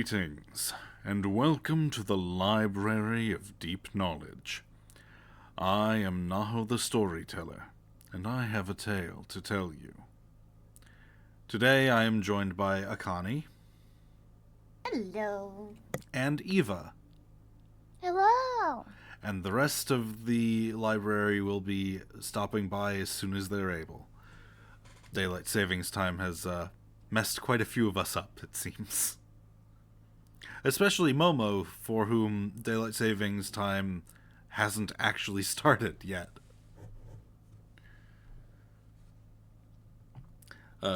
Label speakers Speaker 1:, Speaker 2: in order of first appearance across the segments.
Speaker 1: Greetings, and welcome to the Library of Deep Knowledge. I am Naho the Storyteller, and I have a tale to tell you. Today I am joined by Akani.
Speaker 2: Hello.
Speaker 1: And Eva.
Speaker 2: Hello.
Speaker 1: And the rest of the library will be stopping by as soon as they're able. Daylight savings time has messed quite a few of us up, it seems. Especially Momo, for whom daylight savings time hasn't actually started yet.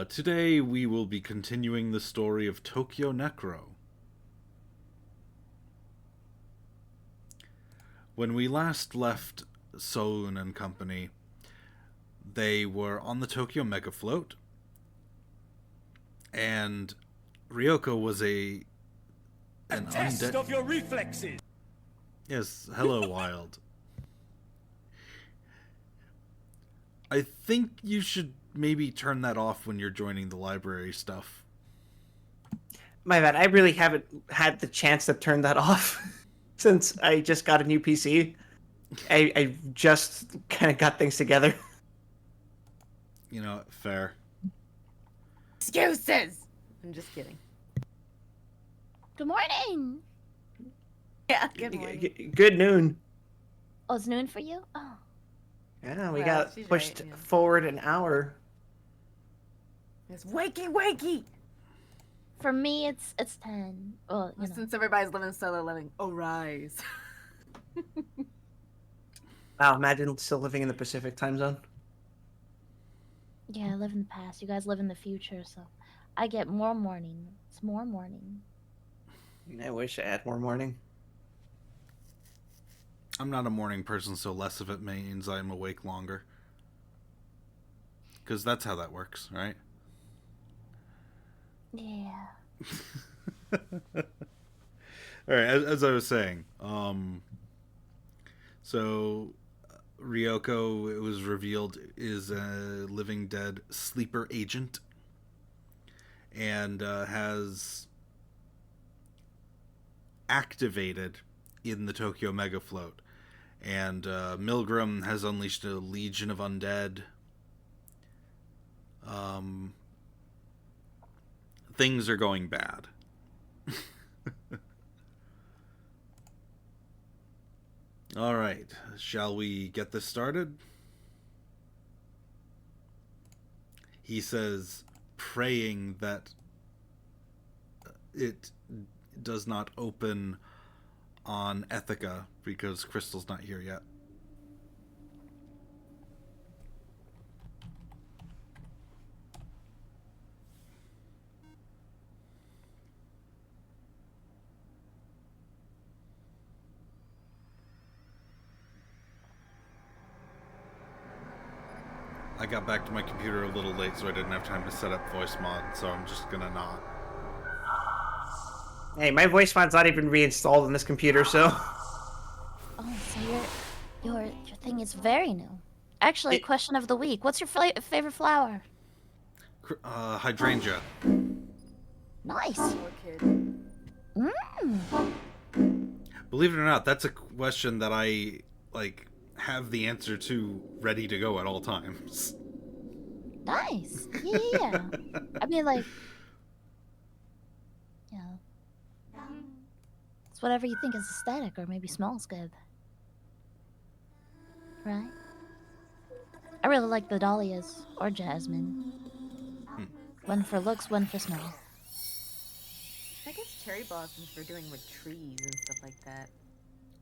Speaker 1: Today we will be continuing the story of Tokyo Necro. When we last left Soun and company, they were on the Tokyo Mega Float, and Ryoko was an
Speaker 3: test
Speaker 1: undead...
Speaker 3: of your reflexes.
Speaker 1: Yes, hello, Wild. I think you should maybe turn that off when you're joining the library stuff.
Speaker 4: My bad, I really haven't had the chance to turn that off since I just got a new PC. I just kind of got things together.
Speaker 1: You know, fair.
Speaker 2: Excuses. I'm just kidding. Good morning. Yeah, good morning.
Speaker 4: Good noon.
Speaker 2: Oh, it's noon for you? Oh.
Speaker 4: Yeah, we
Speaker 2: Well,
Speaker 4: got
Speaker 2: she's
Speaker 4: pushed
Speaker 2: right, yeah.
Speaker 4: forward an hour.
Speaker 5: It's wakey.
Speaker 2: For me, it's 10. Well, you know.
Speaker 5: Since everybody's living solo living, arise.
Speaker 4: Wow, imagine still living in the Pacific time zone.
Speaker 2: Yeah, I live in the past. You guys live in the future, so I get more morning. It's more morning.
Speaker 4: I wish I had more morning.
Speaker 1: I'm not a morning person, so less of it means I'm awake longer. Because that's how that works, right?
Speaker 2: Yeah.
Speaker 1: Alright, as I was saying, so Ryoko, it was revealed, is a living dead sleeper agent, and has activated in the Tokyo Mega Float. And Milgram has unleashed a legion of undead. Things are going bad. Alright, shall we get this started? He says, praying that it does not open on Ethica, because Crystal's not here yet. I got back to my computer a little late, so I didn't have time to set up voice mod, so I'm just gonna not.
Speaker 4: Hey, my voice mod's not even reinstalled on this computer, so...
Speaker 2: Oh, so your thing is very new. Actually, question of the week. What's your favorite flower?
Speaker 1: Hydrangea.
Speaker 2: Nice.
Speaker 5: Poor kid.
Speaker 1: Believe it or not, that's a question that I, have the answer to ready to go at all times.
Speaker 2: Nice. Yeah. I mean, yeah. It's whatever you think is aesthetic or maybe smells good. Right? I really like the dahlias or jasmine. One for looks, one for smell.
Speaker 5: I guess cherry blossoms for doing with trees and stuff like that.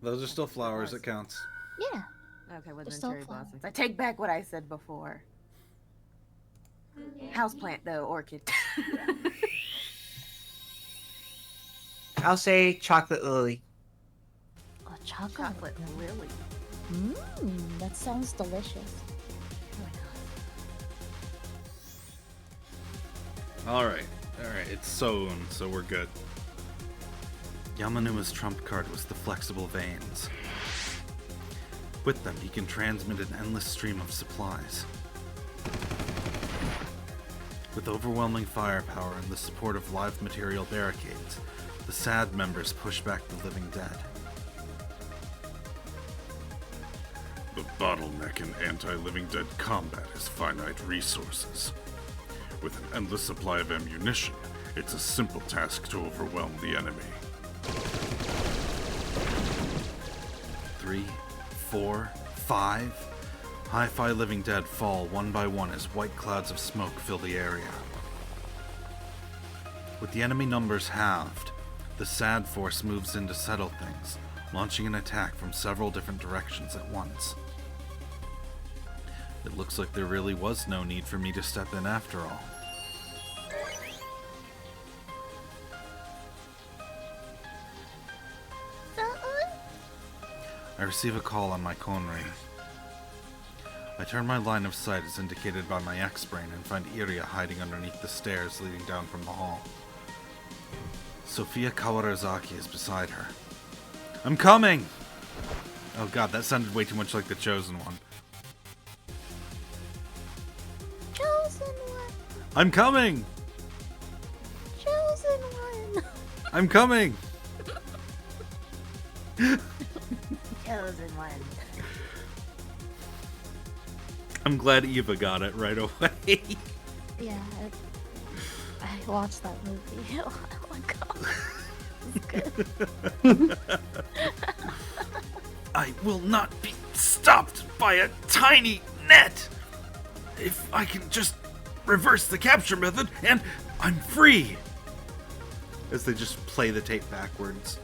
Speaker 1: Those are still flowers, it counts.
Speaker 2: Yeah.
Speaker 5: Okay, well
Speaker 2: They're
Speaker 5: then
Speaker 2: still
Speaker 5: cherry
Speaker 2: flowers.
Speaker 5: blossoms. I take back what I said before. Houseplant though, orchid.
Speaker 4: I'll say chocolate lily.
Speaker 2: Oh, chocolate.
Speaker 5: Chocolate lily.
Speaker 2: That sounds delicious.
Speaker 1: Alright, it's Soun, so we're good. Yamanuma's trump card was the flexible veins. With them, he can transmit an endless stream of supplies. With overwhelming firepower and the support of live material barricades, The SAD members push back the living dead.
Speaker 6: The bottleneck in anti-living dead combat is finite resources. With an endless supply of ammunition, it's a simple task to overwhelm the enemy.
Speaker 1: 3, 4, 5. Hi-Fi living dead fall one by one as white clouds of smoke fill the area. With the enemy numbers halved, the SAD force moves in to settle things, launching an attack from several different directions at once. It looks like there really was no need for me to step in after all. I receive a call on my Conry. I turn my line of sight as indicated by my X-brain and find Iria hiding underneath the stairs leading down from the hall. Sophia Kawarazaki is beside her. I'm coming! Oh god, that sounded way too much like the Chosen One.
Speaker 2: Chosen one.
Speaker 1: I'm coming!
Speaker 2: Chosen one.
Speaker 1: I'm coming!
Speaker 5: Chosen one.
Speaker 1: I'm glad Eva got it right away.
Speaker 2: Yeah, I watched that movie. Oh my god. It's good.
Speaker 1: I will not be stopped by a tiny net! If I can just reverse the capture method, and I'm free! As they just play the tape backwards.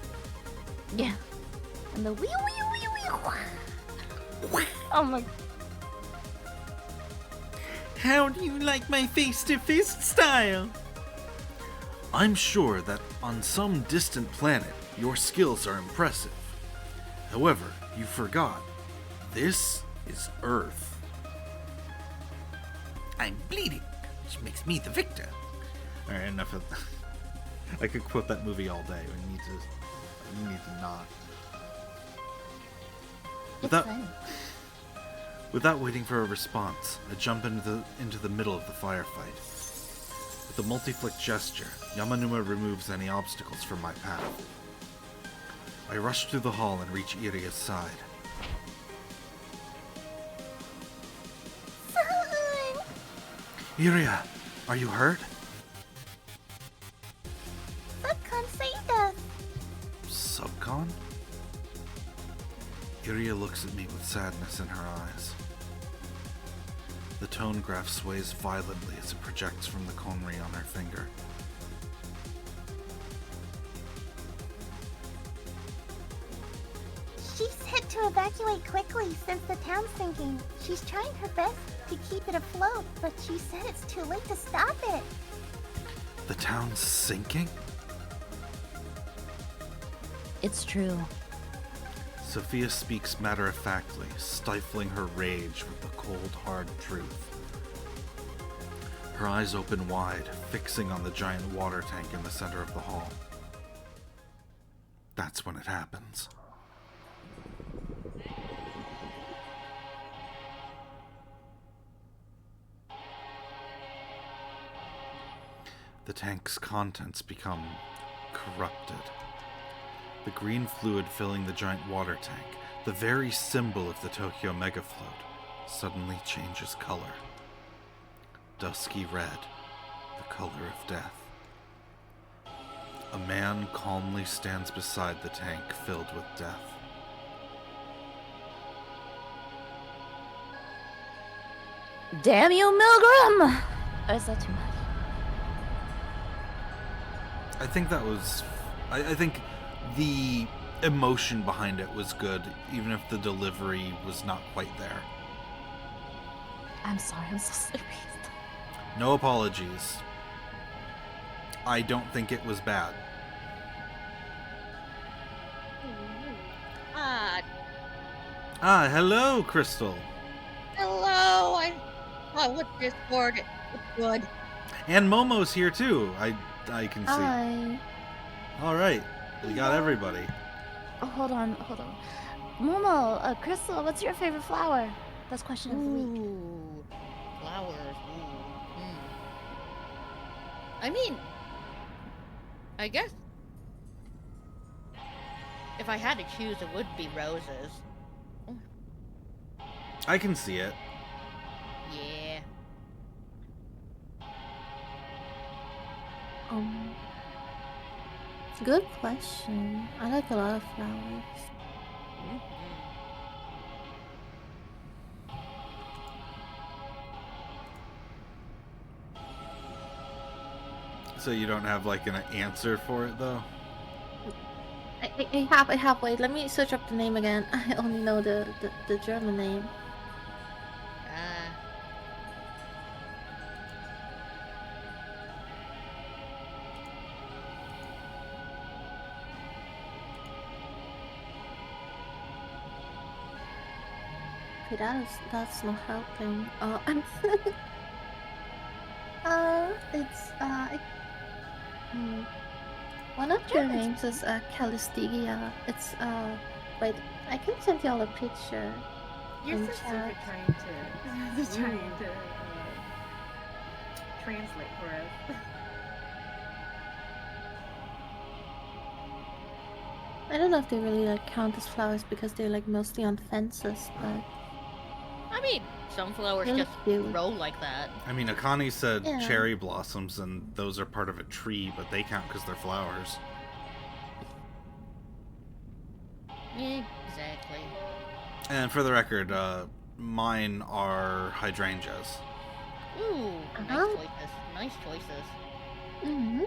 Speaker 2: Yeah. And the wee wee wee wee. Oh my.
Speaker 1: How do you like my face-to-fist style? I'm sure that on some distant planet, your skills are impressive. However, you forgot. This is Earth. I'm bleeding, which makes me the victor. Alright, enough of that. I could quote that movie all day. We need to not.
Speaker 2: It's fun.
Speaker 1: Without waiting for a response, I jump into the middle of the firefight. With a multi-flick gesture, Yamanuma removes any obstacles from my path. I rush through the hall and reach Iria's side. Iria, are you hurt?
Speaker 2: Subcon saved us.
Speaker 1: Subcon? Iria looks at me with sadness in her eyes. The tone graph sways violently as it projects from the Conry on her finger.
Speaker 7: She said to evacuate quickly since the town's sinking. She's trying her best to keep it afloat, but she said it's too late to stop it.
Speaker 1: The town's sinking?
Speaker 2: It's true.
Speaker 1: Sophia speaks matter-of-factly, stifling her rage with the cold, hard truth. Her eyes open wide, fixing on the giant water tank in the center of the hall. That's when it happens. The tank's contents become corrupted. The green fluid filling the giant water tank, the very symbol of the Tokyo Megafloat, suddenly changes color. Dusky red, the color of death. A man calmly stands beside the tank filled with death.
Speaker 2: Damn you, Milgram! Or is that too much?
Speaker 1: I think that was... I think the emotion behind it was good, even if the delivery was not quite there.
Speaker 2: I'm sorry, I'm so serious.
Speaker 1: No apologies. I don't think it was bad. Ah, hello, Crystal.
Speaker 8: Hello, I'm with Discord. It's good.
Speaker 1: And Momo's here too. I can see.
Speaker 2: Hi.
Speaker 1: All right, we got everybody.
Speaker 2: Oh, hold on. Momo, Crystal, what's your favorite flower? That's question of the week.
Speaker 8: Ooh, flowers. I mean, I guess if I had to choose, it would be roses.
Speaker 1: I can see it.
Speaker 8: Yeah.
Speaker 9: Good question. I like a lot of flowers.
Speaker 1: So you don't have like an answer for it though?
Speaker 9: I have. Wait, let me search up the name again. I only know the German name.
Speaker 8: Ah.
Speaker 9: Okay, that's not helping. One of their names is Calistigia. It's wait, I can send y'all a picture.
Speaker 5: Your
Speaker 9: in
Speaker 5: sisters
Speaker 9: chat.
Speaker 5: are trying to translate for us.
Speaker 9: I don't know if they really like count as flowers because they're like mostly on fences, but
Speaker 8: I mean, some flowers
Speaker 9: they look
Speaker 8: just
Speaker 9: cute.
Speaker 8: grow like that.
Speaker 1: I mean, Akani said
Speaker 9: Yeah.
Speaker 1: cherry blossoms, and those are part of a tree, but they count because they're flowers.
Speaker 8: Exactly.
Speaker 1: And for the record, mine are hydrangeas.
Speaker 8: Ooh,
Speaker 9: Uh-huh.
Speaker 8: nice choices. Nice choices.
Speaker 9: Mm-hmm.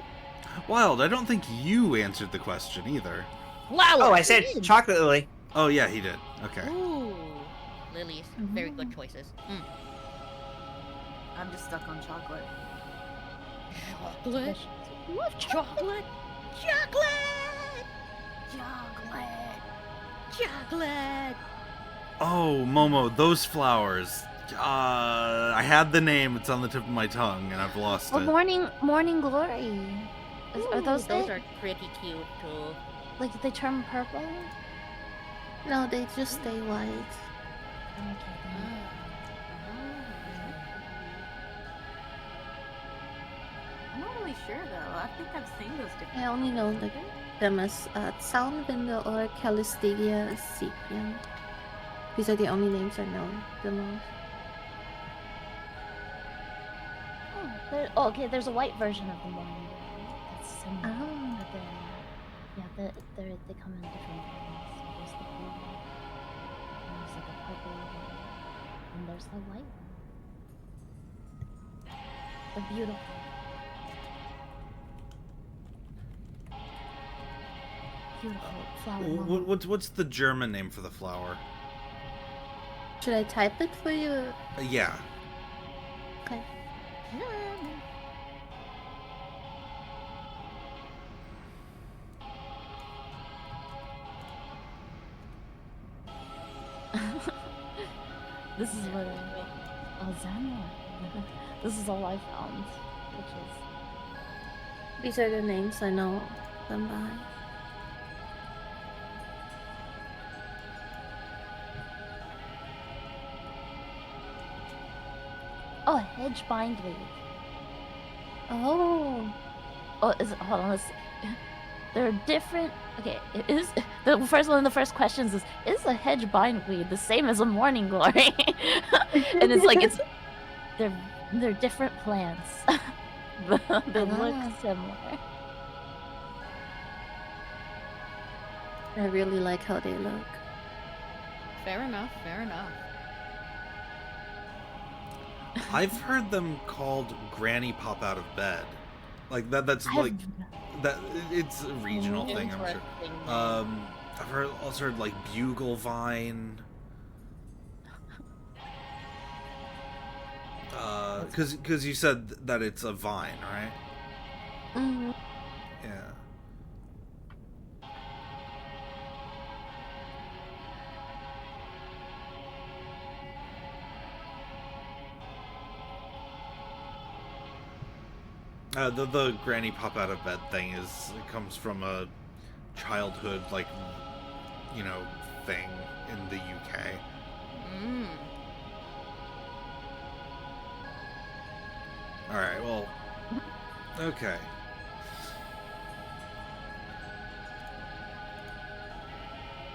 Speaker 1: Wild, I don't think you answered the question either.
Speaker 8: Flowers!
Speaker 4: Oh, I said chocolate lily.
Speaker 1: Oh yeah, he did. Okay.
Speaker 8: Ooh, lilies. Very good choices.
Speaker 5: I'm just stuck on chocolate.
Speaker 8: Chocolate? Love chocolate? Chocolate!
Speaker 5: Chocolate.
Speaker 8: Chocolate!
Speaker 1: Oh, Momo, those flowers. I had the name. It's on the tip of my tongue, and I've lost
Speaker 2: Oh,
Speaker 1: it.
Speaker 2: morning glory. Are those
Speaker 8: those
Speaker 2: it?
Speaker 8: are pretty cute too.
Speaker 2: Like they turn purple?
Speaker 9: No, they just stay white.
Speaker 2: Okay, then.
Speaker 5: I'm not really sure though. I think I've seen those different.
Speaker 9: I only know like them as Zaunwinde or Calistigia sepium. These are the only names I know the most.
Speaker 2: Okay, there's a white version of the morning glory. That's similar.
Speaker 9: Oh.
Speaker 2: But they come in different colors. So there's the blue one, and there's like a purple one, and there's the white one. They're beautiful. Beautiful flower. Mama.
Speaker 1: What's the German name for the flower?
Speaker 9: Should I type it for you?
Speaker 1: Yeah.
Speaker 9: Okay.
Speaker 2: This is what Alzheimer. This is all I found, which is
Speaker 9: These are the names I know them by.
Speaker 2: hedge bindweed.
Speaker 9: Oh.
Speaker 2: Hold on. Let's see. There are different. Okay, it is the first one of the first questions is a hedge bindweed the same as a morning glory? And it's like they're different plants. They look similar.
Speaker 9: I really like how they look.
Speaker 8: Fair enough, fair enough.
Speaker 1: I've heard them called granny pop out of bed. Like that's
Speaker 2: I've-
Speaker 1: like that it's a regional thing, I'm sure.
Speaker 8: Interesting name.
Speaker 1: I've also heard like bugle vine. Because you said that it's a vine, right?
Speaker 9: Mm-hmm.
Speaker 1: Yeah. The granny pop out of bed thing it comes from a childhood thing in the UK.
Speaker 8: Mm.
Speaker 1: All right, well, okay.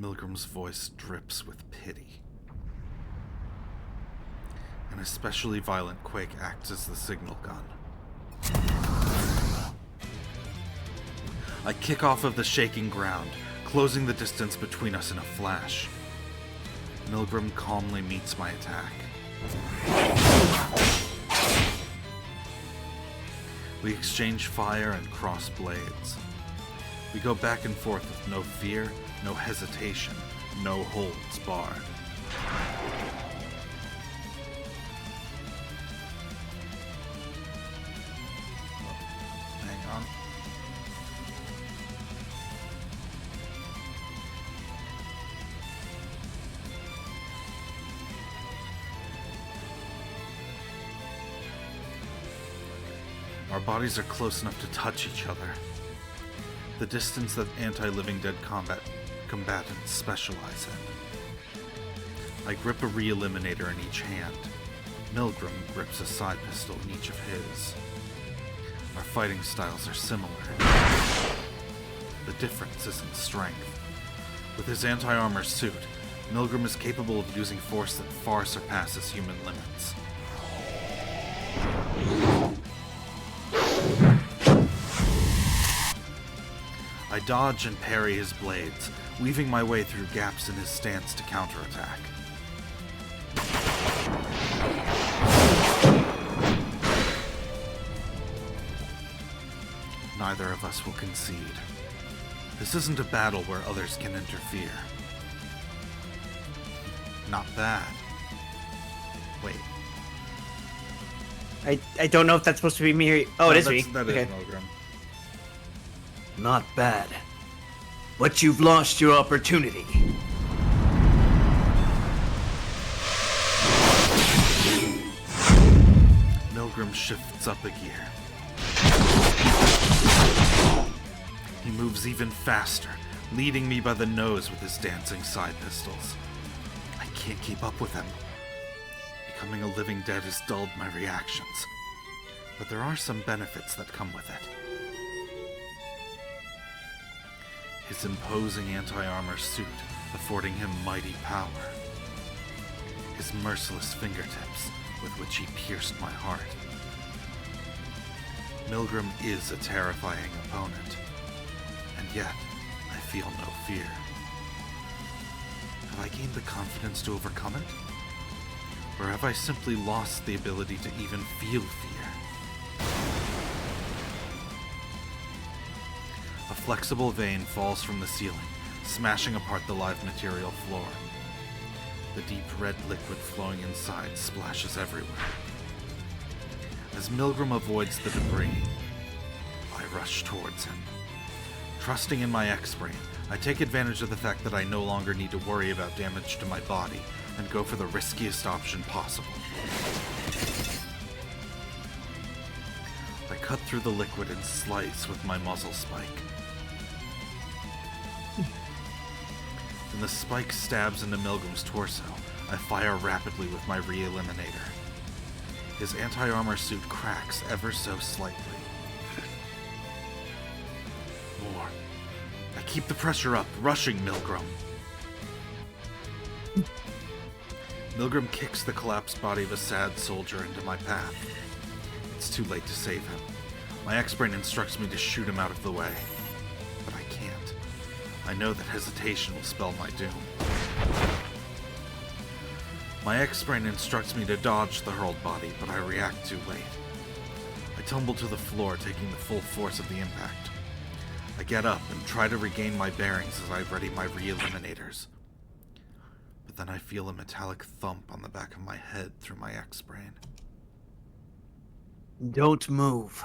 Speaker 1: Milgram's voice drips with pity. An especially violent quake acts as the signal gun. I kick off of the shaking ground, closing the distance between us in a flash. Milgram calmly meets my attack. We exchange fire and cross blades. We go back and forth with no fear, no hesitation, no holds barred. Hang on. Our bodies are close enough to touch each other. The distance that anti-living dead combatants specialize in. I grip a re-eliminator in each hand. Milgram grips a side pistol in each of his. Our fighting styles are similar. The difference is in strength. With his anti-armor suit, Milgram is capable of using force that far surpasses human limits. I dodge and parry his blades, weaving my way through gaps in his stance to counterattack. Neither of us will concede. This isn't a battle where others can interfere. Not bad. Wait.
Speaker 4: I don't know if that's supposed to be me. Oh, it is me.
Speaker 1: That
Speaker 4: Okay.
Speaker 1: is Milgram.
Speaker 10: Not bad. But you've lost your opportunity.
Speaker 1: Milgram shifts up a gear. He moves even faster, leading me by the nose with his dancing side pistols. I can't keep up with him. Becoming a living dead has dulled my reactions. But there are some benefits that come with it. His imposing anti-armor suit affording him mighty power. His merciless fingertips with which he pierced my heart. Milgram is a terrifying opponent, and yet I feel no fear. Have I gained the confidence to overcome it? Or have I simply lost the ability to even feel fear? A flexible vein falls from the ceiling, smashing apart the live material floor. The deep red liquid flowing inside splashes everywhere. As Milgram avoids the debris, I rush towards him. Trusting in my X-Brain, I take advantage of the fact that I no longer need to worry about damage to my body and go for the riskiest option possible. I cut through the liquid and slice with my muzzle spike. When the spike stabs into Milgram's torso, I fire rapidly with my re-eliminator. His anti-armor suit cracks ever so slightly. More. I keep the pressure up, rushing Milgram. Milgram kicks the collapsed body of a sad soldier into my path. It's too late to save him. My X-Brain instructs me to shoot him out of the way. But I can't. I know that hesitation will spell my doom. My X-Brain instructs me to dodge the hurled body, but I react too late. I tumble to the floor, taking the full force of the impact. I get up and try to regain my bearings as I ready my re-eliminators. But then I feel a metallic thump on the back of my head through my X-Brain.
Speaker 10: Don't move.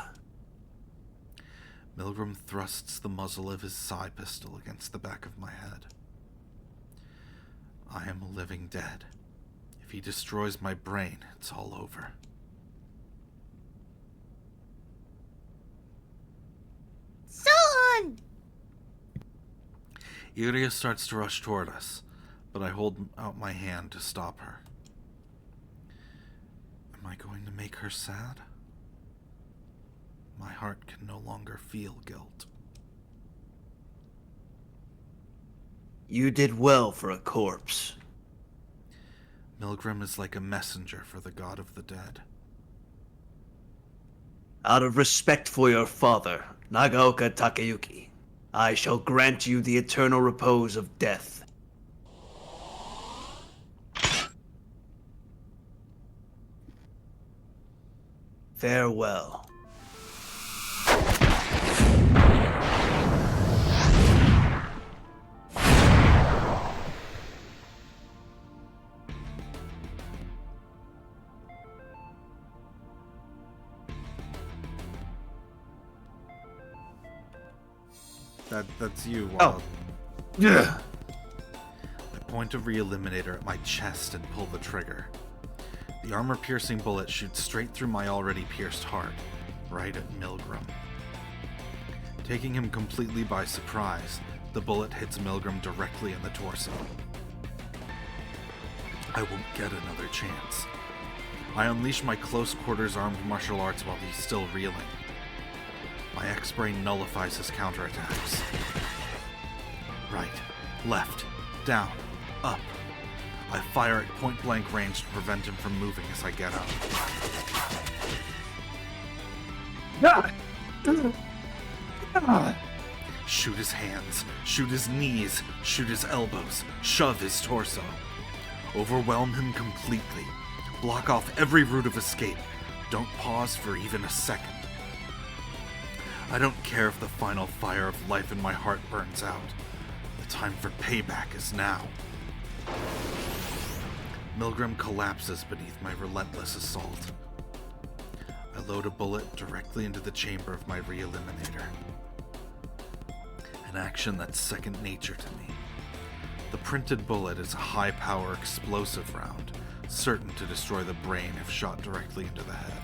Speaker 1: Milgram thrusts the muzzle of his psi pistol against the back of my head. I am a living dead. If he destroys my brain, it's all over.
Speaker 7: Son!
Speaker 1: Iria starts to rush toward us, but I hold out my hand to stop her. Am I going to make her sad? My heart can no longer feel guilt.
Speaker 10: You did well for a corpse.
Speaker 1: Milgram is like a messenger for the god of the dead.
Speaker 10: Out of respect for your father, Nagaoka Takeyuki, I shall grant you the eternal repose of death. Farewell.
Speaker 1: That's you,
Speaker 10: Oh.
Speaker 1: Wild.
Speaker 10: Yeah.
Speaker 1: I point a re-eliminator at my chest and pull the trigger. The armor-piercing bullet shoots straight through my already pierced heart, right at Milgram. Taking him completely by surprise, the bullet hits Milgram directly in the torso. I won't get another chance. I unleash my close-quarters armed martial arts while he's still reeling. My X-Brain nullifies his counterattacks. Right, left, down, up. I fire at point-blank range to prevent him from moving as I get up. Shoot his hands, shoot his knees, shoot his elbows, shove his torso. Overwhelm him completely. Block off every route of escape. Don't pause for even a second. I don't care if the final fire of life in my heart burns out. The time for payback is now. Milgram collapses beneath my relentless assault. I load a bullet directly into the chamber of my re-eliminator. An action that's second nature to me. The printed bullet is a high-power explosive round, certain to destroy the brain if shot directly into the head.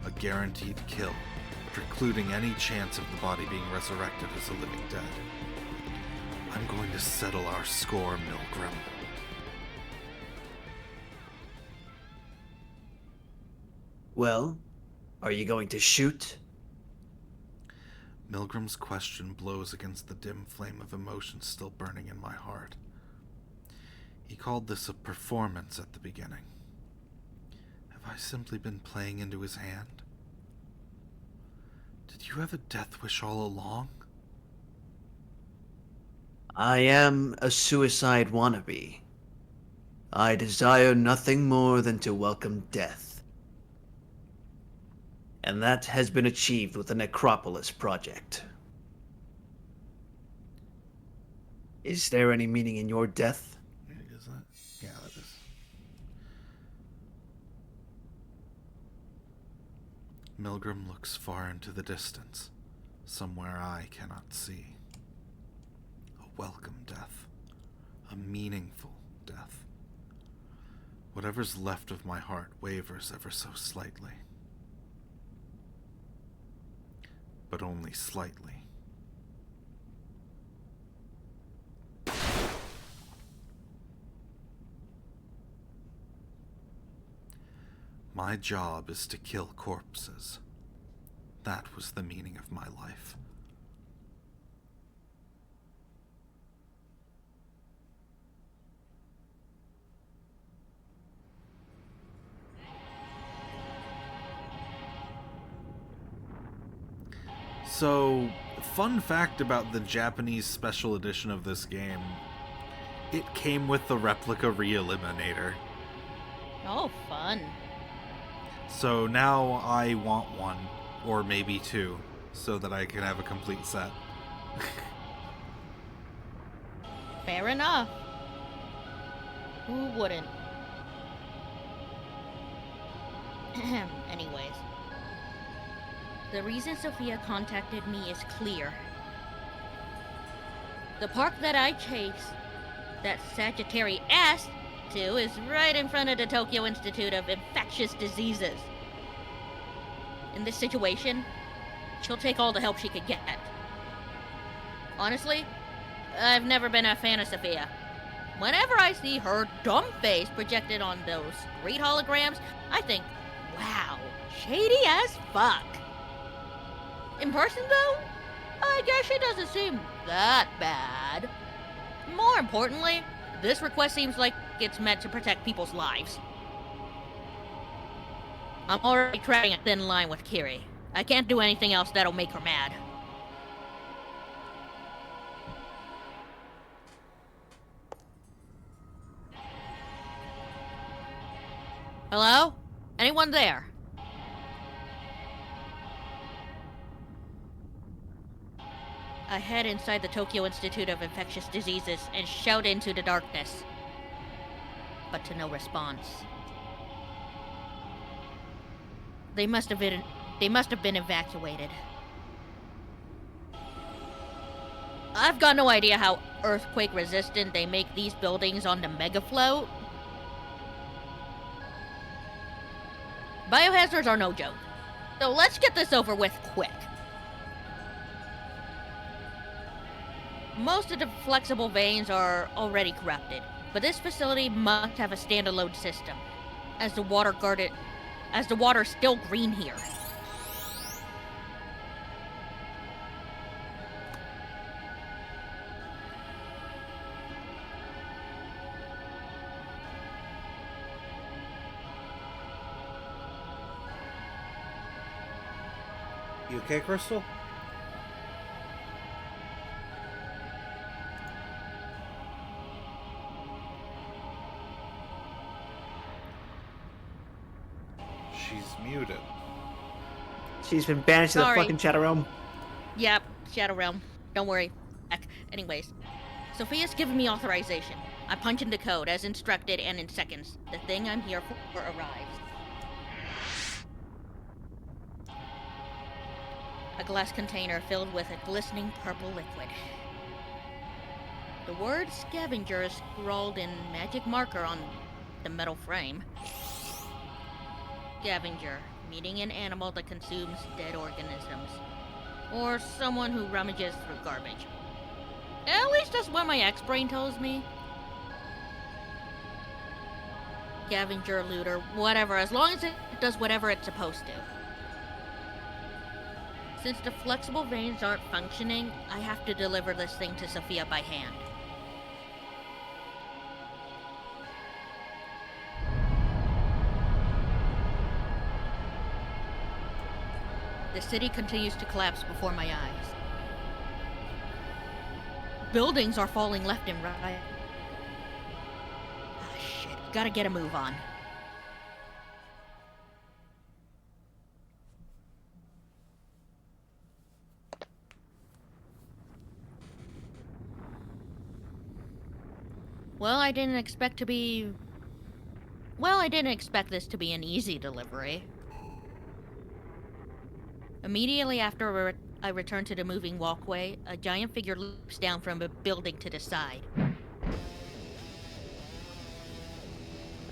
Speaker 1: A guaranteed kill, precluding any chance of the body being resurrected as a living dead. I'm going to settle our score, Milgram.
Speaker 10: Well, are you going to shoot?
Speaker 1: Milgram's question blows against the dim flame of emotion still burning in my heart. He called this a performance at the beginning. Have I simply been playing into his hand? Did you have a death wish all along?
Speaker 10: I am a suicide wannabe. I desire nothing more than to welcome death. And that has been achieved with the Necropolis project. Is there any meaning in your death?
Speaker 1: Is that? Yeah, that is. Milgram looks far into the distance, somewhere I cannot see. A welcome death. A meaningful death. Whatever's left of my heart wavers ever so slightly. But only slightly. My job is to kill corpses. That was the meaning of my life. So, fun fact about the Japanese special edition of this game. It came with the replica re-eliminator.
Speaker 8: Oh, fun.
Speaker 1: So now I want one, or maybe two, so that I can have a complete set.
Speaker 8: Fair enough. Who wouldn't? Anyways. The reason Sophia contacted me is clear. The park that I chase, that Sagittary asked to, is right in front of the Tokyo Institute of Infectious Diseases. In this situation, she'll take all the help she could get. Honestly, I've never been a fan of Sophia. Whenever I see her dumb face projected on those great holograms, I think, wow, shady as fuck. In person, though, I guess she doesn't seem that bad. More importantly, this request seems like it's meant to protect people's lives. I'm already treading a thin line with Kiri. I can't do anything else that'll make her mad. Hello? Anyone there? I head inside the Tokyo Institute of Infectious Diseases and shout into the darkness. But to no response. They must have been evacuated. I've got no idea how earthquake resistant they make these buildings on the mega float. Biohazards are no joke. So let's get this over with quick. Most of the flexible veins are already corrupted, but this facility must have a standalone system, as the water's still green here.
Speaker 1: You okay, Crystal? She's muted.
Speaker 4: She's been banished to the
Speaker 8: Sorry.
Speaker 4: fucking Shadow Realm.
Speaker 8: Yep, Shadow Realm. Don't worry. Anyways, Sophia's given me authorization. I punch in the code as instructed, and in seconds, the thing I'm here for arrives. A glass container filled with a glistening purple liquid. The word scavenger is scrawled in magic marker on the metal frame. Scavenger, meaning an animal that consumes dead organisms, or someone who rummages through garbage. At least that's what my ex-brain tells me. Scavenger, looter, whatever, as long as it does whatever it's supposed to. Since the flexible veins aren't functioning, I have to deliver this thing to Sophia by hand. The city continues to collapse before my eyes. Buildings are falling left and right. Ah, shit. Gotta get a move on. Well, I didn't expect this to be an easy delivery. Immediately after I return to the moving walkway, a giant figure leaps down from a building to the side.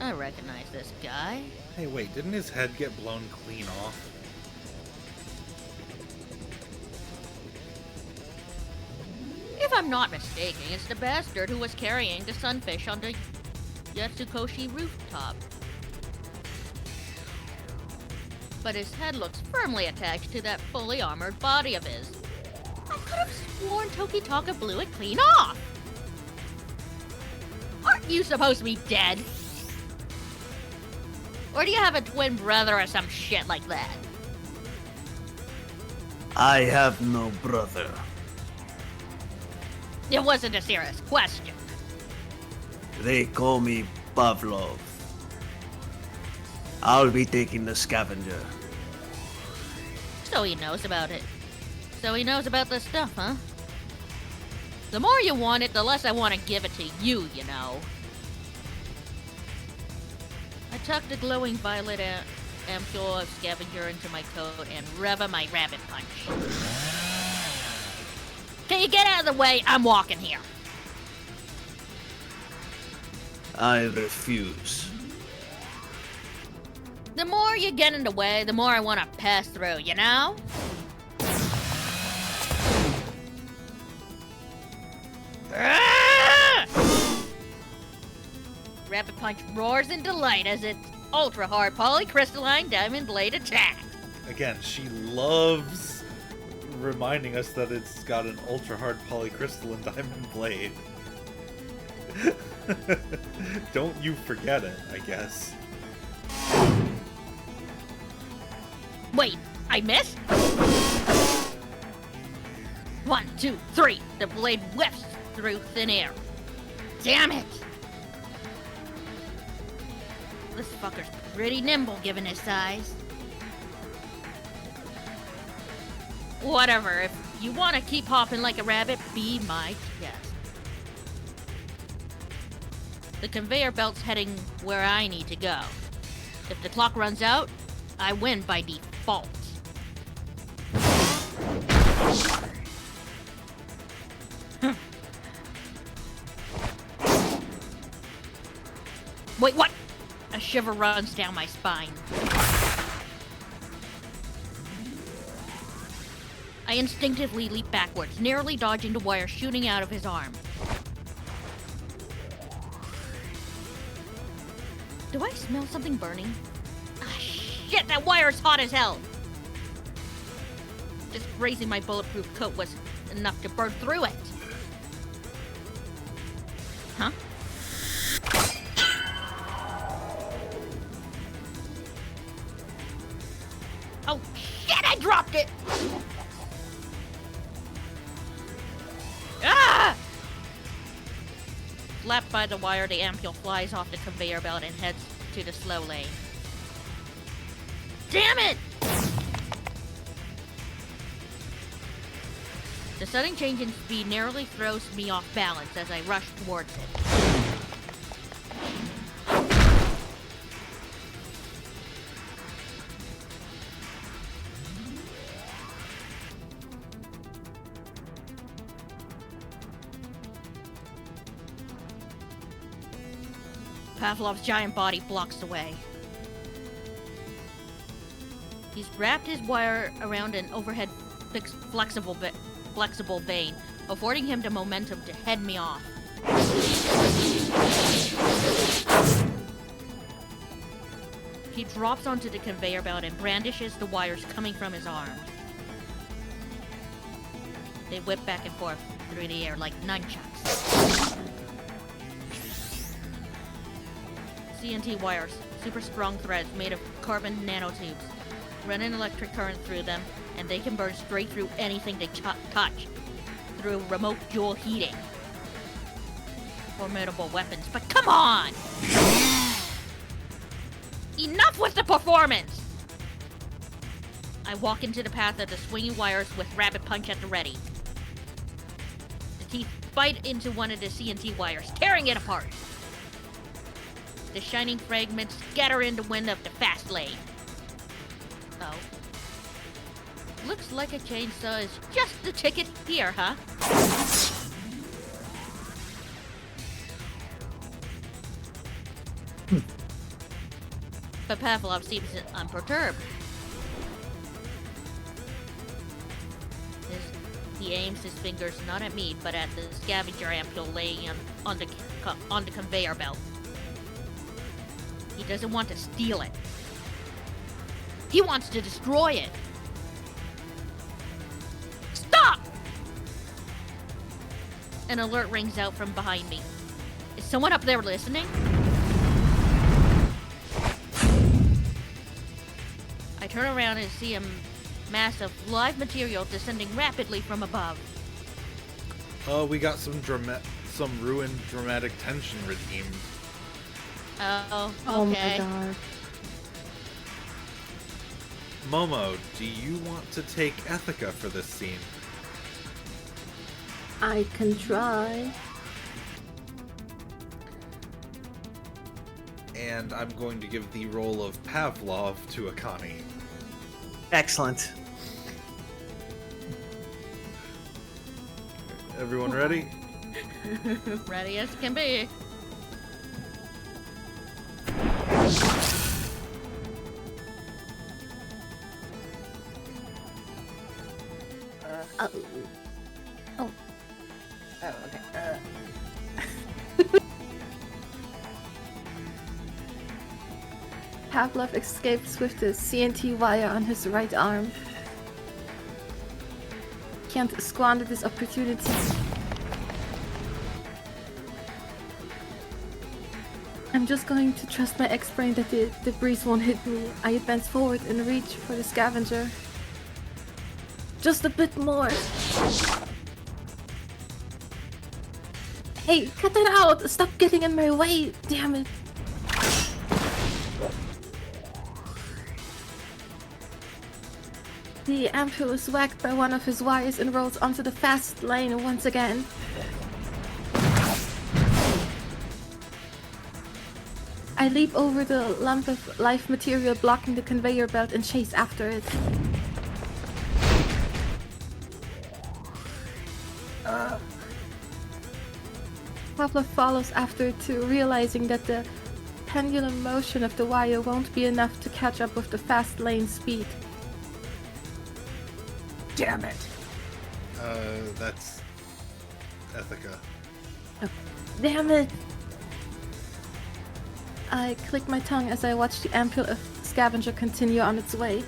Speaker 8: I recognize this guy.
Speaker 1: Hey, wait, didn't his head get blown clean off?
Speaker 8: If I'm not mistaken, it's the bastard who was carrying the sunfish on the Yatsukoshi rooftop. But his head looks firmly attached to that fully armored body of his. I could have sworn Tokitaka blew it clean off! Aren't you supposed to be dead? Or do you have a twin brother or some shit like that?
Speaker 10: I have no brother.
Speaker 8: It wasn't a serious question.
Speaker 10: They call me Pavlov. I'll be taking the scavenger.
Speaker 8: So he knows about it. So he knows about this stuff, huh? The more you want it, the less I want to give it to you, you know. I tuck the glowing violet ampule of scavenger into my coat and rev my rabbit punch. Can you get out of the way? I'm walking here.
Speaker 10: I refuse.
Speaker 8: The more you get in the way, the more I want to pass through, you know? Rabbit Punch roars in delight as its ultra-hard polycrystalline diamond blade attacks.
Speaker 1: Again, she loves reminding us that it's got an ultra-hard polycrystalline diamond blade. Don't you forget it, I guess.
Speaker 8: Wait, I missed? 1, 2, 3. The blade whips through thin air. Damn it! This fucker's pretty nimble given his size. Whatever, if you want to keep hopping like a rabbit, be my guest. The conveyor belt's heading where I need to go. If the clock runs out, I win by default. Wait, what? A shiver runs down my spine. I instinctively leap backwards, narrowly dodging the wire shooting out of his arm. Do I smell something burning? Ah, shit, that wire is hot as hell! Just grazing my bulletproof coat was enough to burn through it. Huh? Oh shit, I dropped it! Ah! Slapped by the wire, the ampule flies off the conveyor belt and heads to the slow lane. Damn it! The sudden change in speed narrowly throws me off balance as I rush towards it. Pavlov's giant body blocks the way. He's wrapped his wire around an overhead flexible vein, affording him the momentum to head me off. He drops onto the conveyor belt and brandishes the wires coming from his arm. They whip back and forth through the air like nunchucks. CNT wires, super strong threads made of carbon nanotubes, run an electric current through them, and they can burn straight through anything they touch, through remote dual heating. Formidable weapons, but come on! Enough with the performance! I walk into the path of the swinging wires with rapid punch at the ready. The teeth bite into one of the CNT wires, tearing it apart. The shining fragments scatter in the wind of the fast lane. Oh. Looks like a chainsaw is just the ticket here, huh? But Pavlov seems unperturbed. He aims his fingers not at me, but at the scavenger ampule laying on the conveyor belt. He doesn't want to steal it. He wants to destroy it. Stop! An alert rings out from behind me. Is someone up there listening? I turn around and see a mass of live material descending rapidly from above.
Speaker 1: We got some ruined dramatic tension redeemed.
Speaker 8: Oh, okay.
Speaker 9: Oh my god.
Speaker 1: Momo, do you want to take Ethica for this scene?
Speaker 9: I can try.
Speaker 1: And I'm going to give the role of Pavlov to Akani.
Speaker 4: Excellent.
Speaker 1: Everyone ready?
Speaker 8: Ready as can be.
Speaker 9: Oh.
Speaker 5: Oh, okay.
Speaker 9: Pavlov escapes with the CNT wire on his right arm. Can't squander this opportunity. I'm just going to trust my X-brain that the debris won't hit me. I advance forward and reach for the scavenger. Just a bit more. Hey, cut that out! Stop getting in my way! Damn it! The ampule is whacked by one of his wires and rolls onto the fast lane once again. I leap over the lump of life material blocking the conveyor belt and chase after it. Pavlov follows after too, realizing that the pendulum motion of the wire won't be enough to catch up with the fast lane speed.
Speaker 4: Damn it!
Speaker 1: That's Ethica.
Speaker 9: Oh, damn it! I click my tongue as I watch the ampule of scavenger continue on its way.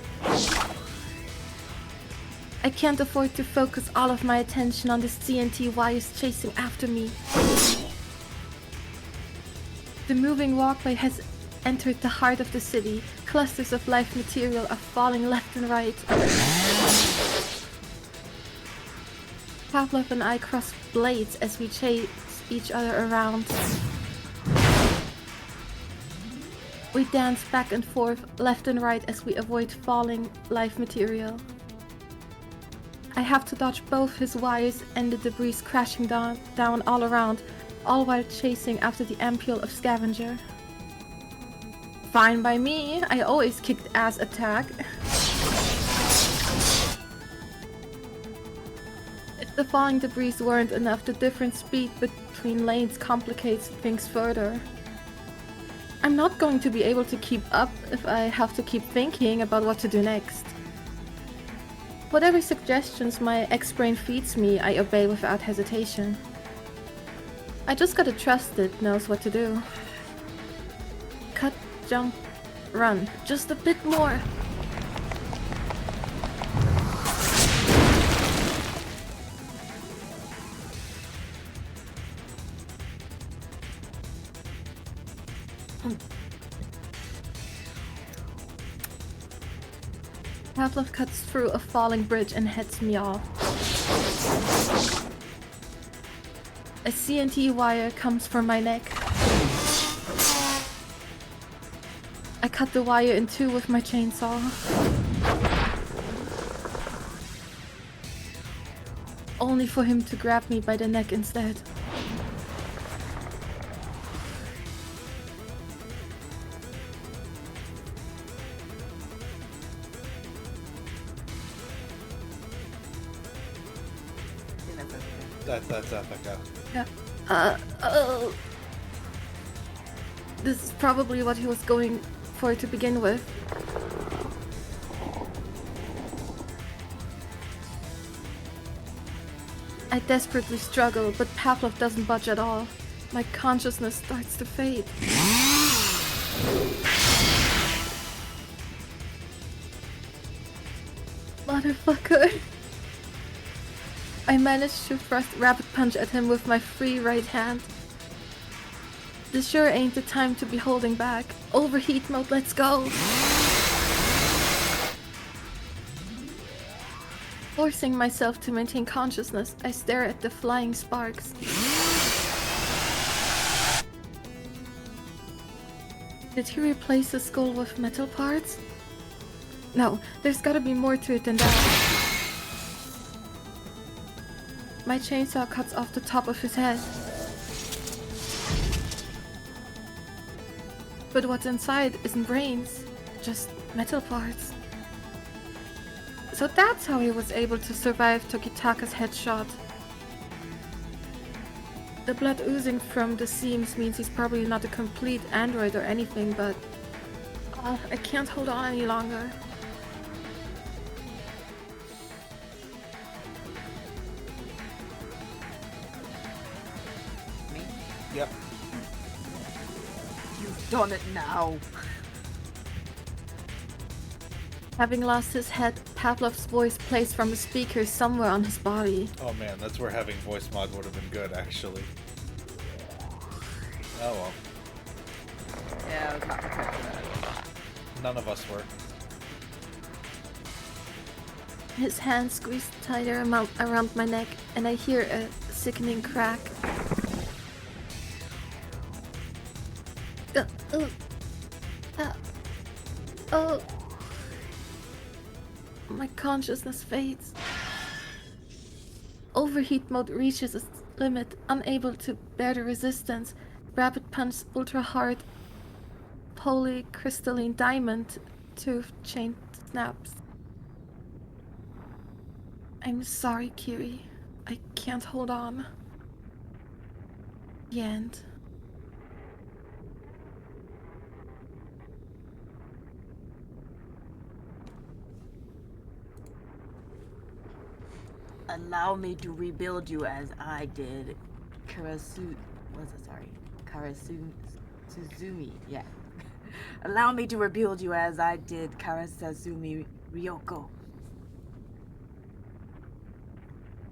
Speaker 9: I can't afford to focus all of my attention on the CNT wires chasing after me. The moving walkway has entered the heart of the city. Clusters of life material are falling left and right. Pavlov and I cross blades as we chase each other around. We dance back and forth, left and right as we avoid falling life material. I have to dodge both his wires and the debris crashing down all around, all while chasing after the ampule of scavenger. Fine by me, I always kicked ass attack. If the falling debris weren't enough, the different speed between lanes complicates things further. I'm not going to be able to keep up if I have to keep thinking about what to do next. Whatever suggestions my X-brain feeds me, I obey without hesitation. I just gotta trust it knows what to do. Cut, jump, run. Just a bit more. Pavlov cuts through a falling bridge and heads me off. A CNT wire comes from my neck. I cut the wire in two with my chainsaw. Only for him to grab me by the neck instead.
Speaker 1: That's Ethica.
Speaker 9: Yeah. This is probably what he was going for to begin with. I desperately struggle, but Pavlov doesn't budge at all. My consciousness starts to fade. Motherfucker. I managed to thrust rapid punch at him with my free right hand. This sure ain't the time to be holding back. Overheat mode, let's go! Forcing myself to maintain consciousness, I stare at the flying sparks. Did he replace the skull with metal parts? No, there's gotta be more to it than that. My chainsaw cuts off the top of his head. But what's inside isn't brains, just metal parts. So that's how he was able to survive Tokitaka's headshot. The blood oozing from the seams means he's probably not a complete android or anything, but I can't hold on any longer.
Speaker 1: Yep.
Speaker 5: You've done it now.
Speaker 9: Having lost his head, Pavlov's voice plays from a speaker somewhere on his body.
Speaker 1: Oh man, that's where having voice mod would have been good, actually. Oh well.
Speaker 5: Yeah, I was not prepared for that.
Speaker 1: None of us were.
Speaker 9: His hand squeezed tighter around my neck, and I hear a sickening crack. Oh. My consciousness fades. Overheat mode reaches its limit, unable to bear the resistance. Rapid Punch ultra hard polycrystalline diamond tooth chain snaps. I'm sorry, Kiri. I can't hold on. The end.
Speaker 5: Allow me to rebuild you as I did Suzumi, yeah. Allow me to rebuild you as I did Karasazumi Ryoko.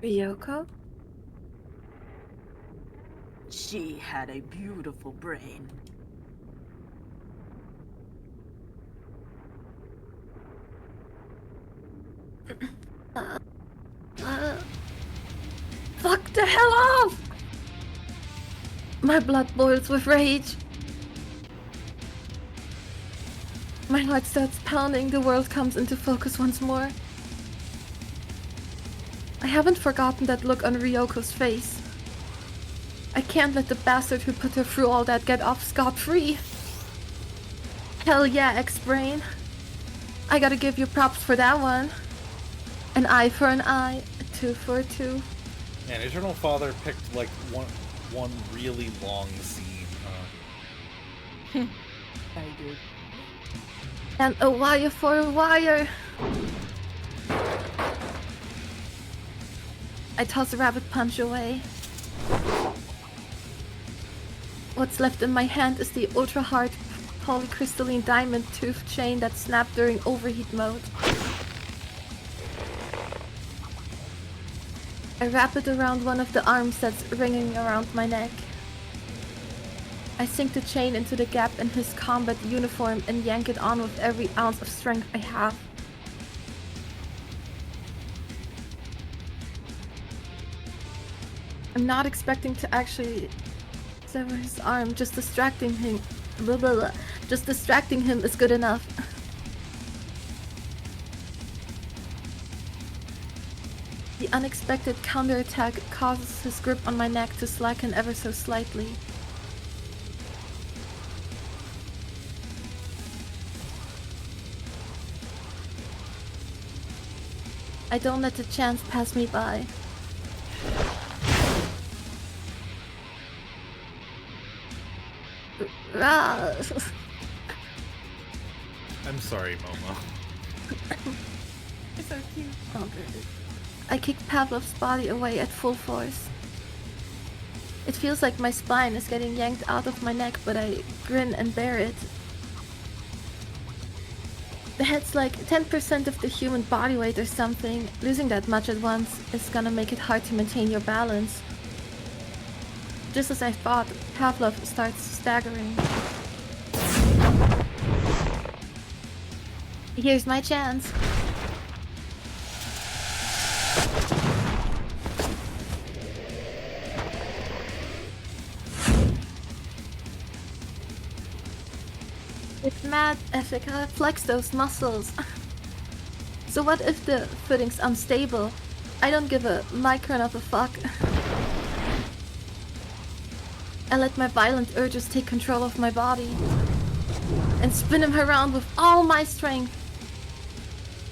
Speaker 9: Ryoko?
Speaker 5: She had a beautiful brain.
Speaker 9: Fuck the hell off! My blood boils with rage. My heart starts pounding, the world comes into focus once more. I haven't forgotten that look on Ryoko's face. I can't let the bastard who put her through all that get off scot-free. Hell yeah, X-Brain. I gotta give you props for that one. An eye for an eye, a tooth for a tooth.
Speaker 1: Man, Eternal Father picked like one really long scene.
Speaker 5: I did.
Speaker 9: And a wire for a wire. I toss a Rapid Punch away. What's left in my hand is the ultra hard polycrystalline diamond tooth chain that snapped during overheat mode. I wrap it around one of the arms that's ringing around my neck. I sink the chain into the gap in his combat uniform and yank it on with every ounce of strength I have. I'm not expecting to actually sever his arm, just distracting him. Just distracting him is good enough. The unexpected counterattack causes his grip on my neck to slacken ever so slightly. I don't let the chance pass me by.
Speaker 1: I'm sorry, Momo.
Speaker 5: It's so cute.
Speaker 9: Oh, good. I kick Pavlov's body away at full force. It feels like my spine is getting yanked out of my neck, but I grin and bear it. The head's like 10% of the human body weight or something. Losing that much at once is gonna make it hard to maintain your balance. Just as I thought, Pavlov starts staggering. Here's my chance. It's mad, Ethica. Flex those muscles. So what if the footing's unstable? I don't give a micron of a fuck. I let my violent urges take control of my body and spin him around with all my strength.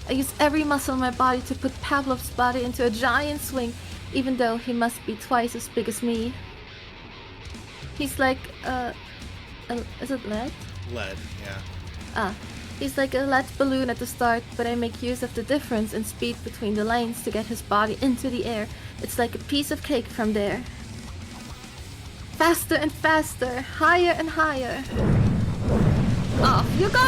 Speaker 9: I use every muscle in my body to put Pavlov's body into a giant swing, even though he must be twice as big as me. He's like, is it lead?
Speaker 1: Lead, yeah.
Speaker 9: He's like a lead balloon at the start, but I make use of the difference in speed between the lanes to get his body into the air. It's like a piece of cake from there. Faster and faster, higher and higher. Off you go!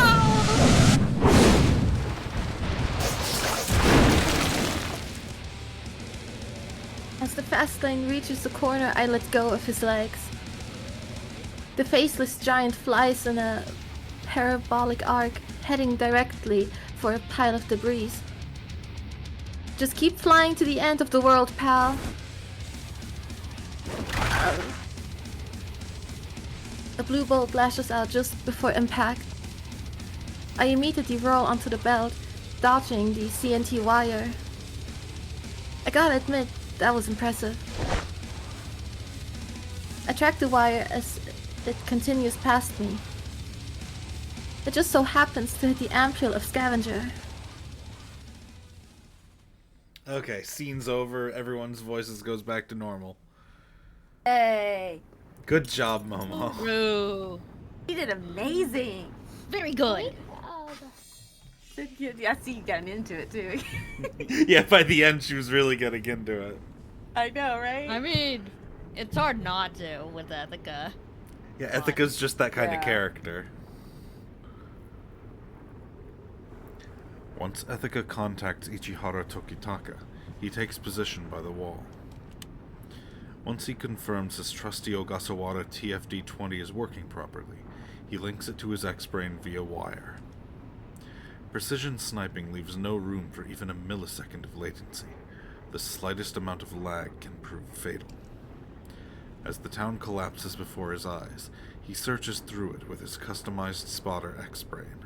Speaker 9: As the fast lane reaches the corner, I let go of his legs. The faceless giant flies in a parabolic arc, heading directly for a pile of debris. Just keep flying to the end of the world, pal. A blue bolt lashes out just before impact. I immediately roll onto the belt, dodging the CNT wire. I gotta admit, that was impressive. I track the wire as it continues past me. It just so happens to hit the ampule of Scavenger.
Speaker 1: Okay, scene's over. Everyone's voices goes back to normal.
Speaker 5: Hey,
Speaker 1: Good job, Momo.
Speaker 8: True.
Speaker 5: you did amazing.
Speaker 8: Very good.
Speaker 5: I see you getting into it too.
Speaker 1: Yeah, by the end, she was really getting into it.
Speaker 5: I know, right?
Speaker 8: I mean, it's hard not to with Ethica.
Speaker 1: Yeah, Ethica's just that kind of
Speaker 5: Yeah.
Speaker 1: character. Once Ethica contacts Ichihara Tokitaka, he takes position by the wall. Once he confirms his trusty Ogasawara TFD-20 is working properly, he links it to his X-Brain via wire. Precision sniping leaves no room for even a millisecond of latency. The slightest amount of lag can prove fatal. As the town collapses before his eyes, he searches through it with his customized spotter X-Brain.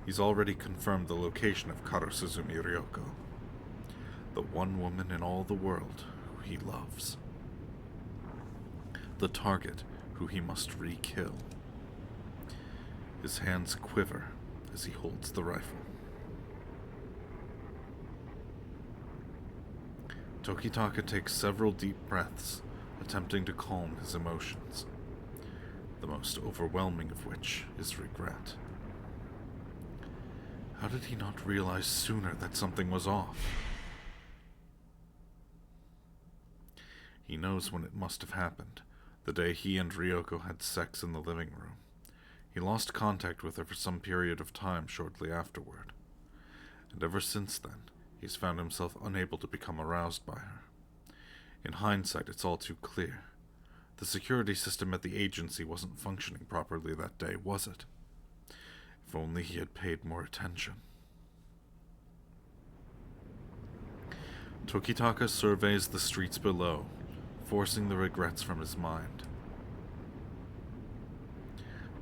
Speaker 1: He's already confirmed the location of Karo Suzumi Ryoko, the one woman in all the world who he loves. The target who he must re-kill. His hands quiver as he holds the rifle. Tokitaka takes several deep breaths, attempting to calm his emotions, the most overwhelming of which is regret. How did he not realize sooner that something was off? He knows when it must have happened, the day he and Ryoko had sex in the living room. He lost contact with her for some period of time shortly afterward, and ever since then, he's found himself unable to become aroused by her. In hindsight, it's all too clear. The security system at the agency wasn't functioning properly that day, was it? If only he had paid more attention. Tokitaka surveys the streets below, forcing the regrets from his mind.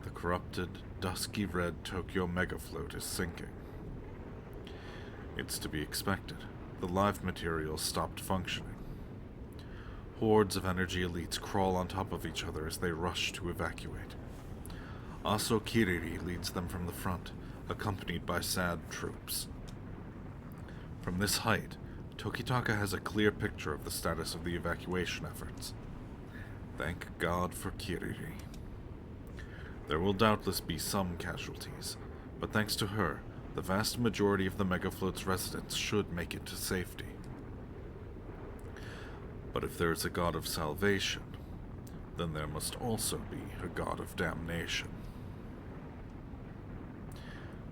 Speaker 1: The corrupted, dusky red Tokyo megafloat is sinking. It's to be expected. The live material stopped functioning. Hordes of energy elites crawl on top of each other as they rush to evacuate. Aso Kiriri leads them from the front, accompanied by sad troops. From this height, Tokitaka has a clear picture of the status of the evacuation efforts. Thank God for Kiriri. There will doubtless be some casualties, but thanks to her, the vast majority of the megafloat's residents should make it to safety. But if there is a god of salvation, then there must also be a god of damnation.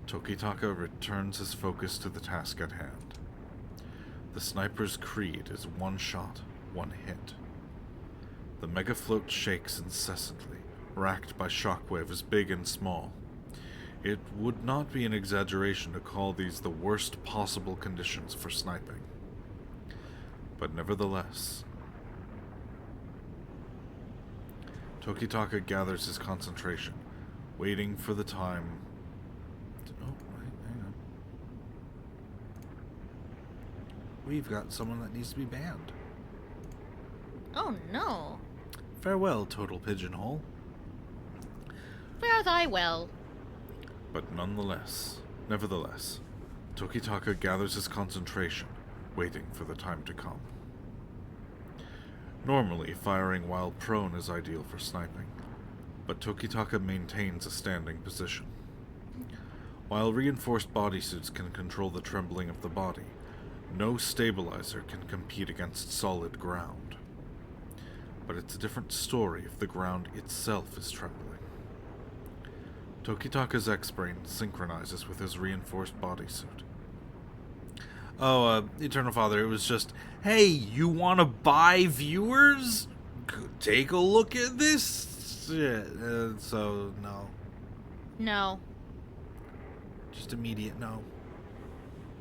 Speaker 1: Tokitaka returns his focus to the task at hand. The sniper's creed is one shot, one hit. The megafloat shakes incessantly, racked by shockwaves big and small. It would not be an exaggeration to call these the worst possible conditions for sniping. But nevertheless, Tokitaka gathers his concentration, waiting for the time to... Oh, wait, hang on. We've got someone that needs to be banned.
Speaker 8: Oh no.
Speaker 1: Farewell, Total Pigeonhole.
Speaker 8: Fare thy well.
Speaker 1: But nevertheless, Tokitaka gathers his concentration, waiting for the time to come. Normally, firing while prone is ideal for sniping, but Tokitaka maintains a standing position. While reinforced bodysuits can control the trembling of the body, no stabilizer can compete against solid ground. But it's a different story if the ground itself is trembling. Tokitaka's X-Brain synchronizes with his reinforced bodysuit. Oh, Eternal Father, it was just, hey, you want to buy viewers? Take a look at this shit. So, no.
Speaker 8: No,
Speaker 1: Just immediate no.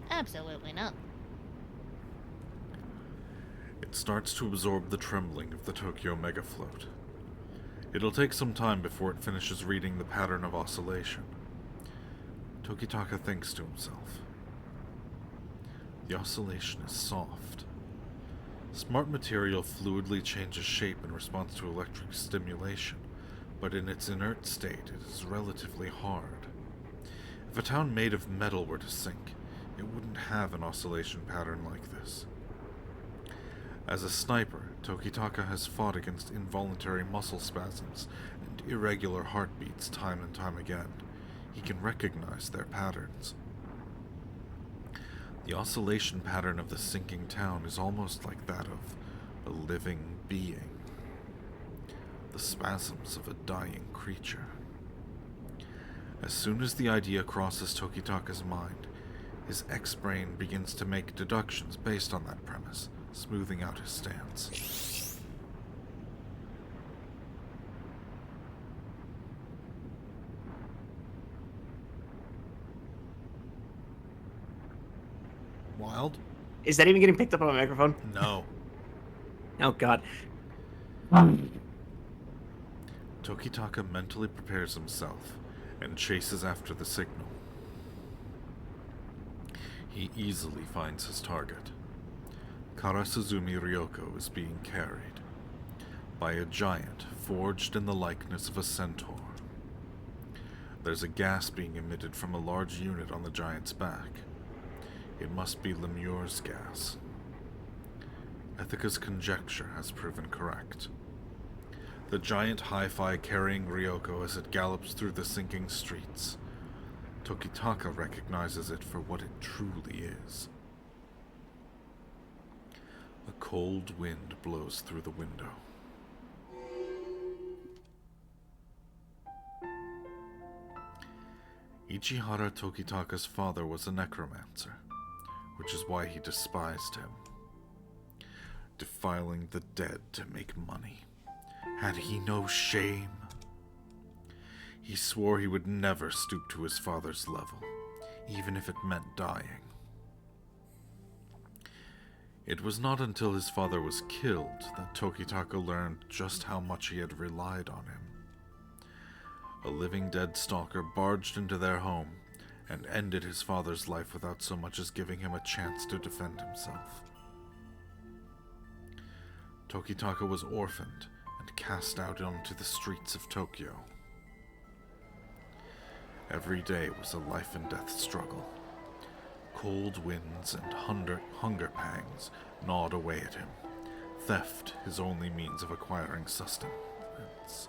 Speaker 8: absolutely not.
Speaker 1: It starts to absorb the trembling of the Tokyo megafloat. It'll take some time before it finishes reading the pattern of oscillation. Tokitaka thinks to himself. The oscillation is soft. Smart material fluidly changes shape in response to electric stimulation, but in its inert state it is relatively hard. If a town made of metal were to sink, it wouldn't have an oscillation pattern like this. As a sniper, Tokitaka has fought against involuntary muscle spasms and irregular heartbeats time and time again. He can recognize their patterns. The oscillation pattern of the sinking town is almost like that of a living being. The spasms of a dying creature. As soon as the idea crosses Tokitaka's mind, his X-brain begins to make deductions based on that premise, smoothing out his stance. Wild?
Speaker 4: Is that even getting picked up on my microphone?
Speaker 1: No.
Speaker 4: Oh, God.
Speaker 1: Tokitaka mentally prepares himself and chases after the signal. He easily finds his target. Karasuzumi Ryoko is being carried by a giant forged in the likeness of a centaur. There's a gas being emitted from a large unit on the giant's back. It must be Lemure's gas. Ethica's conjecture has proven correct. The giant hi-fi carrying Ryoko as it gallops through the sinking streets. Tokitaka recognizes it for what it truly is. A cold wind blows through the window. Ichihara Tokitaka's father was a necromancer, which is why he despised him. Defiling the dead to make money. Had he no shame? He swore he would never stoop to his father's level, even if it meant dying. It was not until his father was killed that Tokitaka learned just how much he had relied on him. A living dead stalker barged into their home and ended his father's life without so much as giving him a chance to defend himself. Tokitaka was orphaned and cast out onto the streets of Tokyo. Every day was a life and death struggle. Cold winds and hunger pangs gnawed away at him. Theft his only means of acquiring sustenance.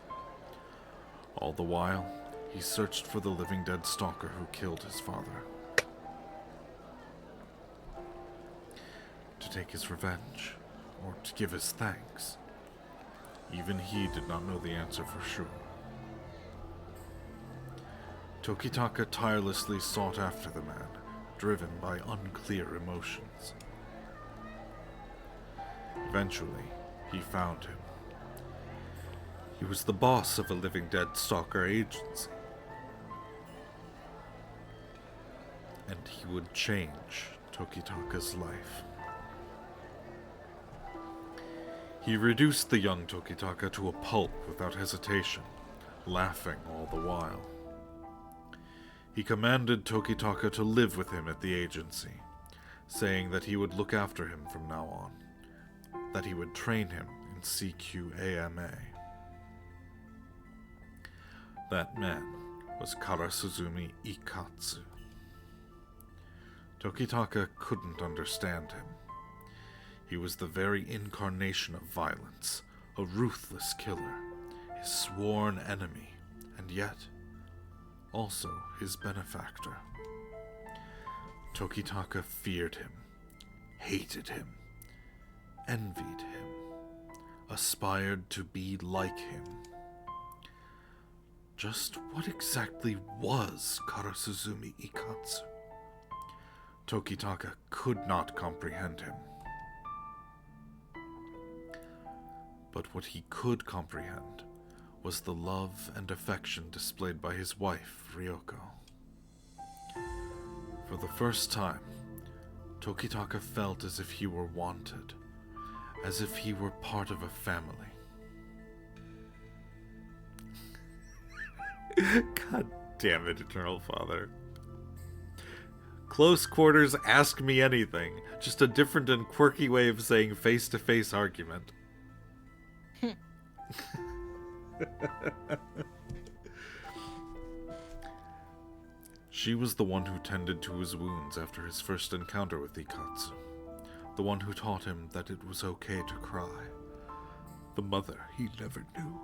Speaker 1: All the while, he searched for the living dead stalker who killed his father. To take his revenge, or to give his thanks. Even he did not know the answer for sure. Tokitaka tirelessly sought after the man, driven by unclear emotions. Eventually, he found him. He was the boss of a living dead stalker agency. And he would change Tokitaka's life. He reduced the young Tokitaka to a pulp without hesitation, laughing all the while. He commanded Tokitaka to live with him at the agency, saying that he would look after him from now on, that he would train him in CQAMA. That man was Karasuzumi Ikatsu. Tokitaka couldn't understand him. He was the very incarnation of violence, a ruthless killer, his sworn enemy, and yet also his benefactor. Tokitaka feared him, hated him, envied him, aspired to be like him. Just what exactly was Karasuzumi Ikatsu? Tokitaka could not comprehend him. But what he could comprehend was the love and affection displayed by his wife, Ryoko. For the first time, Tokitaka felt as if he were wanted, as if he were part of a family. God damn it, Eternal Father. Close quarters, ask me anything. Just a different and quirky way of saying face-to-face argument. She was the one who tended to his wounds after his first encounter with Ikatsu. The one who taught him that it was okay to cry. The mother he never knew.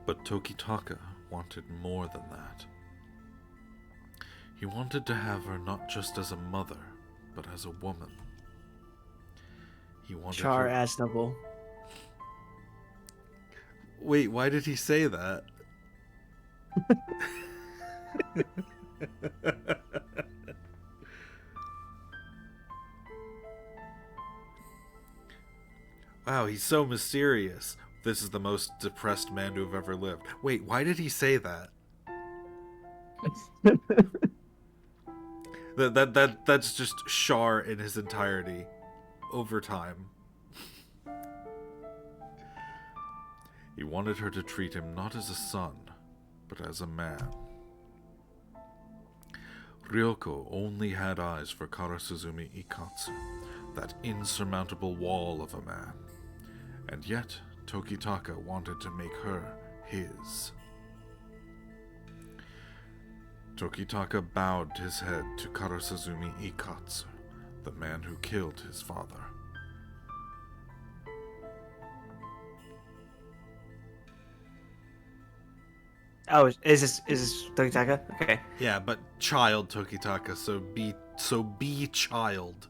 Speaker 1: But Tokitaka wanted more than that. He wanted to have her not just as a mother, but as a woman. He wanted
Speaker 4: Char
Speaker 1: her...
Speaker 4: Aznable.
Speaker 1: Wait, why did he say that? Wow, he's so mysterious. This is the most depressed man to have ever lived. Wait, why did he say that? That's just Char in his entirety. Over time. He wanted her to treat him not as a son, but as a man. Ryoko only had eyes for Karasuzumi Ikatsu, that insurmountable wall of a man. And yet, Tokitaka wanted to make her his. Tokitaka bowed his head to Karasuzumi Ikatsu, the man who killed his father.
Speaker 4: Oh, is this Tokitaka? Okay.
Speaker 1: Yeah, but child Tokitaka, so be child.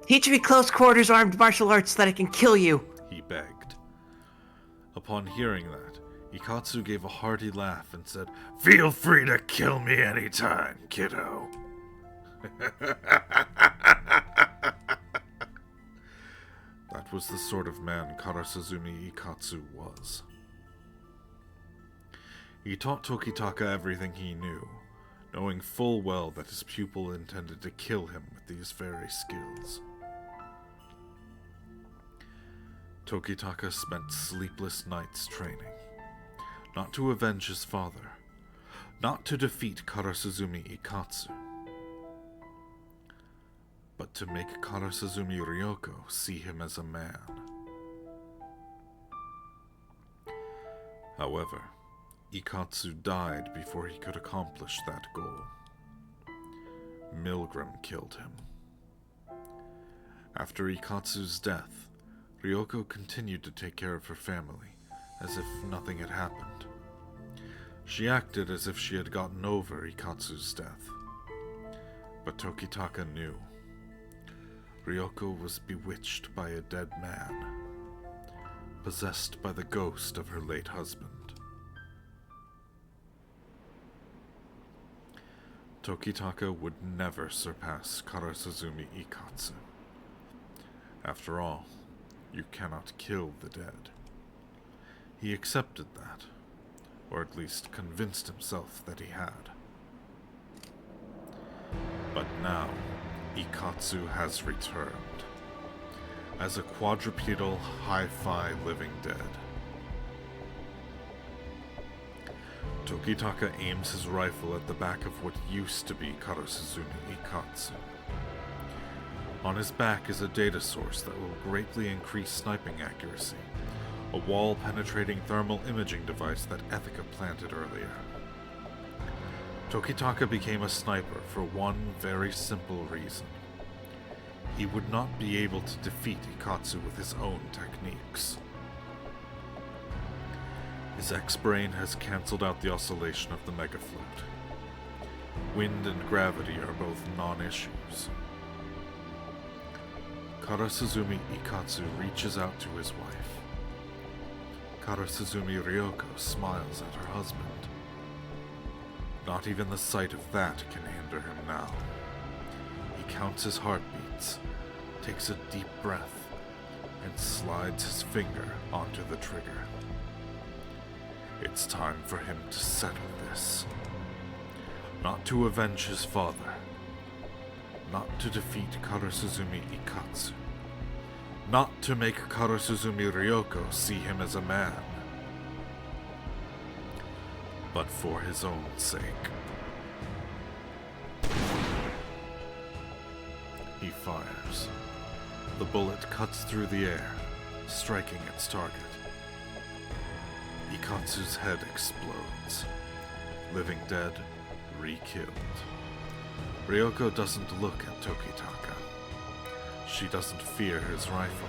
Speaker 4: Teach me close quarters armed martial arts so that I can kill you.
Speaker 1: He begged. Upon hearing that, Ikatsu gave a hearty laugh and said, "Feel free to kill me anytime, kiddo." That was the sort of man Karasuzumi Ikatsu was. He taught Tokitaka everything he knew, knowing full well that his pupil intended to kill him with these very skills. Tokitaka spent sleepless nights training, not to avenge his father, not to defeat Karasuzumi Ikatsu, but to make Karasuzumi Ryoko see him as a man. However, Ikatsu died before he could accomplish that goal. Milgram killed him. After Ikatsu's death, Ryoko continued to take care of her family, as if nothing had happened. She acted as if she had gotten over Ikatsu's death. But Tokitaka knew. Ryoko was bewitched by a dead man, possessed by the ghost of her late husband. Tokitaka would never surpass Karasuzumi Ikatsu. After all, you cannot kill the dead. He accepted that, or at least convinced himself that he had. But now, Ikatsu has returned, as a quadrupedal hi-fi living dead. Tokitaka aims his rifle at the back of what used to be Karasuzumi Ikatsu. On his back is a data source that will greatly increase sniping accuracy, a wall-penetrating thermal imaging device that Ethica planted earlier. Tokitaka became a sniper for one very simple reason. He would not be able to defeat Ikatsu with his own techniques. His X-brain has cancelled out the oscillation of the megaflute. Wind and gravity are both non-issues. Karasuzumi Ikatsu reaches out to his wife. Karasuzumi Ryoko smiles at her husband. Not even the sight of that can hinder him now. He counts his heartbeats, takes a deep breath,
Speaker 6: and slides his finger onto the trigger. It's time for him to settle this. Not to avenge his father. Not to defeat Karasuzumi Ikatsu. Not to make Karasuzumi Ryoko see him as a man. But for his own sake. He fires. The bullet cuts through the air, striking its target. Ikatsu's head explodes. Living dead, re-killed. Ryoko doesn't look at Tokitaka. She doesn't fear his rifle.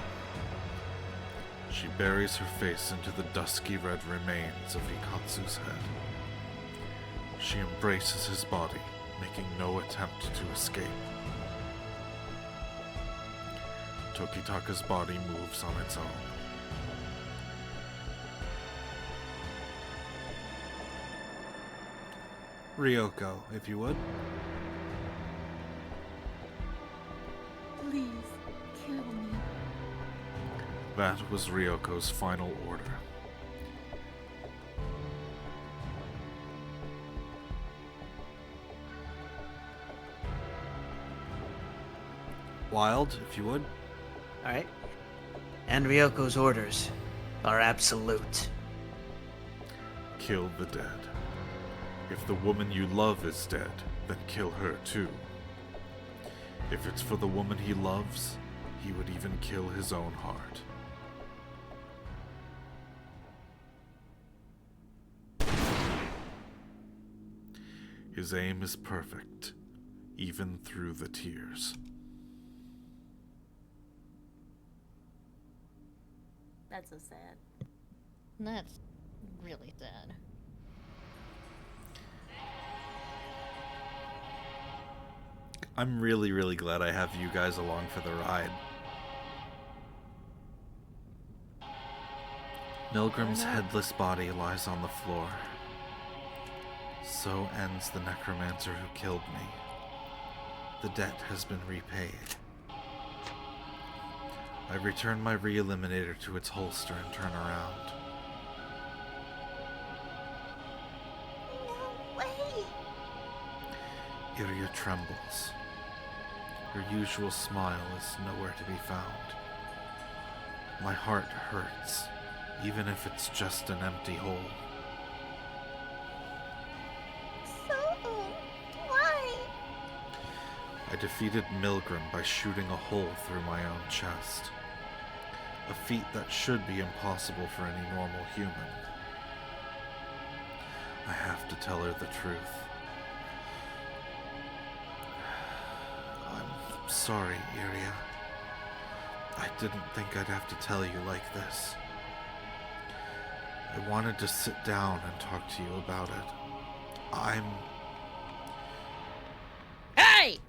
Speaker 6: She buries her face into the dusky red remains of Ikatsu's head. She embraces his body, making no attempt to escape. Tokitaka's body moves on its own.
Speaker 1: Ryoko, if you would.
Speaker 5: Please, kill me.
Speaker 6: That was Ryoko's final order.
Speaker 1: Wild, if you would.
Speaker 10: Alright. And Ryoko's orders are absolute.
Speaker 6: Kill the dead. If the woman you love is dead, then kill her too. If it's for the woman he loves, he would even kill his own heart. His aim is perfect, even through the tears.
Speaker 5: That's so sad.
Speaker 8: That's really sad.
Speaker 1: I'm really, really glad I have you guys along for the ride. Milgram's headless body lies on the floor. So ends the necromancer who killed me. The debt has been repaid. I return my re-eliminator to its holster and turn around.
Speaker 7: No way!
Speaker 1: Iria trembles. Her usual smile is nowhere to be found. My heart hurts, even if it's just an empty hole.
Speaker 7: So, why?
Speaker 1: I defeated Milgram by shooting a hole through my own chest. A feat that should be impossible for any normal human. I have to tell her the truth. I'm sorry, Iria. I didn't think I'd have to tell you like this. I wanted to sit down and talk to you about it.
Speaker 8: Hey!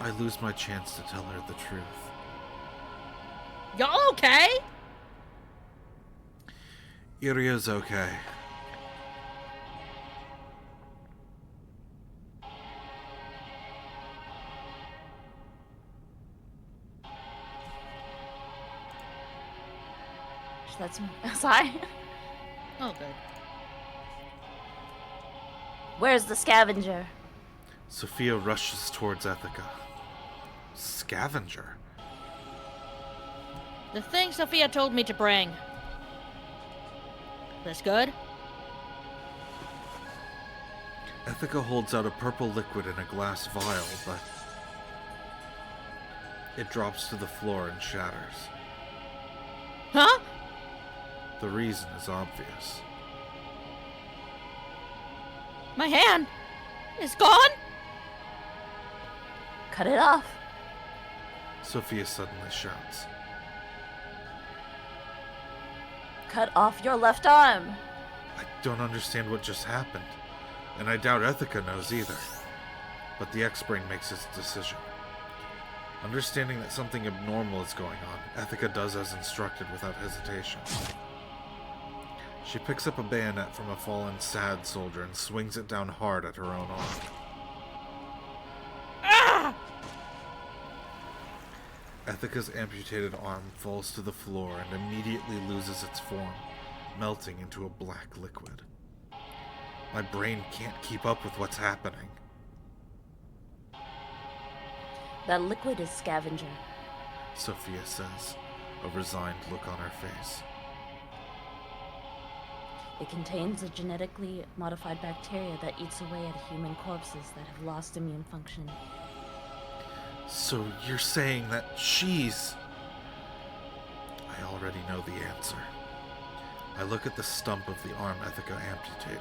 Speaker 1: I lose my chance to tell her the truth.
Speaker 8: Y'all okay?
Speaker 1: Iria's okay.
Speaker 2: That's sorry.
Speaker 8: Oh, good.
Speaker 2: Where's the scavenger?
Speaker 1: Sophia rushes towards Ethica. Scavenger?
Speaker 8: The thing Sophia told me to bring. This good?
Speaker 1: Ethica holds out a purple liquid in a glass vial, but it drops to the floor and shatters.
Speaker 8: Huh?
Speaker 1: The reason is obvious.
Speaker 8: My hand is gone?
Speaker 2: Cut it off.
Speaker 1: Sophia suddenly shouts.
Speaker 2: Cut off your left arm.
Speaker 1: I don't understand what just happened, and I doubt Ethica knows either. But the X-Brain makes its decision. Understanding that something abnormal is going on, Ethica does as instructed without hesitation. She picks up a bayonet from a fallen sad soldier and swings it down hard at her own arm.
Speaker 8: Ah!
Speaker 1: Ethica's amputated arm falls to the floor and immediately loses its form, melting into a black liquid. My brain can't keep up with what's happening.
Speaker 2: That liquid is scavenger.
Speaker 1: Sophia says, a resigned look on her face.
Speaker 2: It contains a genetically modified bacteria that eats away at human corpses that have lost immune function.
Speaker 1: So you're saying that she's... I already know the answer. I look at the stump of the arm Ethica amputated.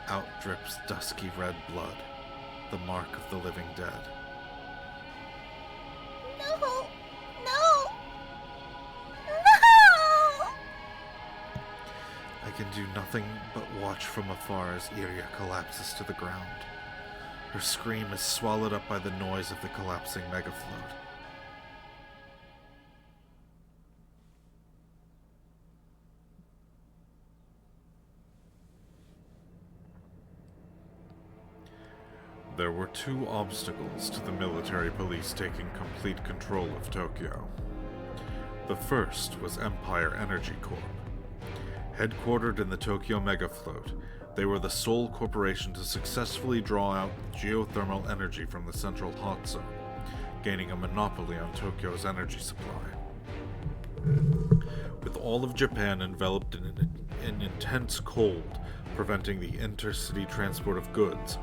Speaker 1: Out drips dusky red blood, the mark of the living dead.
Speaker 7: No! No! No!
Speaker 1: I can do nothing but watch from afar as Iria collapses to the ground. Her scream is swallowed up by the noise of the collapsing megafloat. There were two obstacles to the military police taking complete control of Tokyo. The first was Empire Energy Corp. Headquartered in the Tokyo Megafloat, they were the sole corporation to successfully draw out geothermal energy from the central hot zone, gaining a monopoly on Tokyo's energy supply. With all of Japan enveloped in an intense cold, preventing the intercity transport of goods,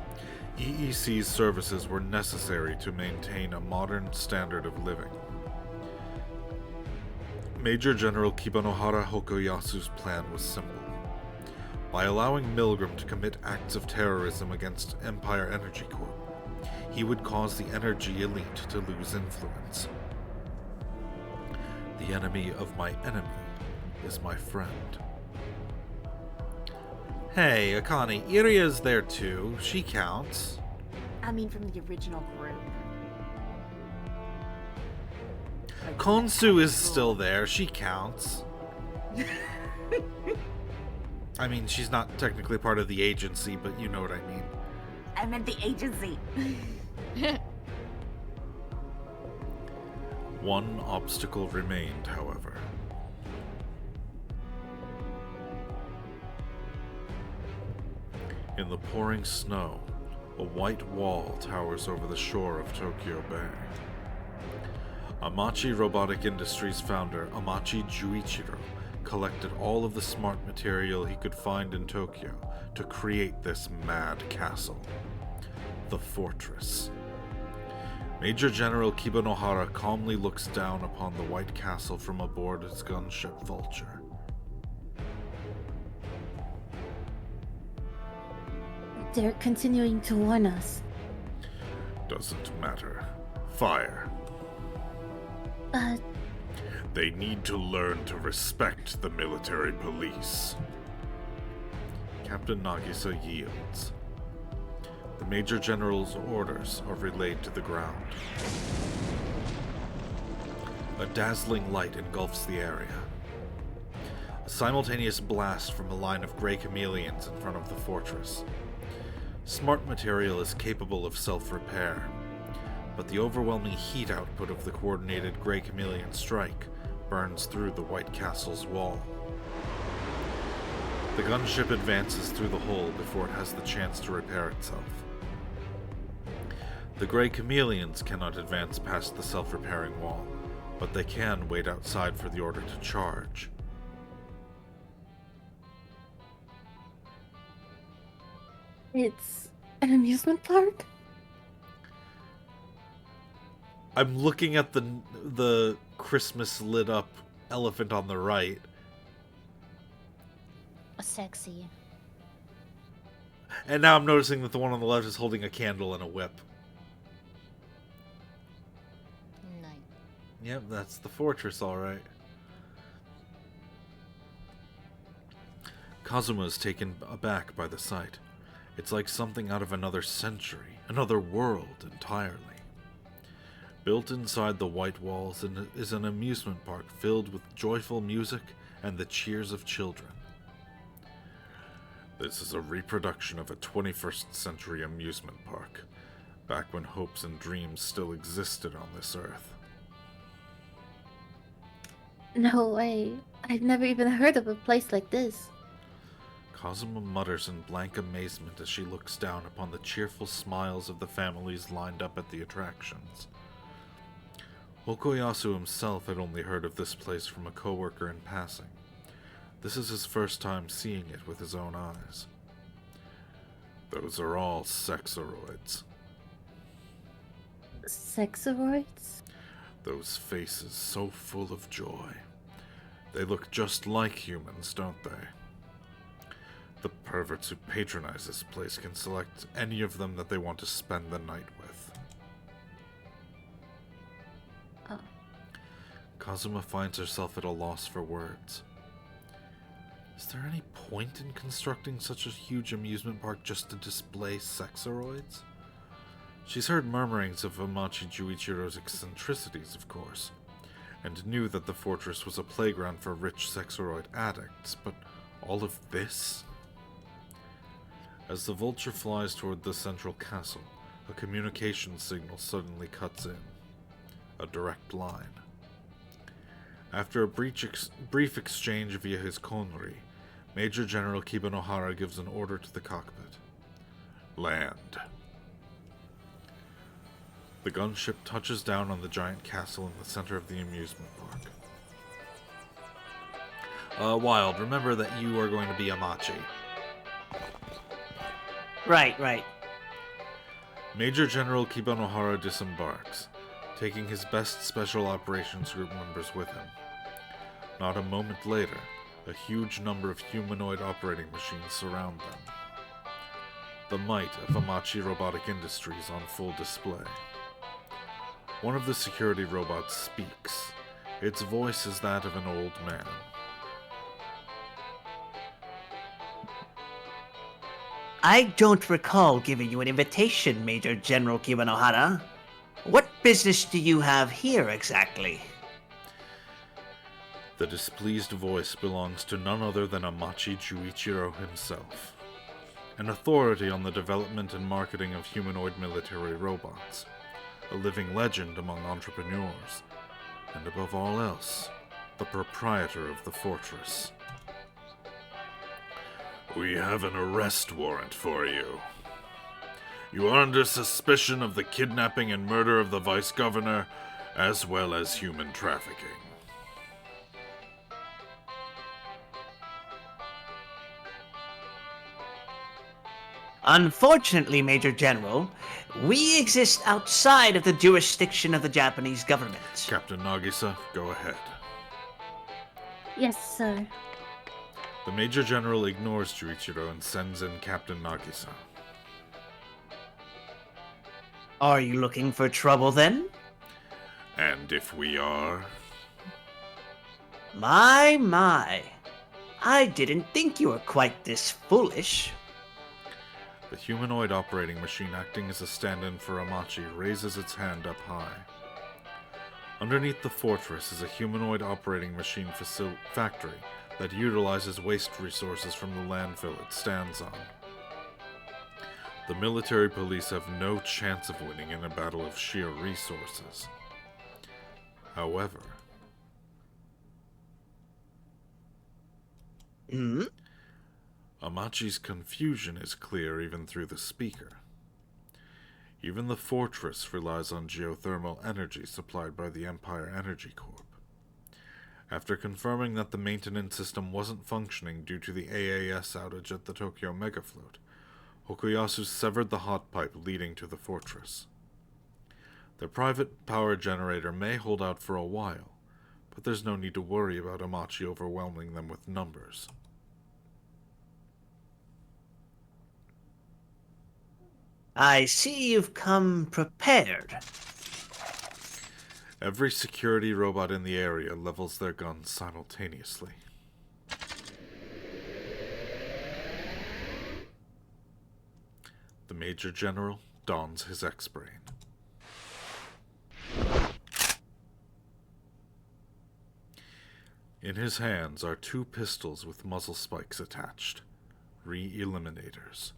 Speaker 1: EEC's services were necessary to maintain a modern standard of living. Major General Kibanohara Hokoyasu's plan was simple. By allowing Milgram to commit acts of terrorism against Empire Energy Corp, he would cause the energy elite to lose influence. The enemy of my enemy is my friend. Hey, Akani, Iria's there too. She counts.
Speaker 5: I mean, from the original group. Like,
Speaker 1: Konsu is still there. She counts. I mean, she's not technically part of the agency, but you know what I mean.
Speaker 5: I meant the agency.
Speaker 1: One obstacle remained, however. In the pouring snow, a white wall towers over the shore of Tokyo Bay. Amachi Robotic Industries founder Amachi Juichiro collected all of the smart material he could find in Tokyo to create this mad castle, the fortress. Major General Kibanohara calmly looks down upon the white castle from aboard his gunship Vulture.
Speaker 9: They're continuing to warn us.
Speaker 6: Doesn't matter. Fire. They need to learn to respect the military police.
Speaker 1: Captain Nagisa yields. The Major General's orders are relayed to the ground. A dazzling light engulfs the area. A simultaneous blast from a line of gray chameleons in front of the fortress. Smart material is capable of self-repair, but the overwhelming heat output of the coordinated gray chameleon strike burns through the White Castle's wall. The gunship advances through the hole before it has the chance to repair itself. The gray chameleons cannot advance past the self-repairing wall, but they can wait outside for the order to charge.
Speaker 9: It's an amusement park?
Speaker 1: I'm looking at the Christmas lit up elephant on the right.
Speaker 2: Sexy.
Speaker 1: And now I'm noticing that the one on the left is holding a candle and a whip.
Speaker 8: Nice.
Speaker 1: Yep, that's the fortress, alright. Kazuma is taken aback by the sight. It's like something out of another century, another world entirely. Built inside the white walls is an amusement park filled with joyful music and the cheers of children.
Speaker 6: This is a reproduction of a 21st century amusement park. back when hopes and dreams still existed on this earth.
Speaker 9: No way. I've never even heard of a place like this.
Speaker 1: Kazuma mutters in blank amazement as she looks down upon the cheerful smiles of the families lined up at the attractions. Hokoyasu himself had only heard of this place from a coworker in passing. This is his first time seeing it with his own eyes. Those are all sexoroids.
Speaker 9: Sexoroids?
Speaker 1: Those faces so full of joy. They look just like humans, don't they? The perverts who patronize this place can select any of them that they want to spend the night with.
Speaker 9: Oh.
Speaker 1: Kazuma finds herself at a loss for words. Is there any point in constructing such a huge amusement park just to display sexoroids? She's heard murmurings of Amachi Juichiro's eccentricities, of course, and knew that the fortress was a playground for rich sexoroid addicts, but all of this? As the vulture flies toward the central castle, a communication signal suddenly cuts in. A direct line. After a brief exchange via his konri, Major General Kibanohara gives an order to the cockpit. Land. The gunship touches down on the giant castle in the center of the amusement park. Wild, remember that you are going to be Amachi.
Speaker 4: Right.
Speaker 1: Major General Kibanohara disembarks, taking his best Special Operations Group members with him. Not a moment later, a huge number of humanoid operating machines surround them. The might of Amachi Robotic Industries on full display. One of the security robots speaks. Its voice is that of an old man.
Speaker 10: I don't recall giving you an invitation, Major General Kibanohara. What business do you have here exactly?
Speaker 1: The displeased voice belongs to none other than Amachi Juichiro himself, an authority on the development and marketing of humanoid military robots, a living legend among entrepreneurs, and above all else, the proprietor of the fortress.
Speaker 6: We have an arrest warrant for you. You are under suspicion of the kidnapping and murder of the Vice Governor, as well as human trafficking.
Speaker 10: Unfortunately, Major General, we exist outside of the jurisdiction of the Japanese government.
Speaker 1: Captain Nagisa, go ahead.
Speaker 9: Yes, sir.
Speaker 1: The Major General ignores Juichiro and sends in Captain Nagisa.
Speaker 10: Are you looking for trouble then?
Speaker 6: And if we are?
Speaker 10: My. I didn't think you were quite this foolish.
Speaker 1: The humanoid operating machine acting as a stand-in for Amachi raises its hand up high. Underneath the fortress is a humanoid operating machine factory that utilizes waste resources from the landfill it stands on. The military police have no chance of winning in a battle of sheer resources. However... Amachi's confusion is clear even through the speaker. Even the fortress relies on geothermal energy supplied by the Empire Energy Corp. After confirming that the maintenance system wasn't functioning due to the AAS outage at the Tokyo Megafloat, Hokuyasu severed the hot pipe leading to the fortress. Their private power generator may hold out for a while, but there's no need to worry about Amachi overwhelming them with numbers.
Speaker 10: I see you've come prepared.
Speaker 1: Every security robot in the area levels their guns simultaneously. The Major General dons his X-Brain. In his hands are 2 pistols with muzzle spikes attached. Re-eliminators.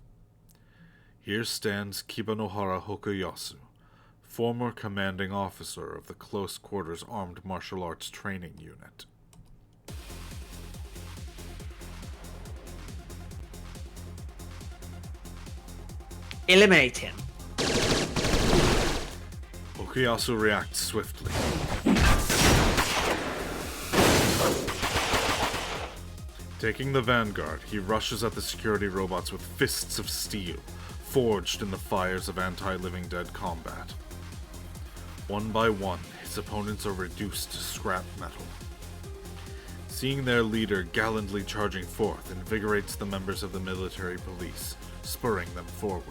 Speaker 1: Here stands Kibanohara Hokuyasu, former commanding officer of the Close Quarters Armed Martial Arts Training Unit.
Speaker 10: Eliminate him.
Speaker 1: Hokuyasu reacts swiftly. Taking the vanguard, he rushes at the security robots with fists of steel, forged in the fires of anti-living dead combat. One by one, his opponents are reduced to scrap metal. Seeing their leader gallantly charging forth invigorates the members of the military police, spurring them forward.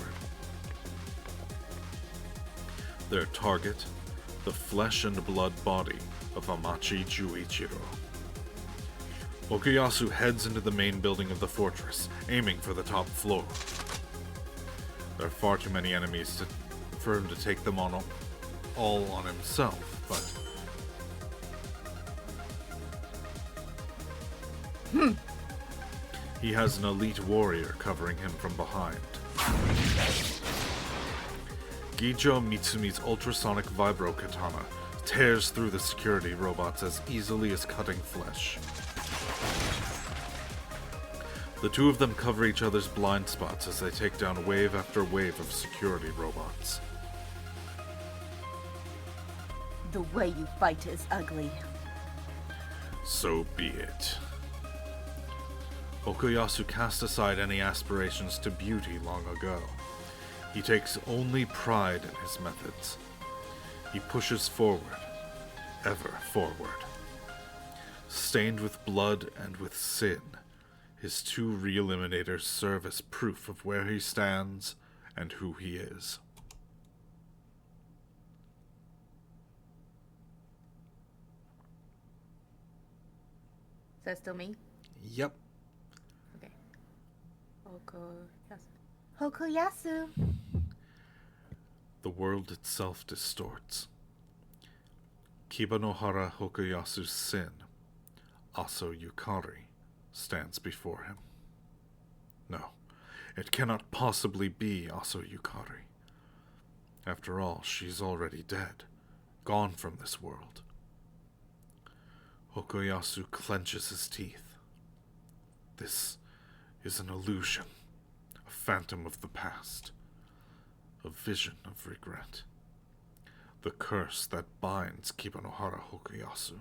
Speaker 1: Their target, the flesh and blood body of Amachi Juichiro. Hokuyasu heads into the main building of the fortress, aiming for the top floor. There are far too many enemies for him to take them on all on himself, but... He has an elite warrior covering him from behind. Gijo Mitsumi's ultrasonic vibro katana tears through the security robots as easily as cutting flesh. The two of them cover each other's blind spots as they take down wave after wave of security robots.
Speaker 5: The way you fight is ugly.
Speaker 1: So be it. Hokuyasu cast aside any aspirations to beauty long ago. He takes only pride in his methods. He pushes forward, ever forward. Stained with blood and with sin, his two re-eliminators serve as proof of where he stands and who he is.
Speaker 5: Is that still me?
Speaker 1: Yep.
Speaker 5: Okay.
Speaker 7: Hokuyasu.
Speaker 1: The world itself distorts. Kibanohara Hokuyasu's sin, Aso Yukari, stands before him. No, it cannot possibly be Aso Yukari. After all, she's already dead, gone from this world. Hokuyasu clenches his teeth. This is an illusion, a phantom of the past, a vision of regret. The curse that binds Kibanohara Hokuyasu,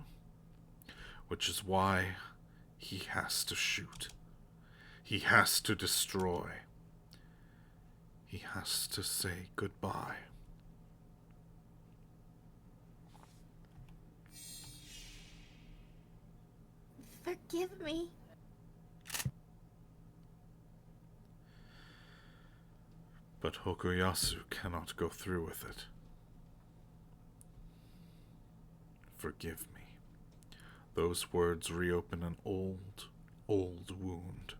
Speaker 1: which is why he has to shoot. He has to destroy. He has to say goodbye.
Speaker 7: Forgive me.
Speaker 1: But Hokuyasu cannot go through with it. Forgive me. Those words reopen an old, old wound.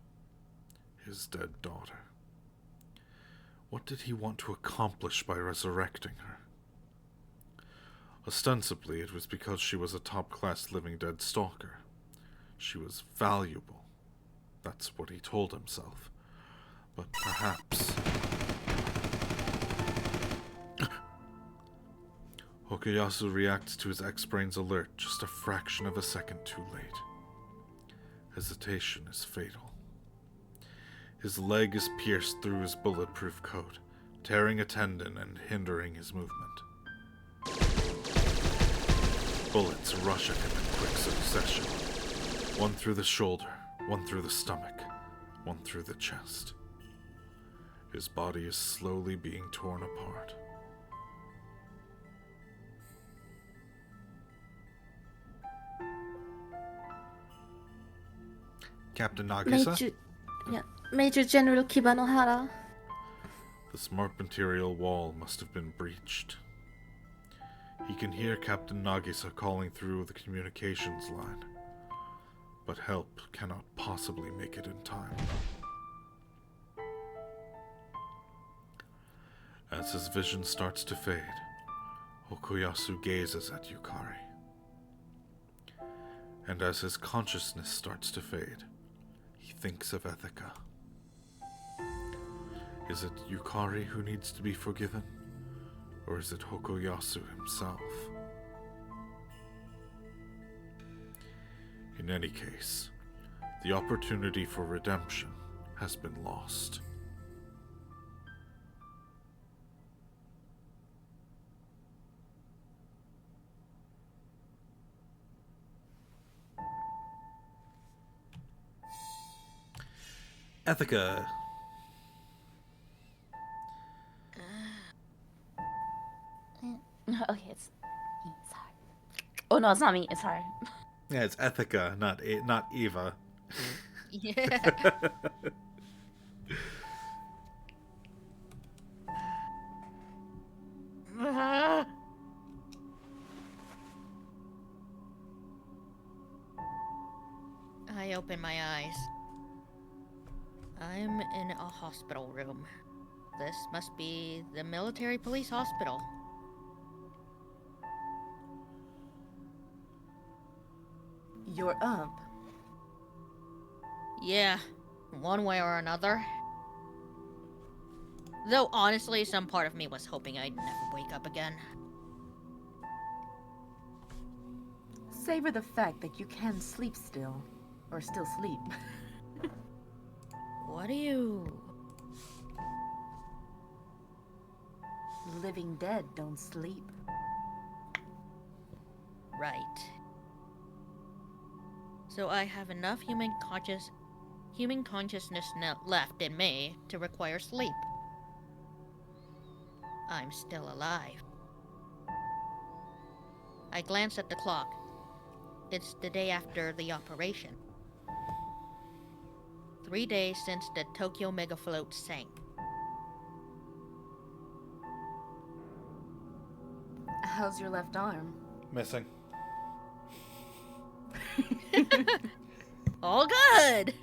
Speaker 1: His dead daughter. What did he want to accomplish by resurrecting her? Ostensibly, it was because she was a top-class living dead stalker. She was valuable. That's what he told himself. But perhaps... Hokuyasu reacts to his ex-brain's alert just a fraction of a second too late. Hesitation is fatal. His leg is pierced through his bulletproof coat, tearing a tendon and hindering his movement. Bullets rush at him in quick succession. One through the shoulder, one through the stomach, one through the chest. His body is slowly being torn apart. Captain Nagisa?
Speaker 9: Major General Kibanohara.
Speaker 1: The smart material wall must have been breached. He can hear Captain Nagisa calling through the communications line, but help cannot possibly make it in time. As his vision starts to fade, Hokuyasu gazes at Yukari. And as his consciousness starts to fade, he thinks of Ethica. Is it Yukari who needs to be forgiven? Or is it Hokoyasu himself? In any case, the opportunity for redemption has been lost. Ethica.
Speaker 2: Okay, it's hard. Oh no, it's not me. It's hard.
Speaker 1: Yeah, it's Ethica, not Eva.
Speaker 8: Yeah. I open my eyes. I'm in a hospital room. This must be the military police hospital.
Speaker 5: You're up.
Speaker 8: Yeah, one way or another. Though honestly, some part of me was hoping I'd never wake up again.
Speaker 5: Savor the fact that you can sleep still. Or still sleep.
Speaker 8: What do you...
Speaker 5: Living dead don't sleep.
Speaker 8: Right. So I have enough human consciousness left in me to require sleep. I'm still alive. I glance at the clock. It's the day after the operation. 3 days since the Tokyo Megafloat sank.
Speaker 5: How's your left arm?
Speaker 1: Missing.
Speaker 8: All good!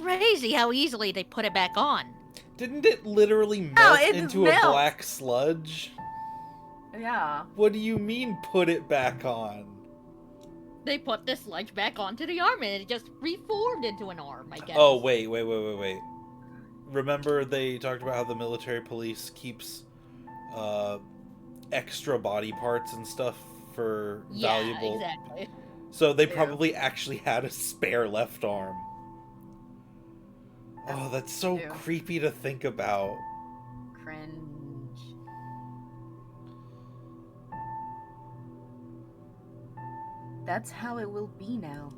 Speaker 8: Crazy how easily they put it back on.
Speaker 1: Didn't it literally melt
Speaker 5: it
Speaker 1: into
Speaker 5: melts.
Speaker 1: a black sludge?
Speaker 5: Yeah.
Speaker 1: What do you mean, put it back on?
Speaker 8: They put the sludge back onto the arm and it just reformed into an arm, I guess.
Speaker 1: Oh, wait. Remember they talked about how the military police keeps extra body parts and stuff for valuable...
Speaker 8: Yeah, exactly.
Speaker 1: So they probably actually had a spare left arm. Oh, that's so creepy to think about.
Speaker 5: Cringe. That's how it will be now.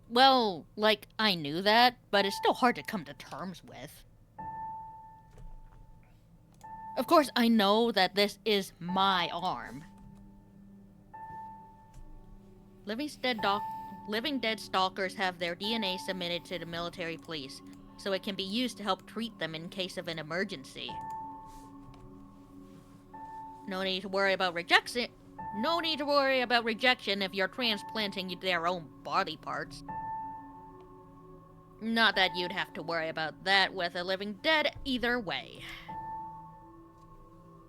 Speaker 8: Well, like, I knew that, but it's still hard to come to terms with. Of course, I know that this is my arm. Living dead stalkers have their DNA submitted to the military police, so it can be used to help treat them in case of an emergency. No need to worry about rejection. No need to worry about rejection if you're transplanting their own body parts. Not that you'd have to worry about that with a living dead either way.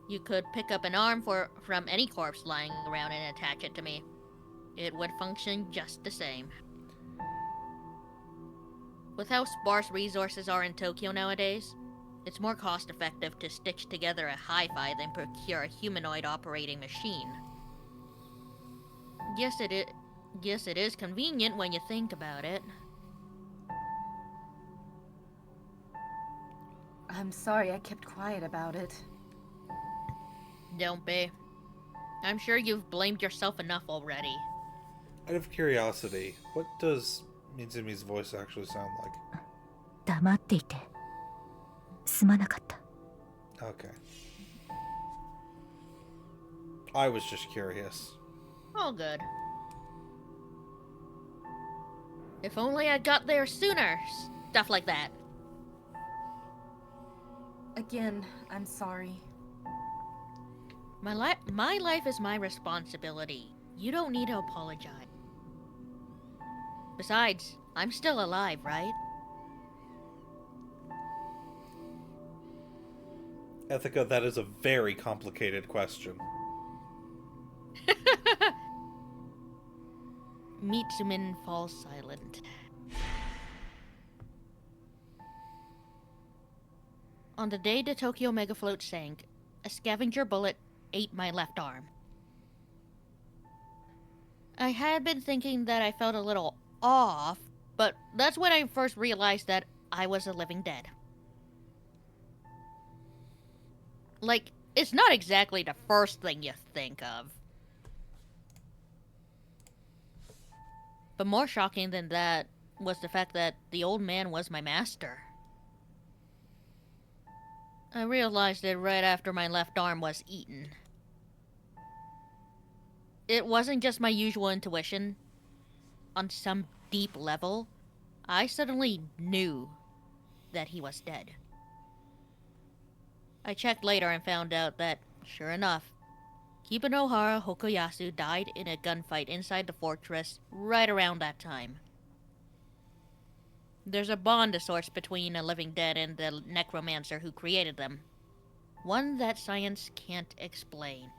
Speaker 8: You could pick up an arm from any corpse lying around and attach it to me. It would function just the same. With how sparse resources are in Tokyo nowadays, it's more cost-effective to stitch together a hi-fi than procure a humanoid operating machine. Yes, it is convenient when you think about it.
Speaker 5: I'm sorry I kept quiet about it.
Speaker 8: Don't be. I'm sure you've blamed yourself enough already.
Speaker 1: Out of curiosity, what does Mitsumi's voice actually sound like?
Speaker 11: 黙っていてすまなかった
Speaker 1: Okay. I was just curious.
Speaker 8: All good. If only I got there sooner. Stuff like that.
Speaker 5: Again, I'm sorry.
Speaker 8: My life is my responsibility. You don't need to apologize. Besides, I'm still alive, right?
Speaker 1: Ethica, that is a very complicated question.
Speaker 8: Mitsumin falls silent. On the day the Tokyo Megafloat sank, a scavenger bullet ate my left arm. I had been thinking that I felt a little off, but that's when I first realized that I was a living dead. Like, it's not exactly the first thing you think of. But more shocking than that was the fact that the old man was my master. I realized it right after my left arm was eaten. It wasn't just my usual intuition. On some deep level, I suddenly knew that he was dead. I checked later and found out that, sure enough, Kibanohara Hokoyasu died in a gunfight inside the fortress right around that time. There's a bond of sorts between a living dead and the necromancer who created them. One that science can't explain.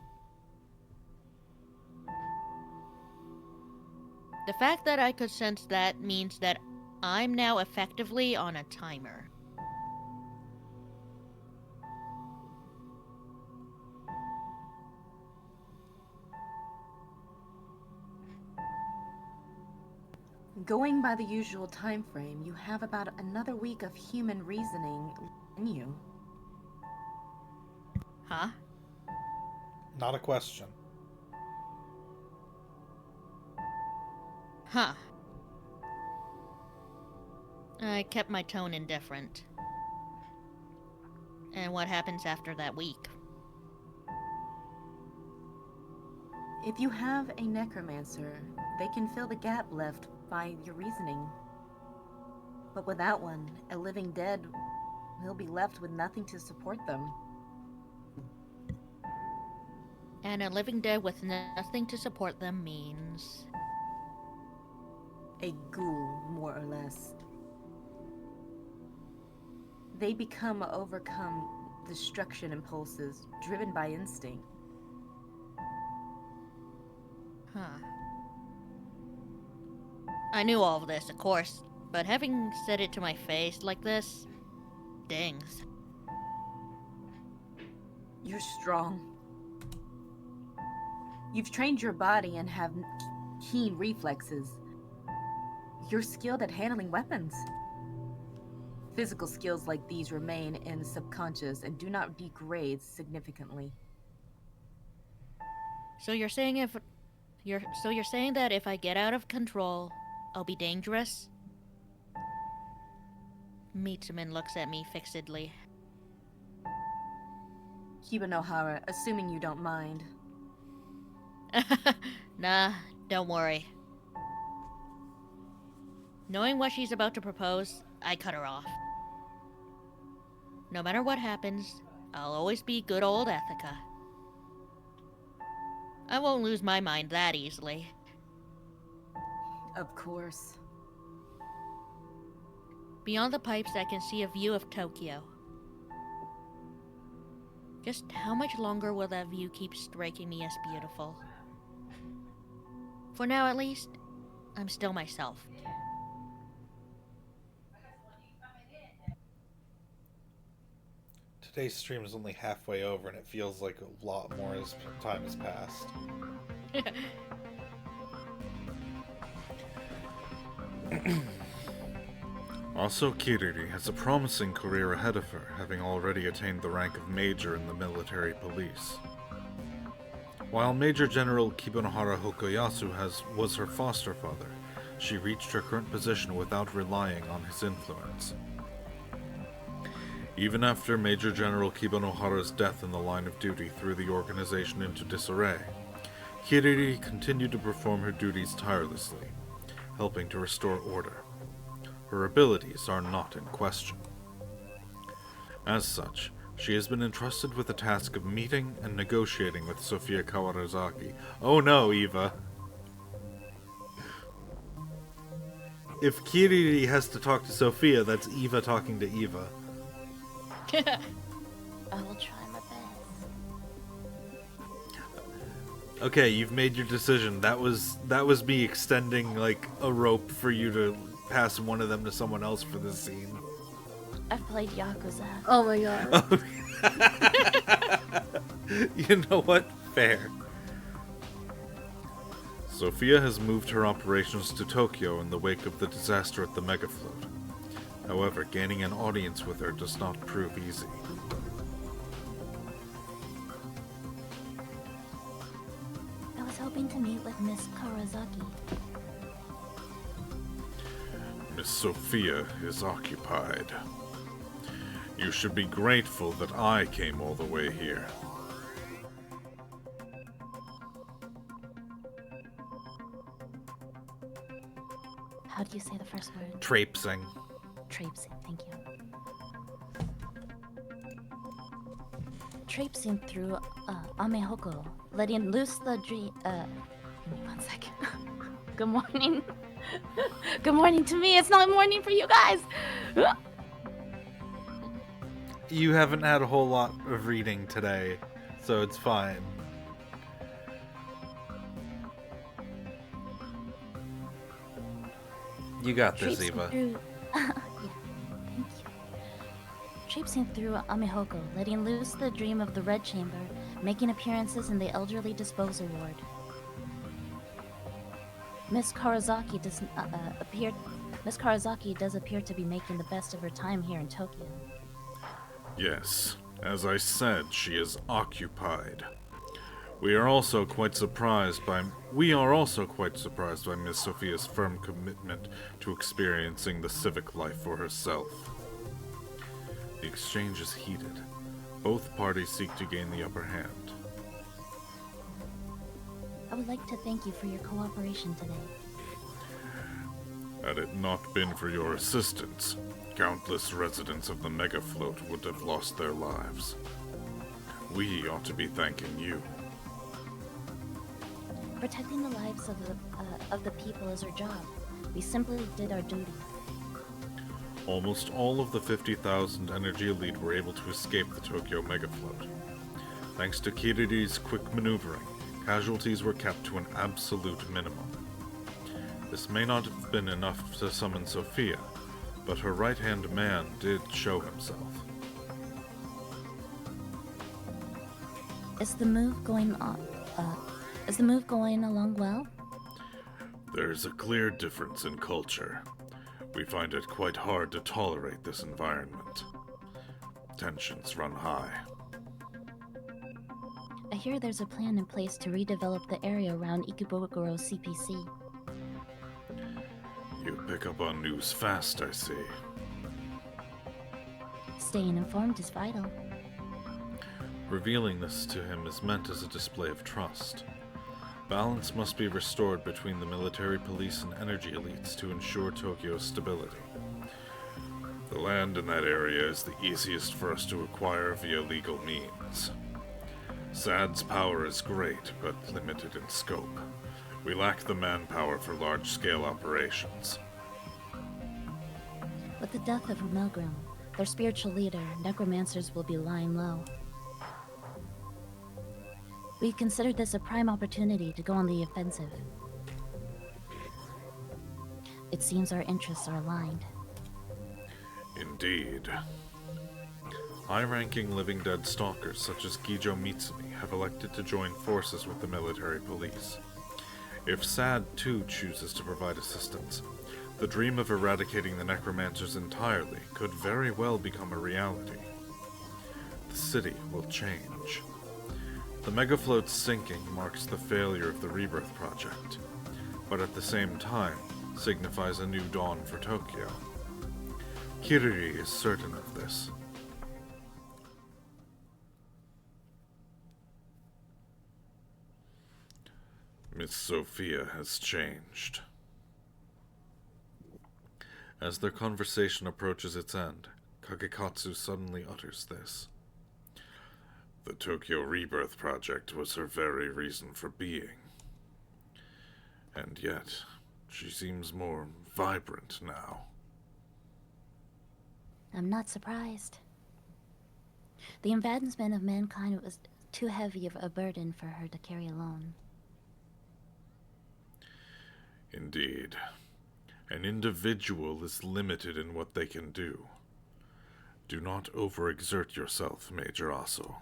Speaker 8: The fact that I could sense that means that I'm now effectively on a timer.
Speaker 5: Going by the usual time frame, you have about another week of human reasoning in you.
Speaker 8: Huh?
Speaker 1: Not a question.
Speaker 8: Huh. I kept my tone indifferent. And what happens after that week?
Speaker 5: If you have a necromancer, they can fill the gap left by your reasoning. But without one, a living dead will be left with nothing to support them.
Speaker 8: And a living dead with nothing to support them means...
Speaker 5: a ghoul, more or less. They overcome destruction impulses driven by instinct.
Speaker 8: Huh. I knew all of this, of course, but having said it to my face like this, dings.
Speaker 5: You're strong. You've trained your body and have keen reflexes. You're skilled at handling weapons. Physical skills like these remain in the subconscious and do not degrade significantly.
Speaker 8: So you're saying that if I get out of control, I'll be dangerous? Mitsuman looks at me fixedly.
Speaker 5: Kibanohara, assuming you don't mind.
Speaker 8: Nah, don't worry. Knowing what she's about to propose, I cut her off. No matter what happens, I'll always be good old Ethica. I won't lose my mind that easily.
Speaker 5: Of course.
Speaker 8: Beyond the pipes, I can see a view of Tokyo. Just how much longer will that view keep striking me as beautiful? For now, at least, I'm still myself.
Speaker 1: Today's stream is only halfway over, and it feels like a lot more as time has passed.
Speaker 6: Also, Kiriri has a promising career ahead of her, having already attained the rank of Major in the military police. While Major General Kibanohara Hokoyasu was her foster father, she reached her current position without relying on his influence. Even after Major General Kibanohara's death in the line of duty threw the organization into disarray, Kiriri continued to perform her duties tirelessly, helping to restore order. Her abilities are not in question. As such, she has been entrusted with the task of meeting and negotiating with Sophia Kawarazaki. Oh no, Eva! If Kiriri has to talk to Sophia, that's Eva talking to Eva.
Speaker 2: I will try my best.
Speaker 1: Okay, you've made your decision. That was me extending like a rope for you to pass one of them to someone else for this scene.
Speaker 2: I've played Yakuza.
Speaker 9: Oh my god.
Speaker 1: You know what? Fair. Sophia has moved her operations to Tokyo in the wake of the disaster at the Megafloat. However, gaining an audience with her does not prove easy.
Speaker 2: I was hoping to meet with Miss Karazaki.
Speaker 6: Miss Sophia is occupied. You should be grateful that I came all the way here.
Speaker 2: How do you say the first word?
Speaker 1: Traipsing.
Speaker 2: Traipsing, thank you. Traipsing through Amehoko, letting loose the dream. Give me 1 second. Good morning. Good morning to me. It's not morning for you guys.
Speaker 1: You haven't had a whole lot of reading today, so it's fine. You got this,
Speaker 2: Traipsing
Speaker 1: Eva.
Speaker 2: through... yeah, thank you. Traipsing through Amehoko, letting loose the dream of the Red Chamber, making appearances in the elderly disposal ward. Miss Karazaki does appear to be making the best of her time here in Tokyo.
Speaker 6: Yes, as I said, she is occupied. We are also quite surprised by Miss Sophia's firm commitment to experiencing the civic life for herself. The exchange is heated. Both parties seek to gain the upper hand.
Speaker 2: I would like to thank you for your cooperation today.
Speaker 6: Had it not been for your assistance, countless residents of the Megafloat would have lost their lives. We ought to be thanking you.
Speaker 2: Protecting the lives of the people is our job. We simply did our duty.
Speaker 6: Almost all of the 50,000 energy elite were able to escape the Tokyo Megafloat. Thanks to Kiriri's quick maneuvering, casualties were kept to an absolute minimum. This may not have been enough to summon Sophia, but her right-hand man did show himself.
Speaker 2: Is the move going along well?
Speaker 6: There's a clear difference in culture. We find it quite hard to tolerate this environment. Tensions run high.
Speaker 2: I hear there's a plan in place to redevelop the area around Ikebukuro CPC.
Speaker 6: You pick up on news fast, I see.
Speaker 2: Staying informed is vital.
Speaker 1: Revealing this to him is meant as a display of trust. Balance must be restored between the military, police, and energy elites to ensure Tokyo's stability.
Speaker 6: The land in that area is the easiest for us to acquire via legal means. SAD's power is great, but limited in scope. We lack the manpower for large-scale operations.
Speaker 2: With the death of Milgram, their spiritual leader, necromancers will be lying low. We considered this a prime opportunity to go on the offensive. It seems our interests are aligned.
Speaker 6: Indeed.
Speaker 1: High-ranking living dead stalkers such as Gijo Mitsumi have elected to join forces with the military police. If SAD too chooses to provide assistance, the dream of eradicating the necromancers entirely could very well become a reality. The city will change. The Megafloat's sinking marks the failure of the Rebirth Project, but at the same time signifies a new dawn for Tokyo. Kiriri is certain of this.
Speaker 6: Miss Sophia has changed.
Speaker 1: As their conversation approaches its end, Kagekatsu suddenly utters this.
Speaker 6: The Tokyo Rebirth Project was her very reason for being. And yet, she seems more vibrant now.
Speaker 2: I'm not surprised. The advancement of mankind was too heavy of a burden for her to carry alone.
Speaker 6: Indeed. An individual is limited in what they can do. Do not overexert yourself, Major Aso.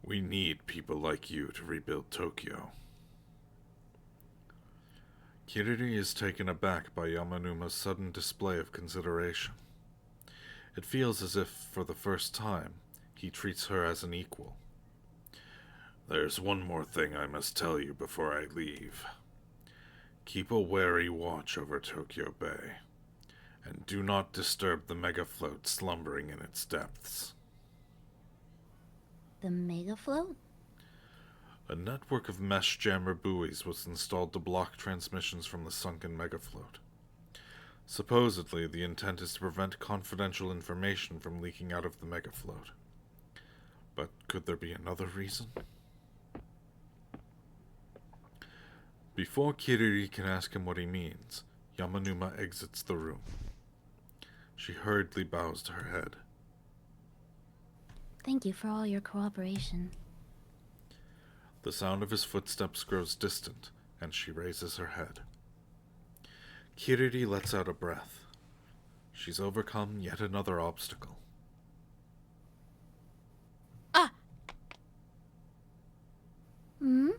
Speaker 6: We need people like you to rebuild Tokyo. Kiriri is taken aback by Yamanuma's sudden display of consideration. It feels as if, for the first time, he treats her as an equal. There's one more thing I must tell you before I leave. Keep a wary watch over Tokyo Bay, and do not disturb the megafloat slumbering in its depths.
Speaker 2: The mega float?
Speaker 6: A network of mesh jammer buoys was installed to block transmissions from the sunken megafloat. Supposedly, the intent is to prevent confidential information from leaking out of the megafloat. But could there be another reason? Before Kiriri can ask him what he means, Yamanuma exits the room. She hurriedly bows to her head.
Speaker 2: Thank you for all your cooperation.
Speaker 6: The sound of his footsteps grows distant, and she raises her head. Kiriri lets out a breath. She's overcome yet another obstacle.
Speaker 2: Ah! Hmm?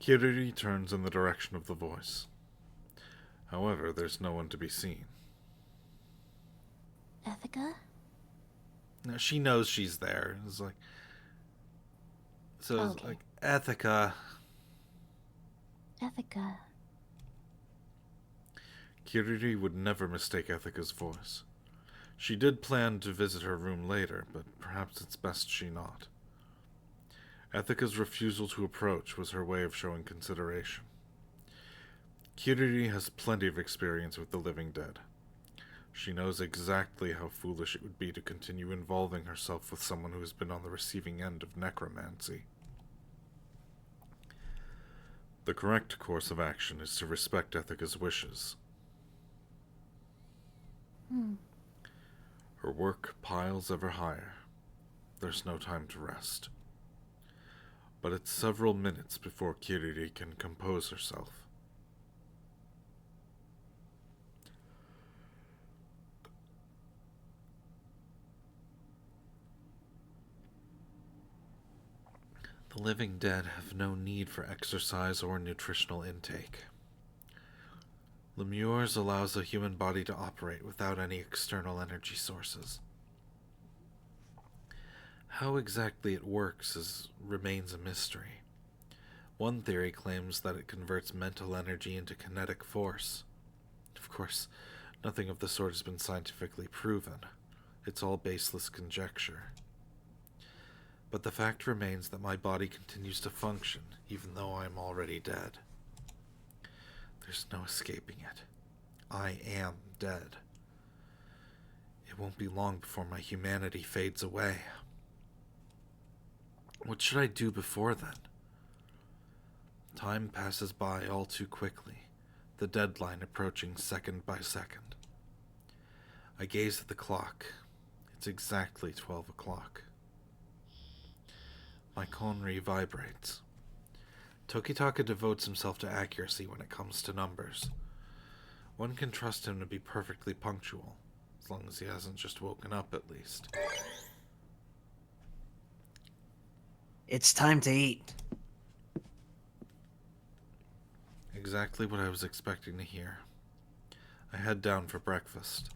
Speaker 6: Kiriri turns in the direction of the voice. However, there's no one to be seen.
Speaker 2: Ethica?
Speaker 1: No, she knows she's there. It's like... So it's
Speaker 2: Okay.
Speaker 1: like, Ethica.
Speaker 2: Ethica.
Speaker 6: Kiriri would never mistake Ethica's voice. She did plan to visit her room later, but perhaps it's best she not. Ethica's refusal to approach was her way of showing consideration. Kiriri has plenty of experience with the living dead. She knows exactly how foolish it would be to continue involving herself with someone who has been on the receiving end of necromancy. The correct course of action is to respect Ethica's wishes. Her work piles ever higher. There's no time to rest. But it's several minutes before Kiriri can compose herself.
Speaker 1: The living dead have no need for exercise or nutritional intake. Lemures allows the human body to operate without any external energy sources. How exactly it works remains a mystery. One theory claims that it converts mental energy into kinetic force. Of course, nothing of the sort has been scientifically proven. It's all baseless conjecture. But the fact remains that my body continues to function, even though I am already dead. There's no escaping it. I am dead. It won't be long before my humanity fades away. What should I do before then? Time passes by all too quickly, the deadline approaching second by second. I gaze at the clock. It's exactly 12 o'clock. My conry vibrates. Tokitaka devotes himself to accuracy when it comes to numbers. One can trust him to be perfectly punctual, as long as he hasn't just woken up at least.
Speaker 10: It's time to eat.
Speaker 1: Exactly what I was expecting to hear. I head down for breakfast.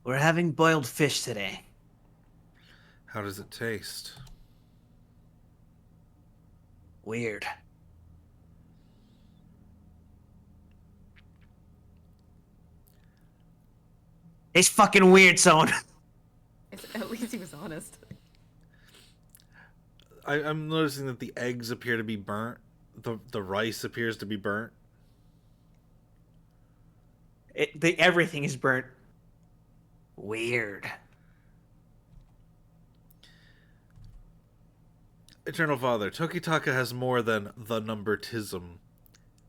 Speaker 10: We're having boiled fish today.
Speaker 1: How does it taste?
Speaker 10: Weird. It's fucking weird, Zone.
Speaker 5: At least he was honest.
Speaker 1: I'm noticing that the eggs appear to be burnt. The rice appears to be burnt.
Speaker 4: Everything is burnt.
Speaker 10: Weird.
Speaker 1: Eternal Father, Tokitaka has more than the numbertism.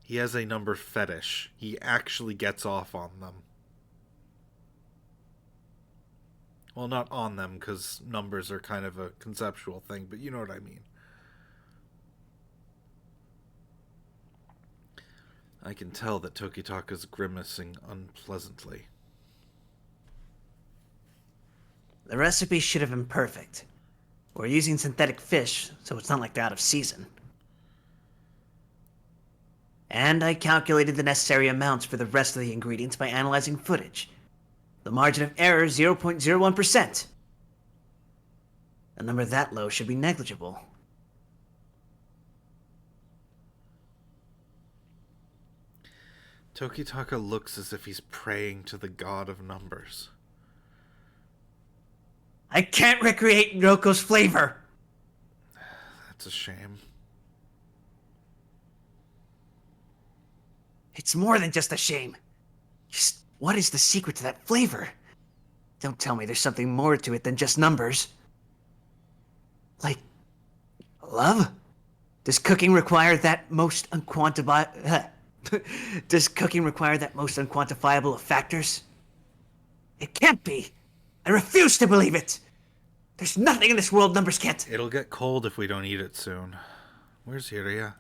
Speaker 1: He has a number fetish. He actually gets off on them. Well, not on them, because numbers are kind of a conceptual thing, but you know what I mean. I can tell that Tokitaka's grimacing unpleasantly.
Speaker 10: The recipe should have been perfect. We're using synthetic fish, so it's not like they're out of season. And I calculated the necessary amounts for the rest of the ingredients by analyzing footage. The margin of error is 0.01%. A number that low should be negligible.
Speaker 1: Tokitaka looks as if he's praying to the god of numbers.
Speaker 10: I can't recreate Ryoko's flavor!
Speaker 1: That's a shame.
Speaker 10: It's more than just a shame. Just what is the secret to that flavor? Don't tell me there's something more to it than just numbers. Like, love? Does cooking require that most unquantifiable... Does cooking require that most unquantifiable of factors? It can't be! I refuse to believe it! There's nothing in this world numbers can't...
Speaker 1: It'll get cold if we don't eat it soon. Where's Iria?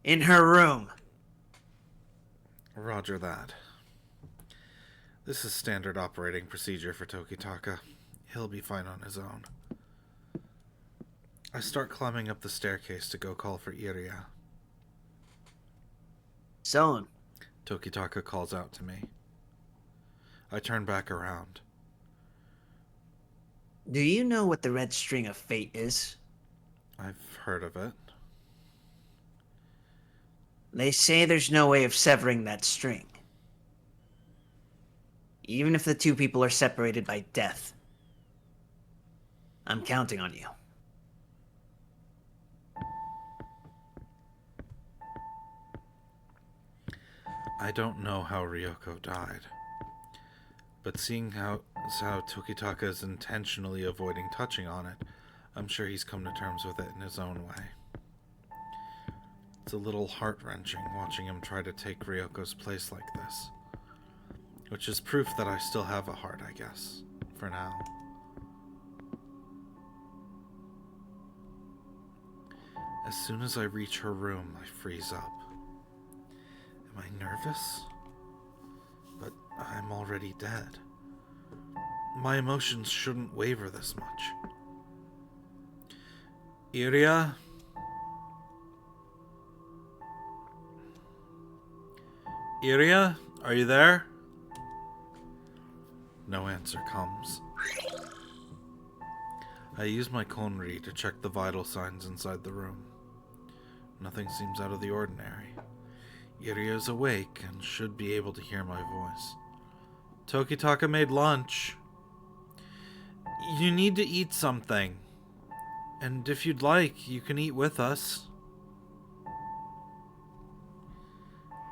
Speaker 10: In her room.
Speaker 1: Roger that. This is standard operating procedure for Tokitaka. He'll be fine on his own. I start climbing up the staircase to go call for Iria.
Speaker 10: Son.
Speaker 1: Tokitaka calls out to me. I turn back around.
Speaker 10: Do you know what the red string of fate is?
Speaker 1: I've heard of it.
Speaker 10: They say there's no way of severing that string. Even if the two people are separated by death. I'm counting on you.
Speaker 1: I don't know how Ryoko died, but seeing how Tokitaka is intentionally avoiding touching on it, I'm sure he's come to terms with it in his own way. It's a little heart-wrenching watching him try to take Ryoko's place like this, which is proof that I still have a heart, I guess, for now. As soon as I reach her room, I freeze up. Am I nervous? But I'm already dead. My emotions shouldn't waver this much. Iria? Iria? Are you there? No answer comes. I use my Konri to check the vital signs inside the room. Nothing seems out of the ordinary. Iria is awake and should be able to hear my voice. Tokitaka made lunch. You need to eat something. And if you'd like, you can eat with us.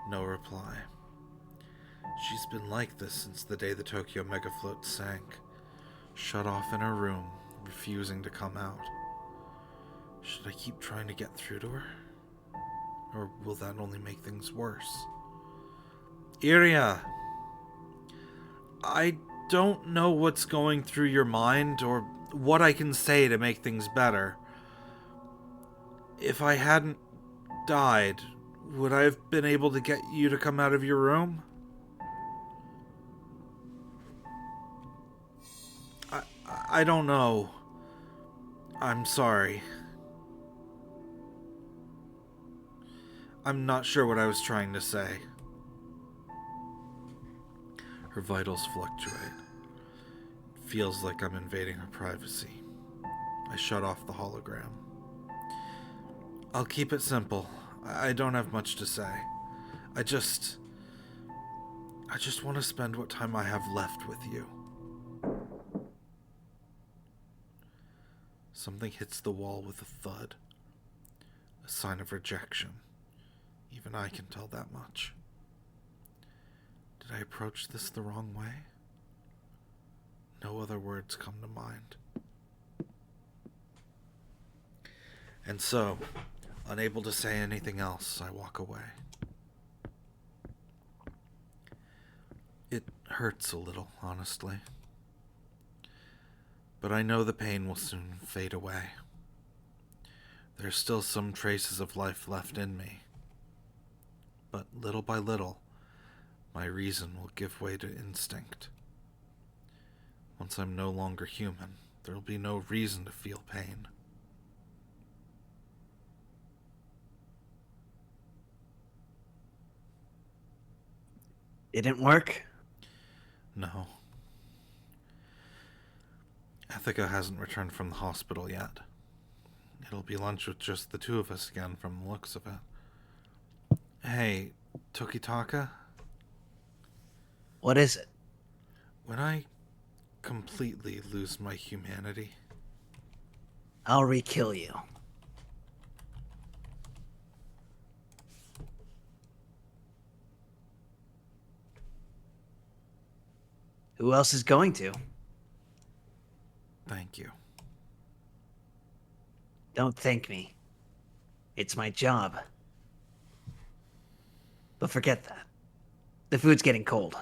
Speaker 1: No reply. She's been like this since the day the Tokyo Megafloat sank. Shut off in her room, refusing to come out. Should I keep trying to get through to her? Or will that only make things worse? Iria! I don't know what's going through your mind or what I can say to make things better. If I hadn't died, would I have been able to get you to come out of your room? I don't know. I'm sorry. I'm not sure what I was trying to say. Her vitals fluctuate. It feels like I'm invading her privacy. I shut off the hologram. I'll keep it simple. I don't have much to say. I just want to spend what time I have left with you. Something hits the wall with a thud. A sign of rejection. Even I can tell that much. Did I approach this the wrong way? No other words come to mind. And so, unable to say anything else, I walk away. It hurts a little, honestly. But I know the pain will soon fade away. There's still some traces of life left in me. but little by little, my reason will give way to instinct. Once I'm no longer human, there'll be no reason to feel pain.
Speaker 10: Didn't work?
Speaker 1: No. Ethica hasn't returned from the hospital yet. It'll be lunch with just the two of us again from the looks of it. Hey, Tokitaka?
Speaker 10: What is it?
Speaker 1: When I completely lose my humanity,
Speaker 10: I'll re-kill you. Who else is going to?
Speaker 1: thank you.
Speaker 10: Don't thank me. It's my job. But forget that. The food's getting cold.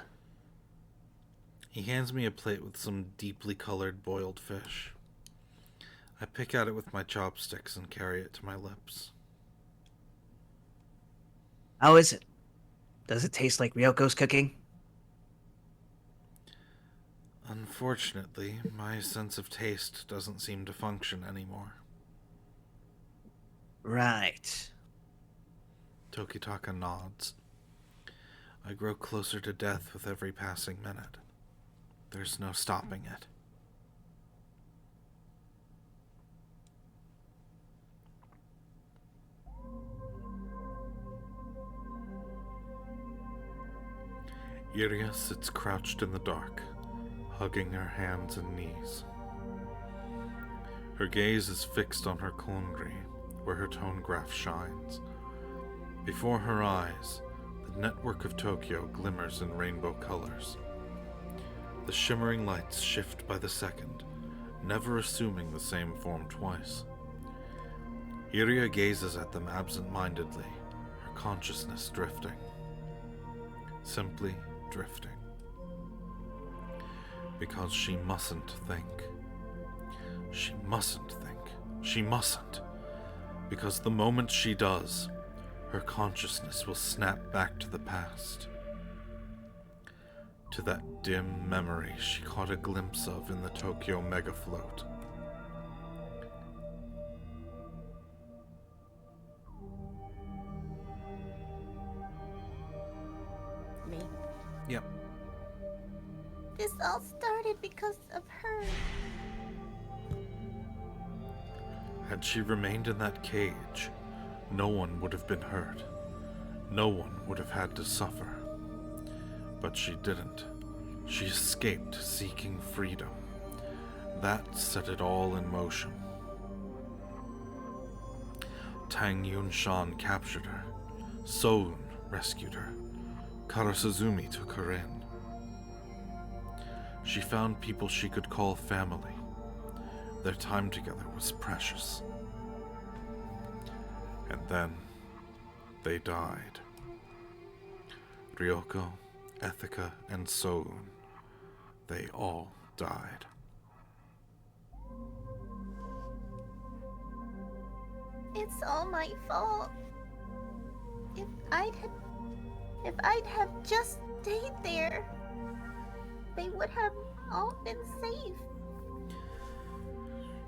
Speaker 1: He hands me a plate with some deeply colored boiled fish. I pick at it with my chopsticks and carry it to my lips.
Speaker 10: How is it? Does it taste like Ryoko's cooking?
Speaker 1: Unfortunately, my sense of taste doesn't seem to function anymore.
Speaker 10: Right.
Speaker 1: Tokitaka nods. I grow closer to death with every passing minute. There's no stopping it. Iria sits crouched in the dark, hugging her hands and knees. Her gaze is fixed on her quandary, where her tone graph shines. Before her eyes, the network of Tokyo glimmers in rainbow colors. The shimmering lights shift by the second, never assuming the same form twice. Iria gazes at them absent-mindedly, her consciousness drifting. Simply drifting. Because she mustn't think. She mustn't think. She mustn't. Because the moment she does, her consciousness will snap back to the past. To that dim memory she caught a glimpse of in the Tokyo megafloat.
Speaker 5: Me?
Speaker 1: Yep.
Speaker 7: This all started because of her.
Speaker 1: Had she remained in that cage, no one would have been hurt. No one would have had to suffer. But she didn't. She escaped, seeking freedom. That set it all in motion. Tang Yunshan captured her. Soun rescued her. Karasuzumi took her in. She found people she could call family. Their time together was precious. And then, they died. Ryoko, Ethica, and Soun. They all died.
Speaker 7: It's all my fault. If I'd have just stayed there, they would have all been safe.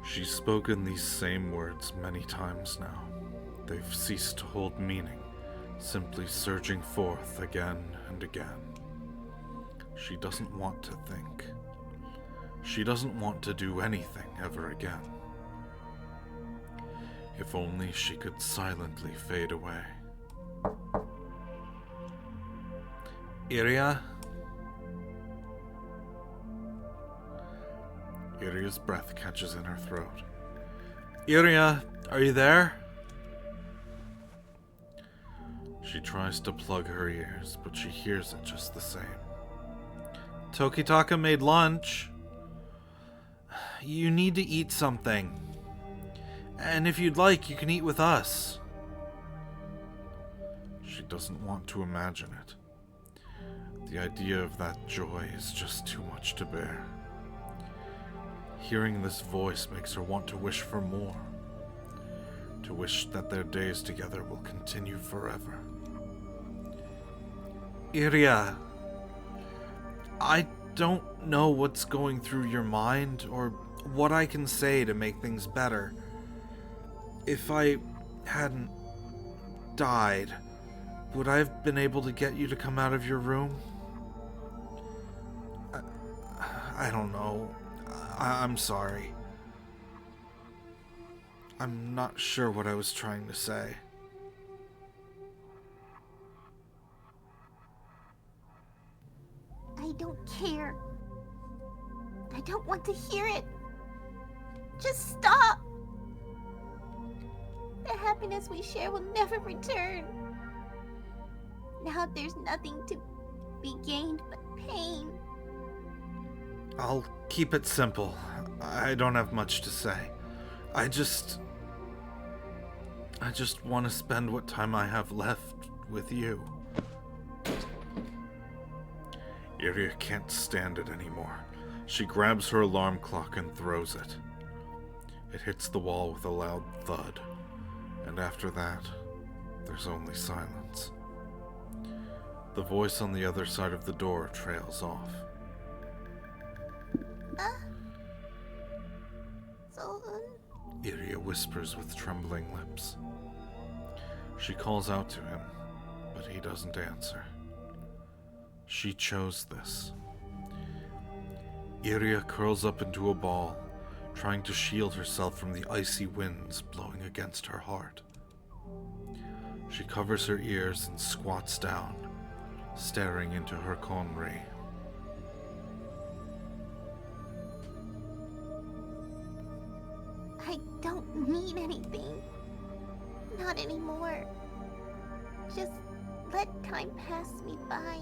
Speaker 1: She's spoken these same words many times now. They've ceased to hold meaning, simply surging forth again and again. She doesn't want to think. She doesn't want to do anything ever again. If only she could silently fade away. Iria? Iria's breath catches in her throat. Iria, are you there? She tries to plug her ears, but she hears it just the same. Tokitaka made lunch. You need to eat something. And if you'd like, you can eat with us. She doesn't want to imagine it. The idea of that joy is just too much to bear. Hearing this voice makes her want to wish for more. To wish that their days together will continue forever. Iria, I don't know what's going through your mind or what I can say to make things better. If I hadn't died, would I have been able to get you to come out of your room? I don't know. I'm sorry. I'm not sure what I was trying to say.
Speaker 7: I don't care. I don't want to hear it. Just stop. The happiness we share will never return. Now there's nothing to be gained but pain.
Speaker 1: I'll keep it simple. I don't have much to say. I just want to spend what time I have left with you. Iria can't stand it anymore. She grabs her alarm clock and throws it. It hits the wall with a loud thud, and after that, there's only silence. The voice on the other side of the door trails off. Iria whispers with trembling lips. She calls out to him, but he doesn't answer. She chose this. Iria curls up into a ball, trying to shield herself from the icy winds blowing against her heart. She covers her ears and squats down, staring into her Konri.
Speaker 7: I don't need anything. Not anymore. Just let time pass me by.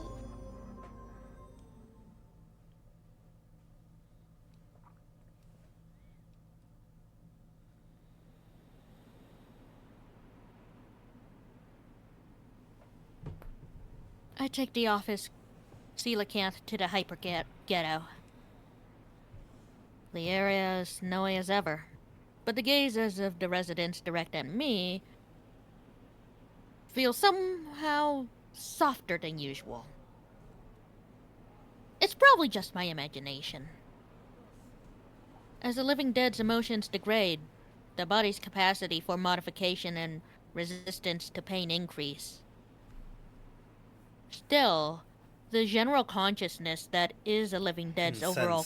Speaker 8: I take the office coelacanth to the ghetto. The area is snowy as ever, but the gazes of the residents direct at me feel somehow softer than usual. It's probably just my imagination. As the living dead's emotions degrade, the body's capacity for modification and resistance to pain increase. Still, the general consciousness that is a living dead's overall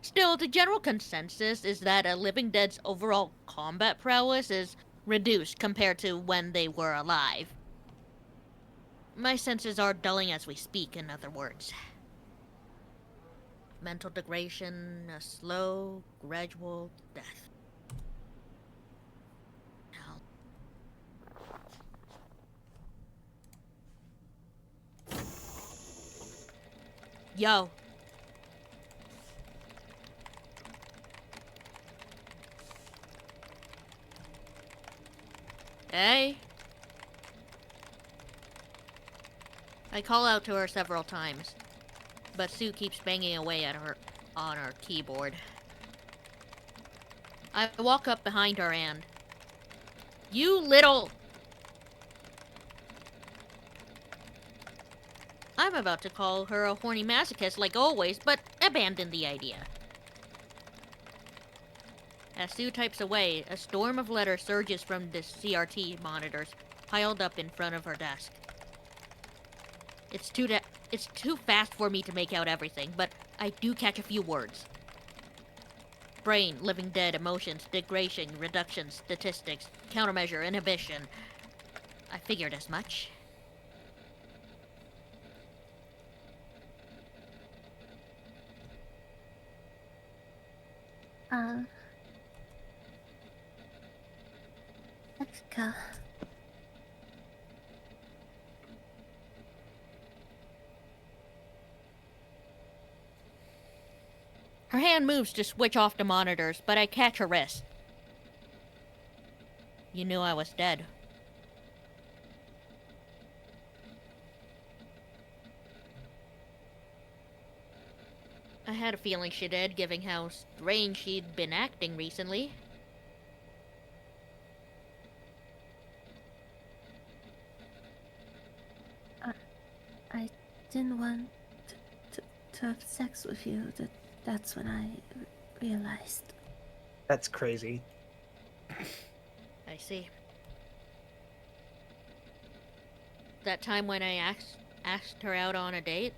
Speaker 8: Still, the general consensus is that a living dead's overall combat prowess is reduced compared to when they were alive. My senses are dulling as we speak, in other words. Mental degradation, a slow, gradual death. Yo. Hey. I call out to her several times, but Sue keeps banging away at her on her keyboard. I walk up behind her and... You little... I'm about to call her a horny masochist like always, but abandon the idea. As Sue types away, a storm of letters surges from the CRT monitors piled up in front of her desk. It's too fast for me to make out everything, but I do catch a few words. Brain, living dead, emotions, degradation, reduction, statistics, countermeasure, inhibition. I figured as much.
Speaker 7: Ethica.
Speaker 8: Her hand moves to switch off the monitors, but I catch her wrist. You knew I was dead. I had a feeling she did, given how strange she'd been acting recently.
Speaker 9: didn't want to have sex with you. That's when I realized.
Speaker 4: That's crazy.
Speaker 8: I see. That time when I asked her out on a date,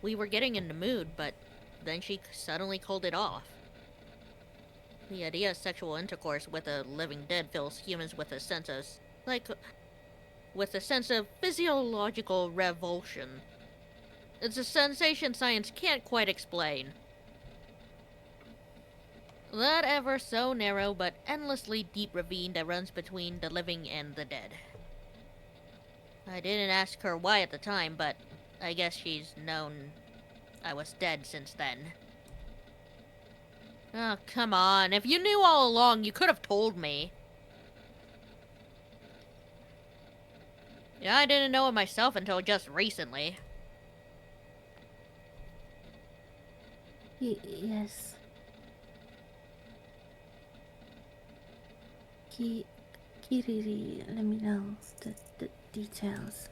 Speaker 8: we were getting in the mood, but then she suddenly called it off. The idea of sexual intercourse with a living dead fills humans with a sense of physiological revulsion. It's a sensation science can't quite explain. That ever so narrow but endlessly deep ravine that runs between the living and the dead. I didn't ask her why at the time, but I guess she's known I was dead since then. Oh, come on. If you knew all along, you could have told me. Yeah, I didn't know it myself until just recently.
Speaker 9: Yes. Kiriri, let me know the details.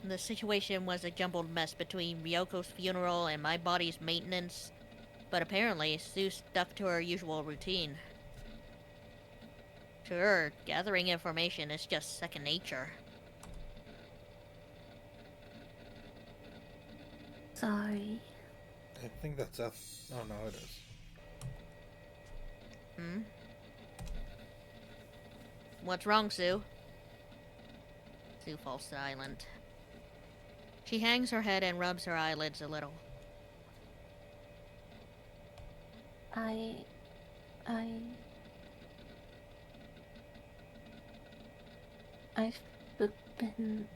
Speaker 8: The situation was a jumbled mess between Ryoko's funeral and my body's maintenance, but apparently Sue stuck to her usual routine. To her, gathering information is just second nature.
Speaker 9: Sorry.
Speaker 1: I think that's Oh no, it is.
Speaker 8: Hmm? What's wrong, Sue? Sue falls silent. She hangs her head and rubs her eyelids a little.
Speaker 9: I've been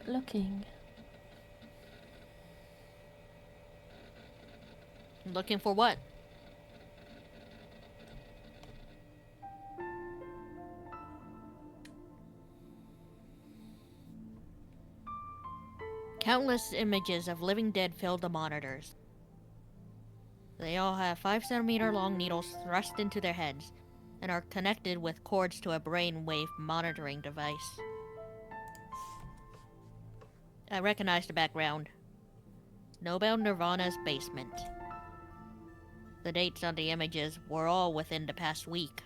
Speaker 9: looking.
Speaker 8: Looking for what? Countless images of living dead fill the monitors. They all have 5-centimeter long needles thrust into their heads and are connected with cords to a brainwave monitoring device. I recognize the background. Snowbound Nirvana's basement. The dates on the images were all within the past week.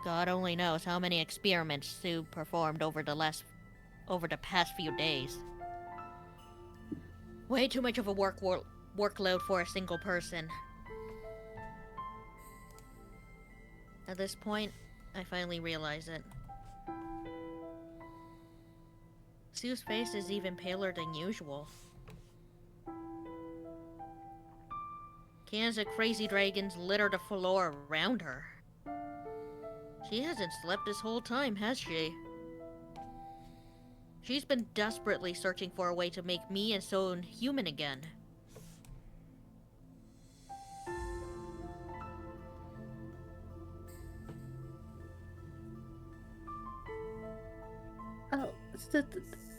Speaker 8: God only knows how many experiments Sue performed over the past few days. Way too much of a workload for a single person. At this point, I finally realize it. Sue's face is even paler than usual. Cans of crazy dragons litter the floor around her. She hasn't slept this whole time, has she? She's been desperately searching for a way to make me and Soon human again.
Speaker 9: Oh,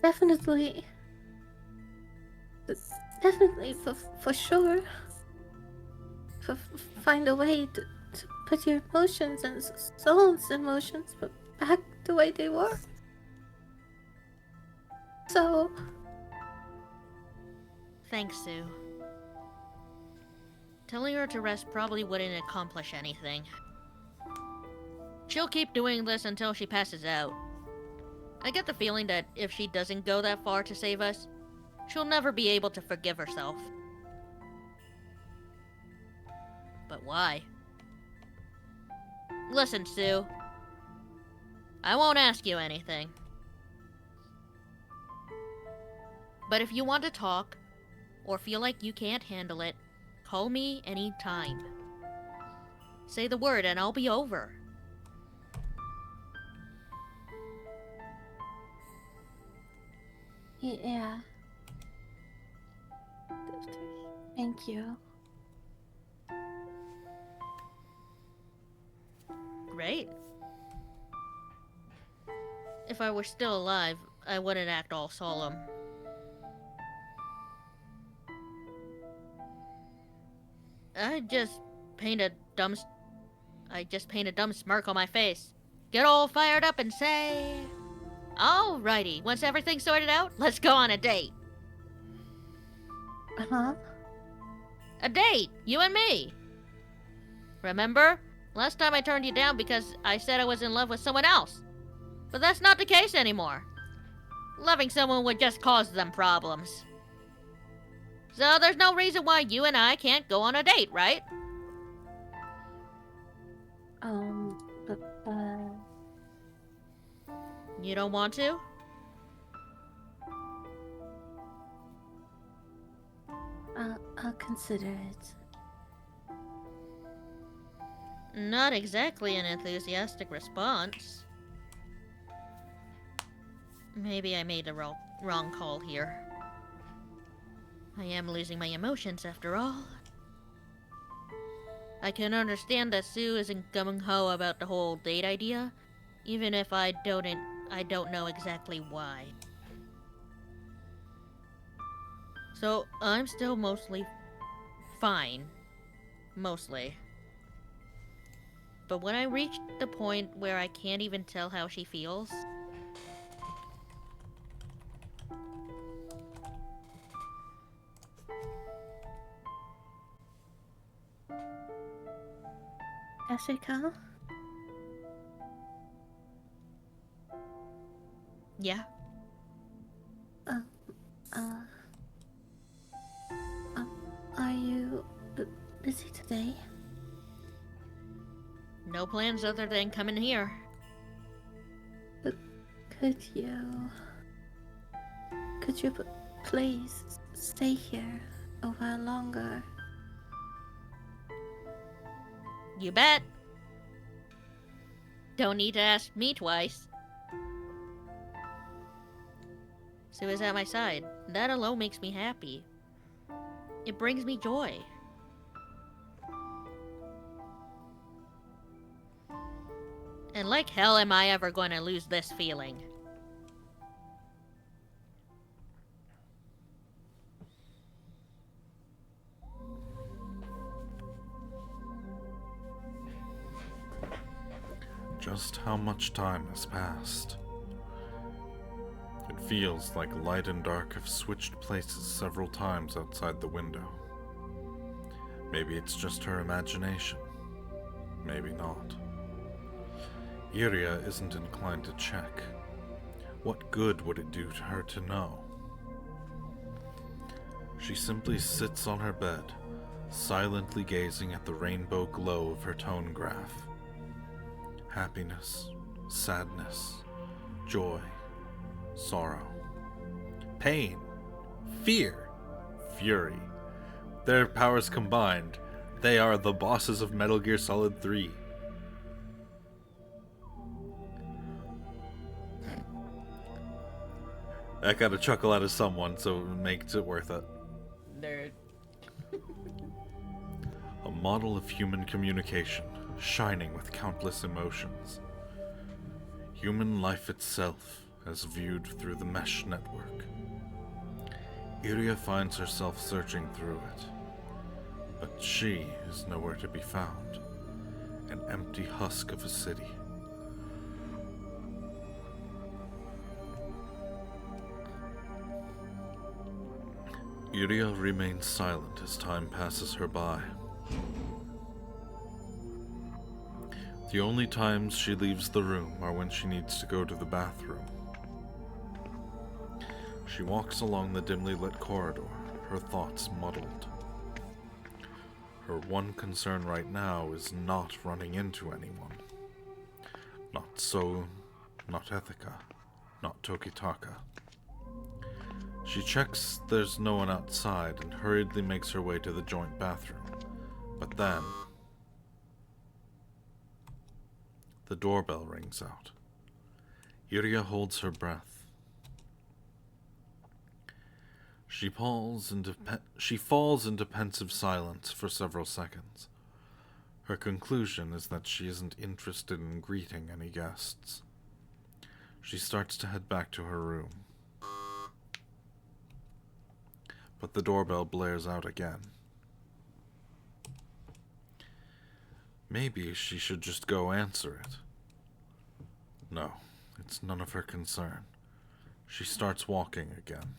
Speaker 9: definitely. Definitely, for sure. Find a way to put your emotions and Soul's emotions back the way they were. So...
Speaker 8: Thanks, Sue. Telling her to rest probably wouldn't accomplish anything. She'll keep doing this until she passes out. I get the feeling that if she doesn't go that far to save us, she'll never be able to forgive herself. But why? Listen, Sue. I won't ask you anything. But if you want to talk, or feel like you can't handle it, call me anytime. Say the word and I'll be over.
Speaker 9: Yeah. Thank you.
Speaker 8: Great. If I were still alive, I wouldn't act all solemn. I just paint a dumb smirk on my face. Get all fired up and say, Alrighty, once everything's sorted out, let's go on a date.
Speaker 2: Huh?
Speaker 8: A date, you and me. Remember? Last time I turned you down because I said I was in love with someone else. But that's not the case anymore. Loving someone would just cause them problems. So there's no reason why you and I can't go on a date, right?
Speaker 2: But,
Speaker 8: You don't want to?
Speaker 2: I'll consider it.
Speaker 8: Not exactly an enthusiastic response. Maybe I made the wrong call here. I am losing my emotions after all. I can understand that Sue isn't gung-ho about the whole date idea, even if I don't know exactly why. So, I'm still mostly fine. Mostly. But when I reach the point where I can't even tell how she feels...
Speaker 2: Ethica?
Speaker 8: Yeah?
Speaker 2: Are you busy today?
Speaker 8: No plans other than coming here.
Speaker 2: But could you please stay here a while longer?
Speaker 8: You bet. Don't need to ask me twice. Sue is at my side. That alone makes me happy. It brings me joy. And like hell am I ever going to lose this feeling.
Speaker 1: Just how much time has passed? It feels like light and dark have switched places several times outside the window. Maybe it's just her imagination. Maybe not. Iria isn't inclined to check. What good would it do to her to know? She simply sits on her bed, silently gazing at the rainbow glow of her tone graph. Happiness, sadness, joy, sorrow, pain, fear, fury. Their powers combined, they are the bosses of Metal Gear Solid 3. I got a chuckle out of someone, so it makes it worth it.
Speaker 5: Nerd.
Speaker 1: A model of human communication, shining with countless emotions. Human life itself, as viewed through the mesh network. Iria finds herself searching through it, but she is nowhere to be found. An empty husk of a city. Iria remains silent as time passes her by. The only times she leaves the room are when she needs to go to the bathroom. She walks along the dimly lit corridor, her thoughts muddled. Her one concern right now is not running into anyone. Not So, not Ethica, not Tokitaka. She checks there's no one outside and hurriedly makes her way to the joint bathroom. But then... the doorbell rings out. Iria holds her breath. She falls into pensive silence for several seconds. Her conclusion is that she isn't interested in greeting any guests. She starts to head back to her room. But the doorbell blares out again. Maybe she should just go answer it. No, It's none of her concern. She starts walking again.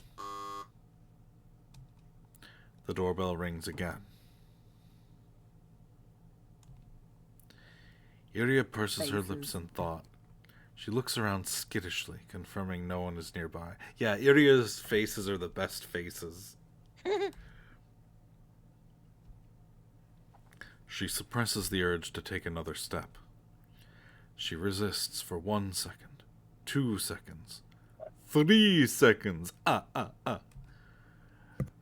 Speaker 1: The doorbell rings again. Iria purses her lips in thought. She looks around skittishly, confirming no one is nearby. Yeah, Iria's faces are the best faces. She suppresses the urge to take another step. She resists for 1 second, 2 seconds, 3 seconds, and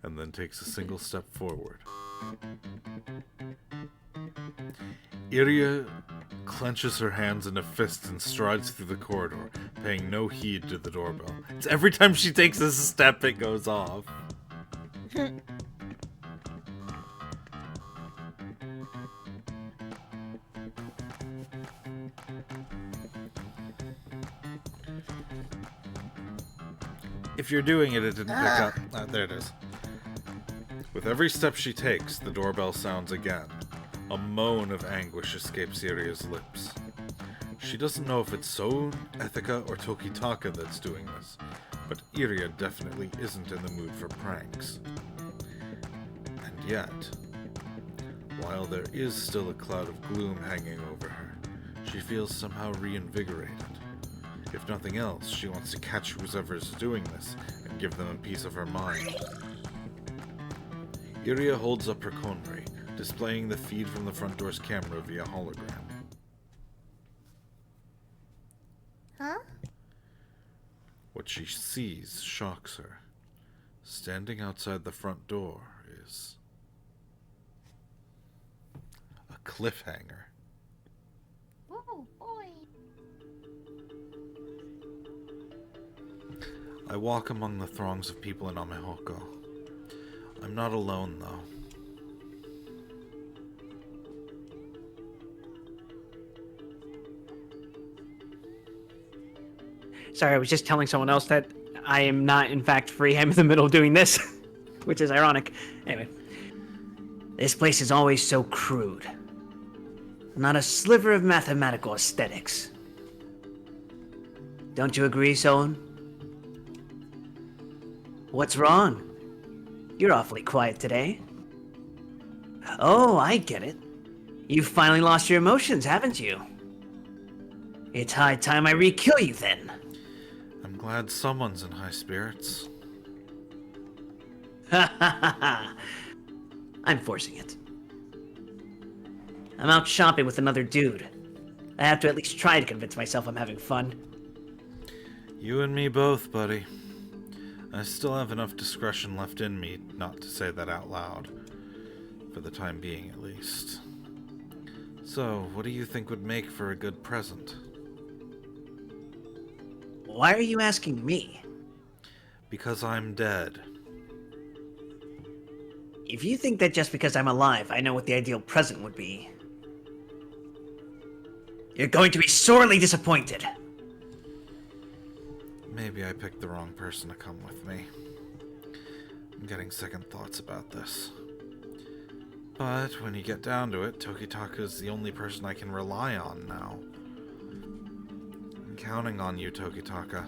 Speaker 1: then takes a single step forward. Iria clenches her hands in a fist and strides through the corridor, paying no heed to the doorbell. It's every time she takes a step, it goes off. If you're doing it, it didn't pick up. There it is. With every step she takes, the doorbell sounds again. A moan of anguish escapes Iria's lips. She doesn't know if it's So, Ethica, or Tokitaka that's doing this, but Iria definitely isn't in the mood for pranks. And yet, while there is still a cloud of gloom hanging over her, she feels somehow reinvigorated. If nothing else, she wants to catch whoever's doing this and give them a piece of her mind. Iria holds up her konri, displaying the feed from the front door's camera via hologram.
Speaker 7: Huh?
Speaker 1: What she sees shocks her. Standing outside the front door is a cliffhanger.
Speaker 7: Oh boy.
Speaker 1: I walk among the throngs of people in Amehoko. I'm not alone, though.
Speaker 4: Sorry, I was just telling someone else that I am not, in fact, free. I'm in the middle of doing this, which is ironic. Anyway.
Speaker 10: This place is always so crude. Not a sliver of mathematical aesthetics. Don't you agree, Soen? What's wrong? You're awfully quiet today. Oh, I get it. You've finally lost your emotions, haven't you? It's high time I re-kill you then.
Speaker 1: I'm glad someone's in high spirits.
Speaker 10: Ha ha ha ha. I'm forcing it. I'm out shopping with another dude. I have to at least try to convince myself I'm having fun.
Speaker 1: You and me both, buddy. I still have enough discretion left in me not to say that out loud. For the time being, at least. So, what do you think would make for a good present?
Speaker 10: Why are you asking me?
Speaker 1: Because I'm dead.
Speaker 10: If you think that just because I'm alive, I know what the ideal present would be, you're going to be sorely disappointed.
Speaker 1: Maybe I picked the wrong person to come with me. I'm getting second thoughts about this. But when you get down to it, Tokitaka's the only person I can rely on now. I'm counting on you, Tokitaka.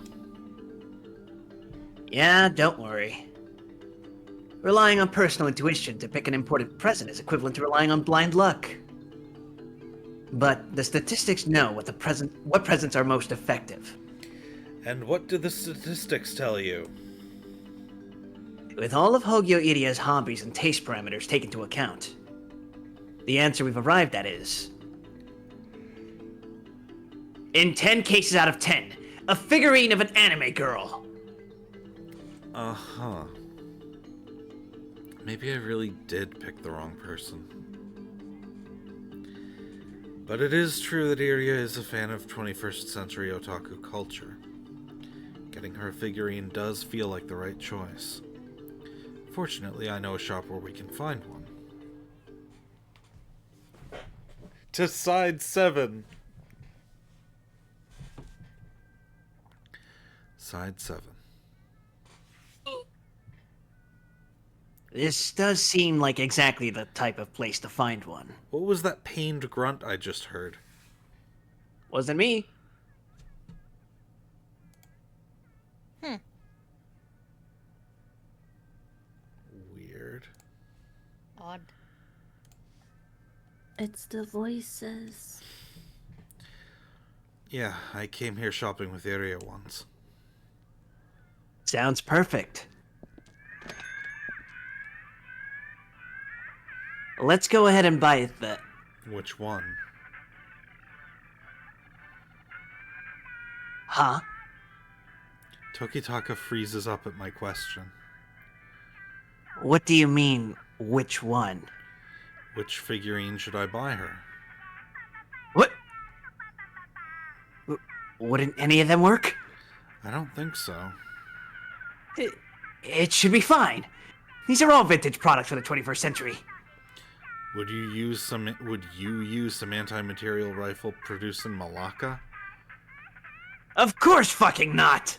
Speaker 10: Yeah, don't worry. Relying on personal intuition to pick an important present is equivalent to relying on blind luck. But the statistics know what presents are most effective.
Speaker 1: And what do the statistics tell you?
Speaker 10: With all of Hogyo Iria's hobbies and taste parameters taken into account, the answer we've arrived at is... in 10 cases out of 10, a figurine of an anime girl.
Speaker 1: Uh-huh. Maybe I really did pick the wrong person. But it is true that Iria is a fan of 21st century otaku culture. Getting her a figurine does feel like the right choice. Fortunately, I know a shop where we can find one. To side 7. Side 7.
Speaker 10: This does seem like exactly the type of place to find one.
Speaker 1: What was that pained grunt I just heard?
Speaker 4: Wasn't me.
Speaker 8: God.
Speaker 9: It's the voices.
Speaker 1: Yeah, I came here shopping with Iria once.
Speaker 10: Sounds perfect. Let's go ahead and buy the...
Speaker 1: Which one?
Speaker 10: Huh?
Speaker 1: Tokitaka freezes up at my question.
Speaker 10: What do you mean, which one?
Speaker 1: Which figurine should I buy her?
Speaker 10: What? Wouldn't any of them work?
Speaker 1: I don't think so.
Speaker 10: It should be fine. These are all vintage products for the 21st century.
Speaker 1: Would you use some anti-material rifle produced in Malacca?
Speaker 10: Of course fucking not!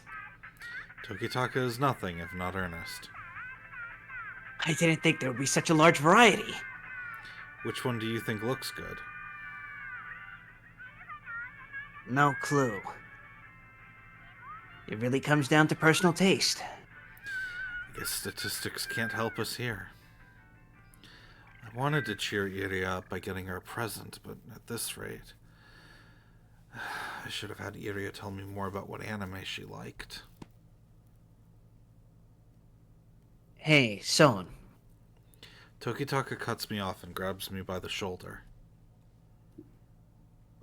Speaker 1: Tokitaka is nothing if not earnest.
Speaker 10: I didn't think there would be such a large variety.
Speaker 1: Which one do you think looks good?
Speaker 10: No clue. It really comes down to personal taste.
Speaker 1: I guess statistics can't help us here. I wanted to cheer Iria up by getting her a present, but at this rate... I should have had Iria tell me more about what anime she liked.
Speaker 10: Hey, Son.
Speaker 1: Tokitaka cuts me off and grabs me by the shoulder.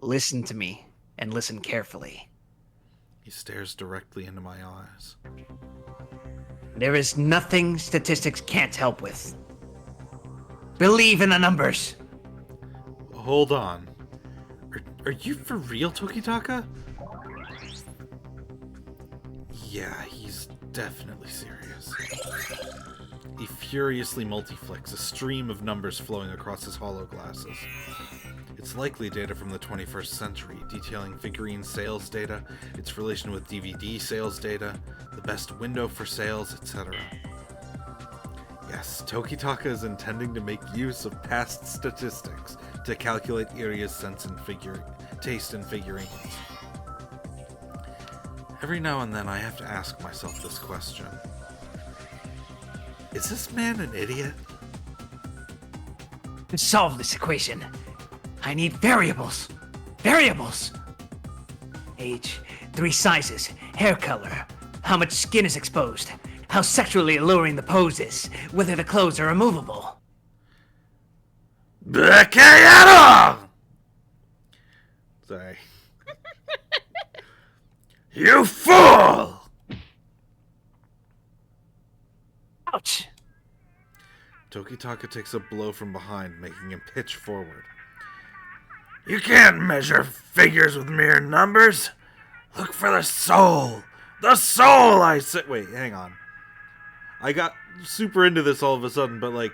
Speaker 10: Listen to me, and listen carefully.
Speaker 1: He stares directly into my eyes.
Speaker 10: There is nothing statistics can't help with. Believe in the numbers.
Speaker 1: Hold on. Are you for real, Tokitaka? Yeah, he's definitely serious. He furiously multiflicks, a stream of numbers flowing across his hollow glasses. It's likely data from the 21st century, detailing figurine sales data, its relation with DVD sales data, the best window for sales, etc. Yes, Tokitaka is intending to make use of past statistics to calculate Iria's taste in figurines. Every now and then I have to ask myself this question. Is this man an idiot?
Speaker 10: To solve this equation, I need variables. Variables! Age, 3 sizes, hair color, how much skin is exposed, how sexually alluring the pose is, whether the clothes are removable.
Speaker 6: Bakayaro!
Speaker 1: Sorry.
Speaker 6: You fool!
Speaker 10: Ouch!
Speaker 1: Tokitaka takes a blow from behind, making him pitch forward.
Speaker 6: You can't measure figures with mere numbers. Look for the soul. The soul, I say.
Speaker 1: Wait, hang on. I got super into this all of a sudden, but like,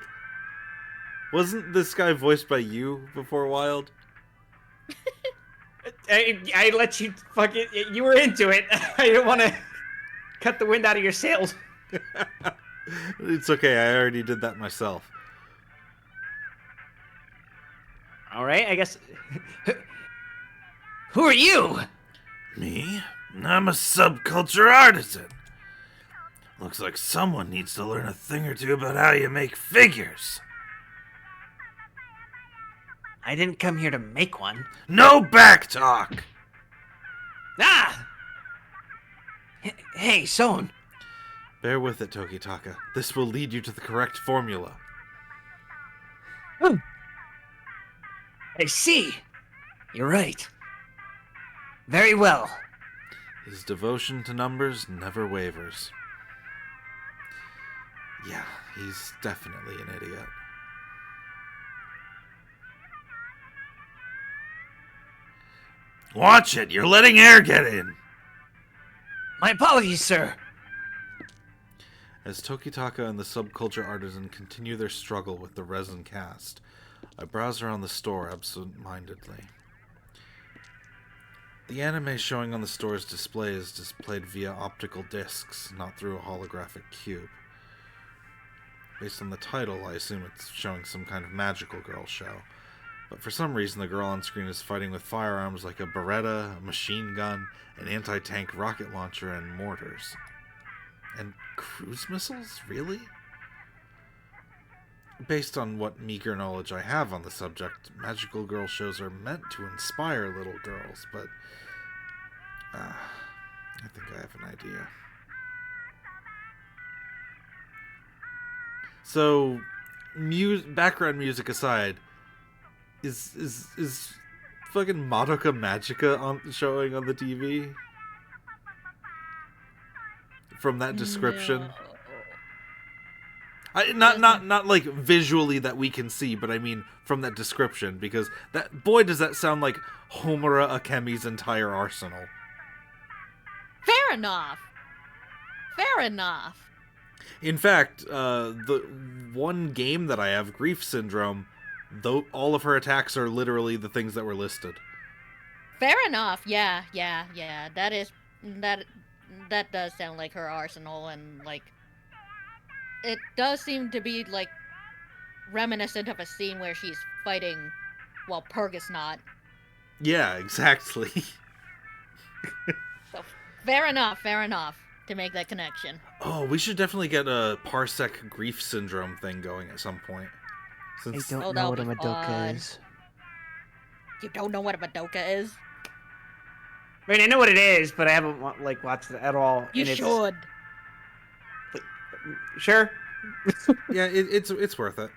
Speaker 1: wasn't this guy voiced by you before Wild?
Speaker 4: I let you fucking... You were into it. I didn't want to cut the wind out of your sails.
Speaker 1: It's okay, I already did that myself.
Speaker 4: All right, I guess...
Speaker 10: Who are you?
Speaker 6: Me? I'm a subculture artisan. Looks like someone needs to learn a thing or two about how you make figures.
Speaker 10: I didn't come here to make one.
Speaker 6: No back talk!
Speaker 10: Ah! Hey, Son.
Speaker 1: Bear with it, Tokitaka. This will lead you to the correct formula.
Speaker 10: I see. You're right. Very well.
Speaker 1: His devotion to numbers never wavers. Yeah, he's definitely an idiot.
Speaker 6: Watch it, you're letting air get in.
Speaker 10: My apologies, sir.
Speaker 1: As Tokitaka and the subculture artisan continue their struggle with the resin cast, I browse around the store absent-mindedly. The anime showing on the store's display is displayed via optical discs, not through a holographic cube. Based on the title, I assume it's showing some kind of magical girl show, but for some reason the girl on screen is fighting with firearms like a Beretta, a machine gun, an anti-tank rocket launcher, and mortars. And cruise missiles? Really? Based on what meager knowledge I have on the subject, magical girl shows are meant to inspire little girls, but I think I have an idea. So, background music aside, is fucking Madoka Magica showing on the TV? From that description?
Speaker 8: No.
Speaker 1: Not like visually that we can see, but I mean from that description, because does that sound like Homura Akemi's entire arsenal.
Speaker 8: Fair enough. Fair enough.
Speaker 1: In fact, the one game that I have, Grief Syndrome, though all of her attacks are literally the things that were listed.
Speaker 8: Fair enough. Yeah. That does sound like her arsenal, and like it does seem to be like reminiscent of a scene where she's fighting while Purg is not.
Speaker 1: Yeah, exactly.
Speaker 8: So fair enough to make that connection.
Speaker 1: Oh, we should definitely get a Parsec Grief Syndrome thing going at some point.
Speaker 10: I
Speaker 1: Since
Speaker 10: don't know
Speaker 8: that'll
Speaker 10: what a
Speaker 8: be
Speaker 10: Madoka
Speaker 8: fun.
Speaker 10: is.
Speaker 8: You don't know what a Madoka is?
Speaker 4: I mean, I know what it is, but I haven't watched it at all.
Speaker 8: You
Speaker 4: and
Speaker 8: should.
Speaker 4: Sure.
Speaker 1: yeah, it's worth it.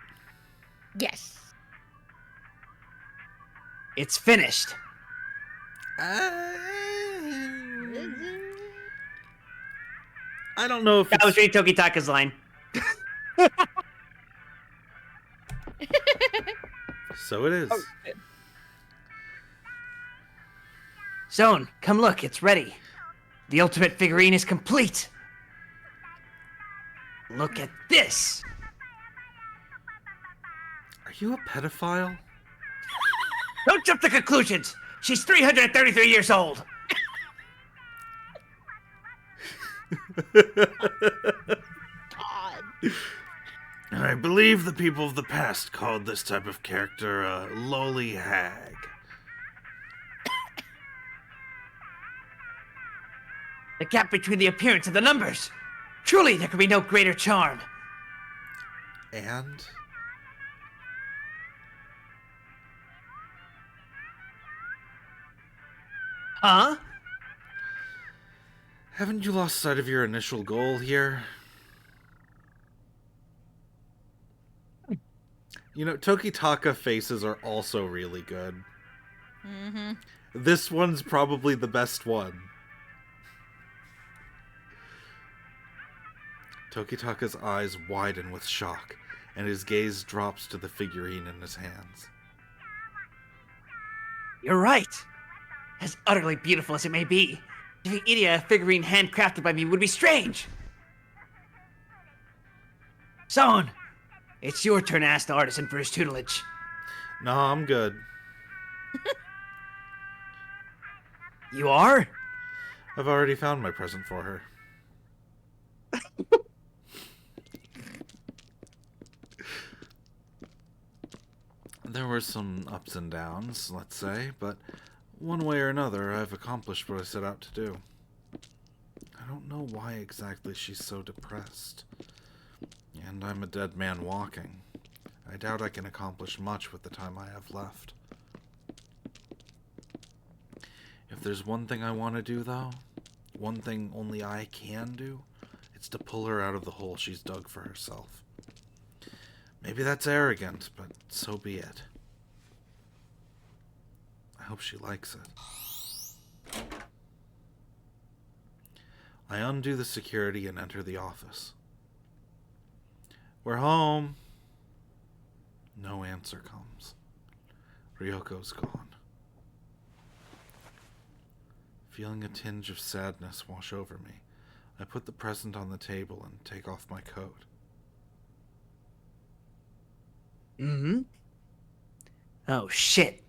Speaker 8: Yes.
Speaker 10: It's finished.
Speaker 1: I don't know if
Speaker 4: That was reading Tokitaka's line.
Speaker 1: So it is.
Speaker 4: Oh,
Speaker 10: Zone, come look, it's ready. The ultimate figurine is complete. Look at this.
Speaker 1: Are you a pedophile?
Speaker 10: Don't jump to conclusions. She's 333 years old.
Speaker 8: God.
Speaker 1: I believe the people of the past called this type of character a lowly hag.
Speaker 10: The gap between the appearance and the numbers. Truly, there could be no greater charm.
Speaker 1: And?
Speaker 10: Huh?
Speaker 1: Haven't you lost sight of your initial goal here? You know, Tokitaka faces are also really good.
Speaker 8: Mm-hmm.
Speaker 1: This one's probably the best one. Tokitaka's eyes widen with shock, and his gaze drops to the figurine in his hands.
Speaker 10: You're right. As utterly beautiful as it may be, giving Idia a figurine handcrafted by me would be strange. Zone, it's your turn to ask the artisan for his tutelage.
Speaker 1: No, I'm good.
Speaker 10: You are?
Speaker 1: I've already found my present for her. There were some ups and downs, let's say, but one way or another, I've accomplished what I set out to do. I don't know why exactly she's so depressed. And I'm a dead man walking. I doubt I can accomplish much with the time I have left. If there's one thing I want to do, though, one thing only I can do, it's to pull her out of the hole she's dug for herself. Maybe that's arrogant, but so be it. I hope she likes it. I undo the security and enter the office. We're home. No answer comes. Ryoko's gone. Feeling a tinge of sadness wash over me, I put the present on the table and take off my coat.
Speaker 10: Mm-hmm. Oh, shit.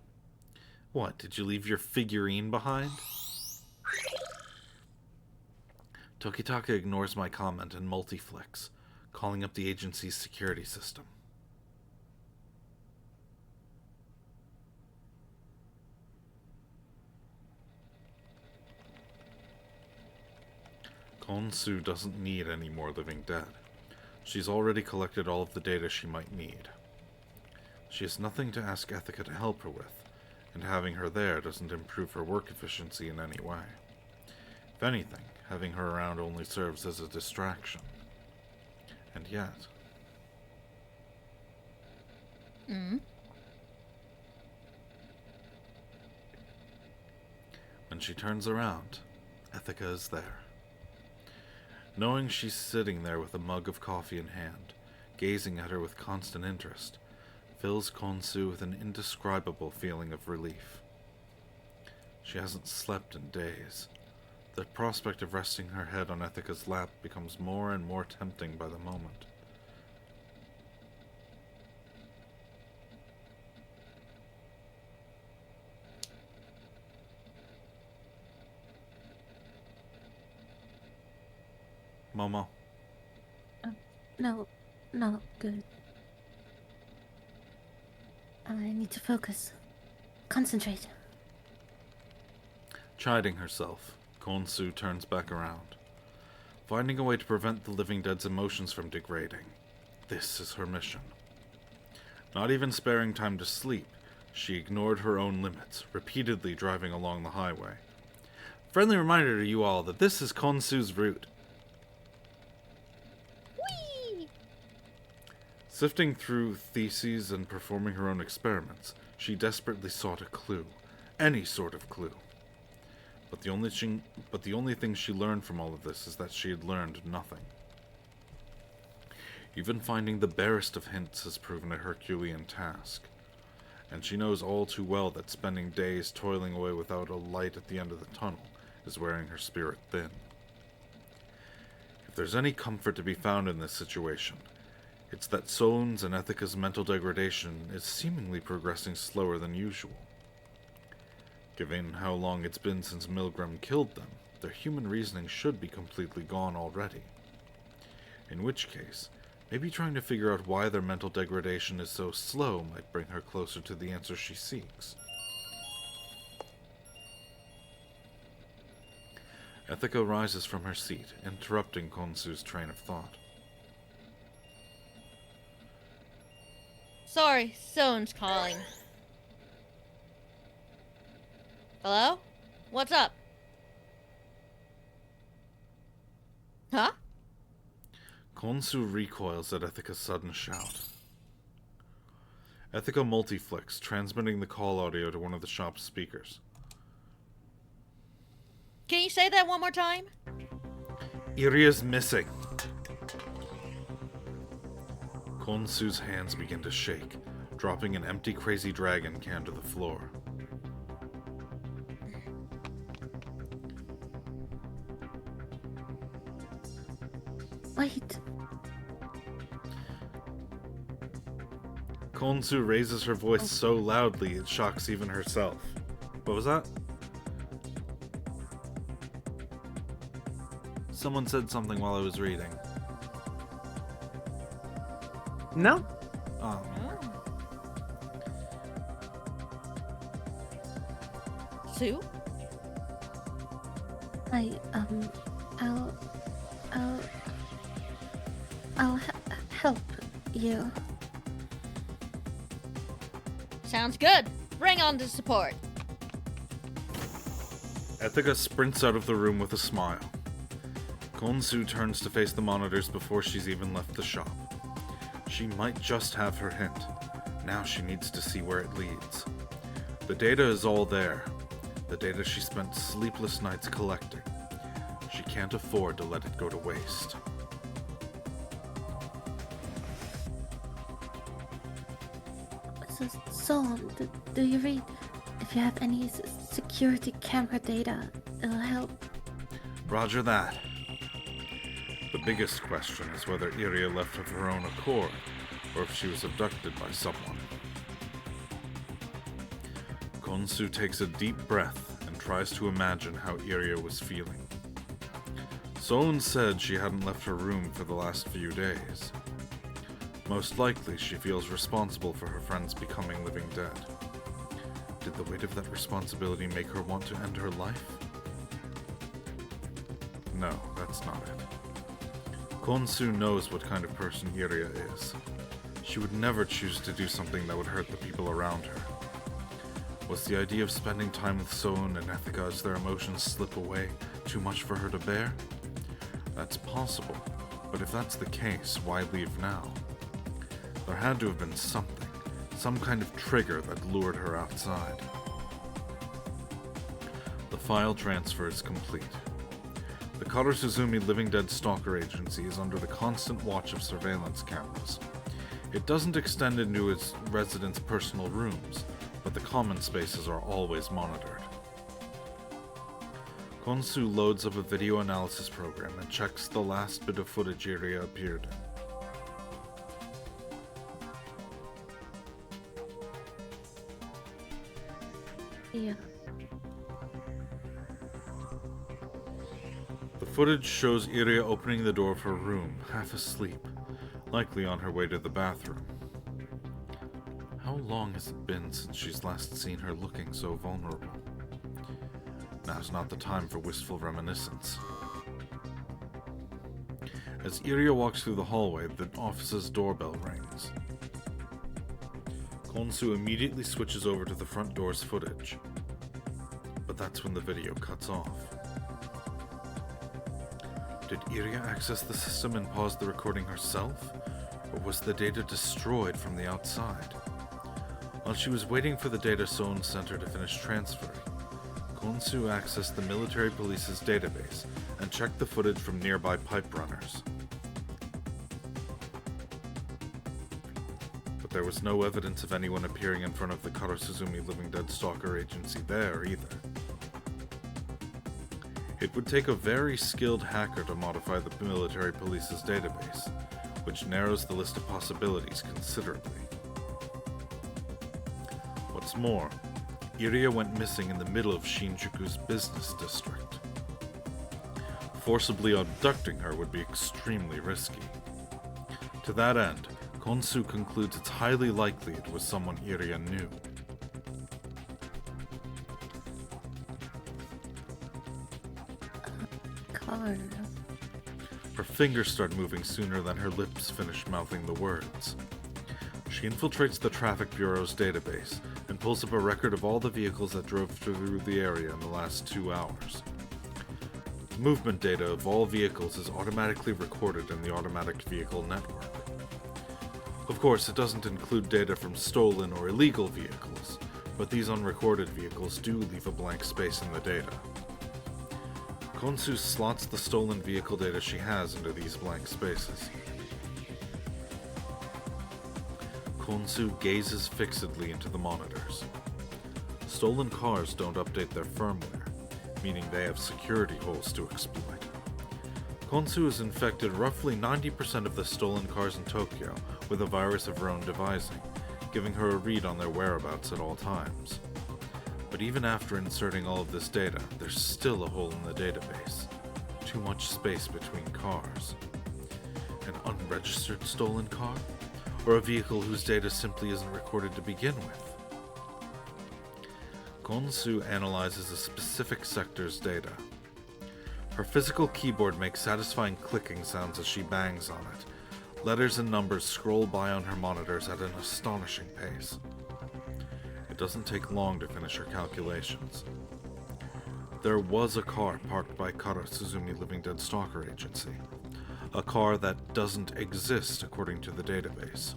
Speaker 1: What, did you leave your figurine behind? Tokitaka ignores my comment and multi-flicks, calling up the agency's security system. Konsu doesn't need any more living dead. She's already collected all of the data she might need. She has nothing to ask Ethica to help her with, and having her there doesn't improve her work efficiency in any way. If anything, having her around only serves as a distraction. And yet... When she turns around, Ethica is there. Knowing she's sitting there with a mug of coffee in hand, gazing at her with constant interest, fills Khonsu with an indescribable feeling of relief. She hasn't slept in days. The prospect of resting her head on Ethica's lap becomes more and more tempting by the moment. Momo.
Speaker 11: No, good. I need to focus. Concentrate.
Speaker 1: Chiding herself, Khonsu turns back around. Finding a way to prevent the living dead's emotions from degrading. This is her mission. Not even sparing time to sleep, she ignored her own limits, repeatedly driving along the highway. Friendly reminder to you all that this is Khonsu's route. Sifting through theses and performing her own experiments, she desperately sought a clue. Any sort of clue. But the only thing she learned from all of this is that she had learned nothing. Even finding the barest of hints has proven a Herculean task. And she knows all too well that spending days toiling away without a light at the end of the tunnel is wearing her spirit thin. If there's any comfort to be found in this situation, it's that Sohn's and Ethica's mental degradation is seemingly progressing slower than usual. Given how long it's been since Milgram killed them, their human reasoning should be completely gone already. In which case, maybe trying to figure out why their mental degradation is so slow might bring her closer to the answer she seeks. Ethica rises from her seat, interrupting Khonsu's train of thought.
Speaker 8: Sorry, Sohn's calling. Hello? What's up? Huh?
Speaker 1: Khonsu recoils at Ethica's sudden shout. Ethica multiflicks, transmitting the call audio to one of the shop's speakers.
Speaker 8: Can you say that one more time?
Speaker 1: Iria's missing. Khonsu's hands begin to shake, dropping an empty Crazy Dragon can to the floor.
Speaker 11: Wait.
Speaker 1: Khonsu raises her voice so loudly it shocks even herself. What was that? Someone said something while I was reading.
Speaker 4: No?
Speaker 1: Oh.
Speaker 8: Sue?
Speaker 11: I'll help you.
Speaker 8: Sounds good. Bring on the support.
Speaker 1: Ethica sprints out of the room with a smile. Khonsu turns to face the monitors before she's even left the shop. She might just have her hint. Now she needs to see where it leads. The data is all there. The data she spent sleepless nights collecting. She can't afford to let it go to waste.
Speaker 11: So, do you read? If you have any security camera data, it'll help.
Speaker 1: Roger that. The biggest question is whether Iria left of her own accord, or if she was abducted by someone. Khonsu takes a deep breath and tries to imagine how Iria was feeling. Sohn said she hadn't left her room for the last few days. Most likely, she feels responsible for her friends becoming living dead. Did the weight of that responsibility make her want to end her life? No, that's not it. Konsu knows what kind of person Iria is. She would never choose to do something that would hurt the people around her. Was the idea of spending time with Soon and Ethica as their emotions slip away too much for her to bear? That's possible, but if that's the case, why leave now? There had to have been something, some kind of trigger that lured her outside. The file transfer is complete. The Karasuzumi Living Dead Stalker Agency is under the constant watch of surveillance cameras. It doesn't extend into its residents' personal rooms, but the common spaces are always monitored. Konsu loads up a video analysis program and checks the last bit of footage Iria appeared in.
Speaker 11: Yeah.
Speaker 1: The footage shows Iria opening the door of her room, half asleep, likely on her way to the bathroom. How long has it been since she's last seen her looking so vulnerable? Now's not the time for wistful reminiscence. As Iria walks through the hallway, the office's doorbell rings. Konsu immediately switches over to the front door's footage. But that's when the video cuts off. Did Iria access the system and pause the recording herself? Or was the data destroyed from the outside? While she was waiting for the data zone center to finish transferring, Konsu accessed the military police's database and checked the footage from nearby pipe runners. But there was no evidence of anyone appearing in front of the Karasuzumi Living Dead Stalker Agency there either. It would take a very skilled hacker to modify the military police's database, which narrows the list of possibilities considerably. What's more, Iria went missing in the middle of Shinjuku's business district. Forcibly abducting her would be extremely risky. To that end, Konsu concludes it's highly likely it was someone Iria knew.
Speaker 11: Car.
Speaker 1: Her fingers start moving sooner than her lips finish mouthing the words. She infiltrates the Traffic Bureau's database and pulls up a record of all the vehicles that drove through the area in the last 2 hours. The movement data of all vehicles is automatically recorded in the automatic vehicle network. Of course, it doesn't include data from stolen or illegal vehicles, but these unrecorded vehicles do leave a blank space in the data. Konsu slots the stolen vehicle data she has into these blank spaces. Konsu gazes fixedly into the monitors. Stolen cars don't update their firmware, meaning they have security holes to exploit. Konsu has infected roughly 90% of the stolen cars in Tokyo with a virus of her own devising, giving her a read on their whereabouts at all times. But even after inserting all of this data, there's still a hole in the database. Too much space between cars. An unregistered stolen car? Or a vehicle whose data simply isn't recorded to begin with? Konsu analyzes a specific sector's data. Her physical keyboard makes satisfying clicking sounds as she bangs on it. Letters and numbers scroll by on her monitors at an astonishing pace. It doesn't take long to finish her calculations. There was a car parked by Karasuzumi Living Dead Stalker Agency. A car that doesn't exist according to the database.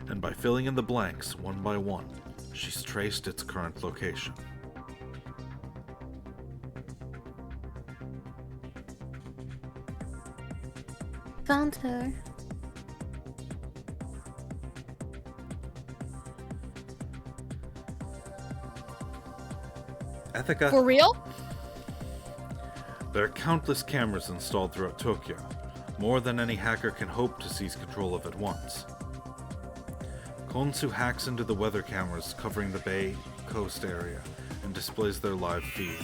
Speaker 1: And by filling in the blanks one by one, she's traced its current location.
Speaker 11: Found her.
Speaker 1: Ethica.
Speaker 12: For real?
Speaker 1: There are countless cameras installed throughout Tokyo, more than any hacker can hope to seize control of at once. Konsu hacks into the weather cameras covering the Bay Coast area and displays their live feed.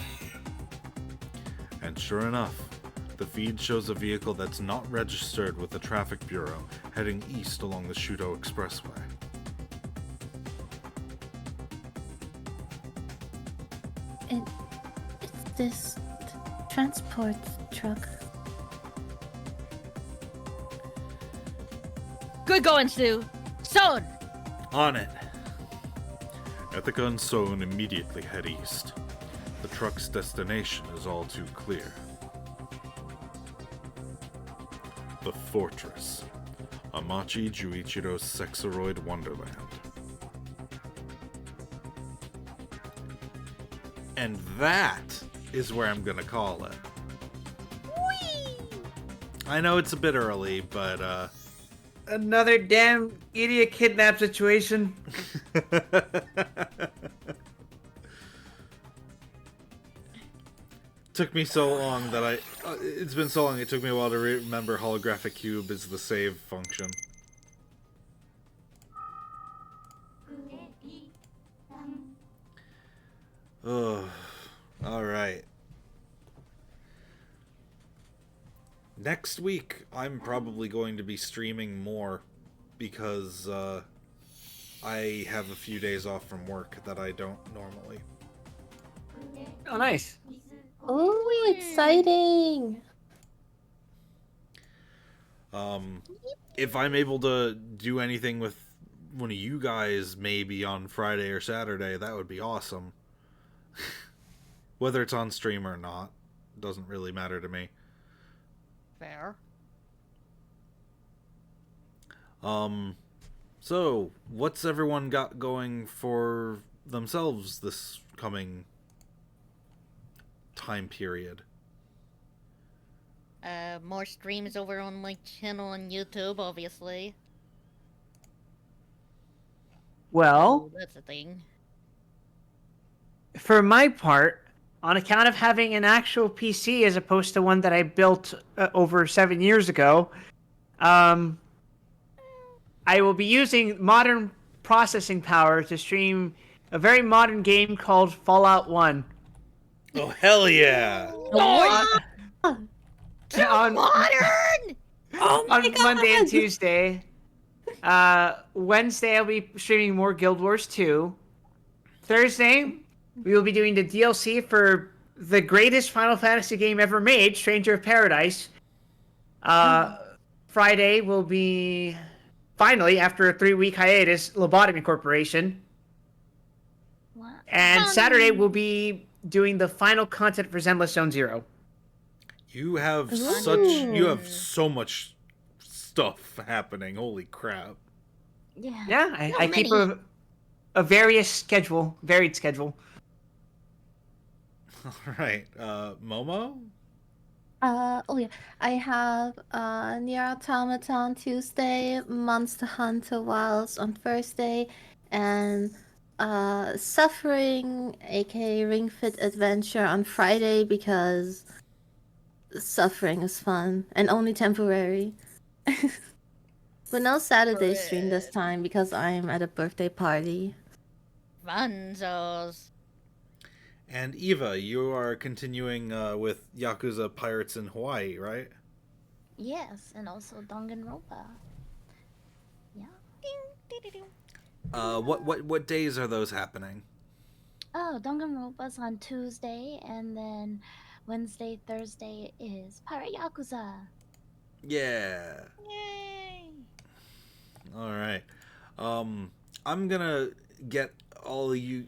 Speaker 1: And sure enough, the feed shows a vehicle that's not registered with the Traffic Bureau heading east along the Shuto Expressway.
Speaker 11: It's this transport truck.
Speaker 8: Good going, Sue. Son!
Speaker 1: On it.
Speaker 6: Ethica and Sohn immediately head east. The truck's destination is all too clear. The Fortress. Amachi Juichiro's Sexoroid Wonderland.
Speaker 1: And that is where I'm gonna call it. I know it's a bit early, but
Speaker 4: Another damn idiot kidnap situation.
Speaker 1: took me so long that it's been so long, it took me a while to remember holographic cube is the save function. Ugh. Alright. Next week, I'm probably going to be streaming more because I have a few days off from work that I don't normally.
Speaker 4: Oh, nice.
Speaker 9: Oh, exciting!
Speaker 1: If I'm able to do anything with one of you guys maybe on Friday or Saturday, that would be awesome. Whether it's on stream or not, doesn't really matter to me.
Speaker 8: Fair.
Speaker 1: So, what's everyone got going for themselves this coming time period?
Speaker 8: More streams over on my channel on YouTube, obviously.
Speaker 4: Well,
Speaker 8: Oh, that's a thing.
Speaker 4: for my part, on account of having an actual PC as opposed to one that I built over 7 years ago, I will be using modern processing power to stream a very modern game called Fallout 1.
Speaker 1: Oh, hell yeah!
Speaker 4: On
Speaker 8: Modern!
Speaker 4: on Monday and Tuesday. Wednesday, I'll be streaming more Guild Wars 2. Thursday, we will be doing the DLC for the greatest Final Fantasy game ever made, Stranger of Paradise. Friday will be, finally, after a 3-week hiatus, Lobotomy Corporation.
Speaker 2: Wow.
Speaker 4: And Saturday, we'll be doing the final content for Zenless Zone Zero.
Speaker 1: You have so much stuff happening. Holy crap.
Speaker 2: Yeah.
Speaker 4: Yeah, I keep a varied schedule.
Speaker 1: Alright, Momo?
Speaker 9: Oh yeah, I have Nier Automata on Tuesday, Monster Hunter Wilds on Thursday, and Suffering, aka Ring Fit Adventure on Friday because suffering is fun and only temporary. But no Saturday stream this time because I'm at a birthday party.
Speaker 8: Funzos.
Speaker 1: And Eva, you are continuing with Yakuza Pirates in Hawaii, right?
Speaker 2: Yes, and also Danganronpa. Yeah.
Speaker 1: What days are those happening?
Speaker 2: Oh, Danganronpa's on Tuesday, and then Wednesday, Thursday is Pirate Yakuza.
Speaker 1: Yeah.
Speaker 8: Yay!
Speaker 1: Alright. I'm gonna get all of you...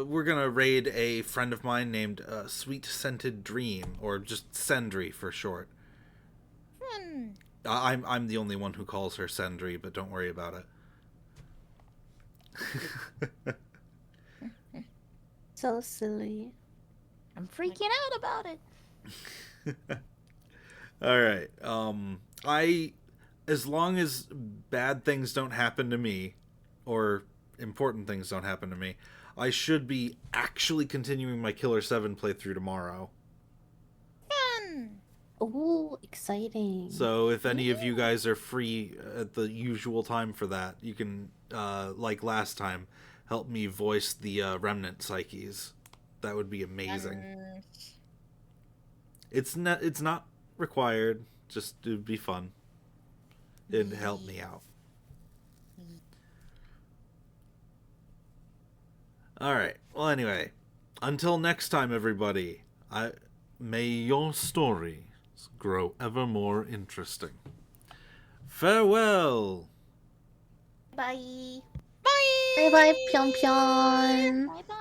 Speaker 1: we're gonna raid a friend of mine named Sweet Scented Dream, or just Sendry for short.
Speaker 8: Fun.
Speaker 1: I'm the only one who calls her Sendry, but don't worry about it.
Speaker 9: So silly.
Speaker 2: I'm freaking out about it.
Speaker 1: Alright, as long as bad things don't happen to me, or important things don't happen to me, I should be actually continuing my Killer 7 playthrough tomorrow.
Speaker 8: Fun.
Speaker 9: Oh, exciting.
Speaker 1: So if any of you guys are free at the usual time for that, you can, like last time, help me voice the Remnant Psyches. That would be amazing. It's not required, just it'd be fun. It'd help me out. Alright, well anyway, until next time everybody, may your stories grow ever more interesting. Farewell!
Speaker 7: Bye.
Speaker 11: Bye bye, Pion Pion.
Speaker 7: Bye bye.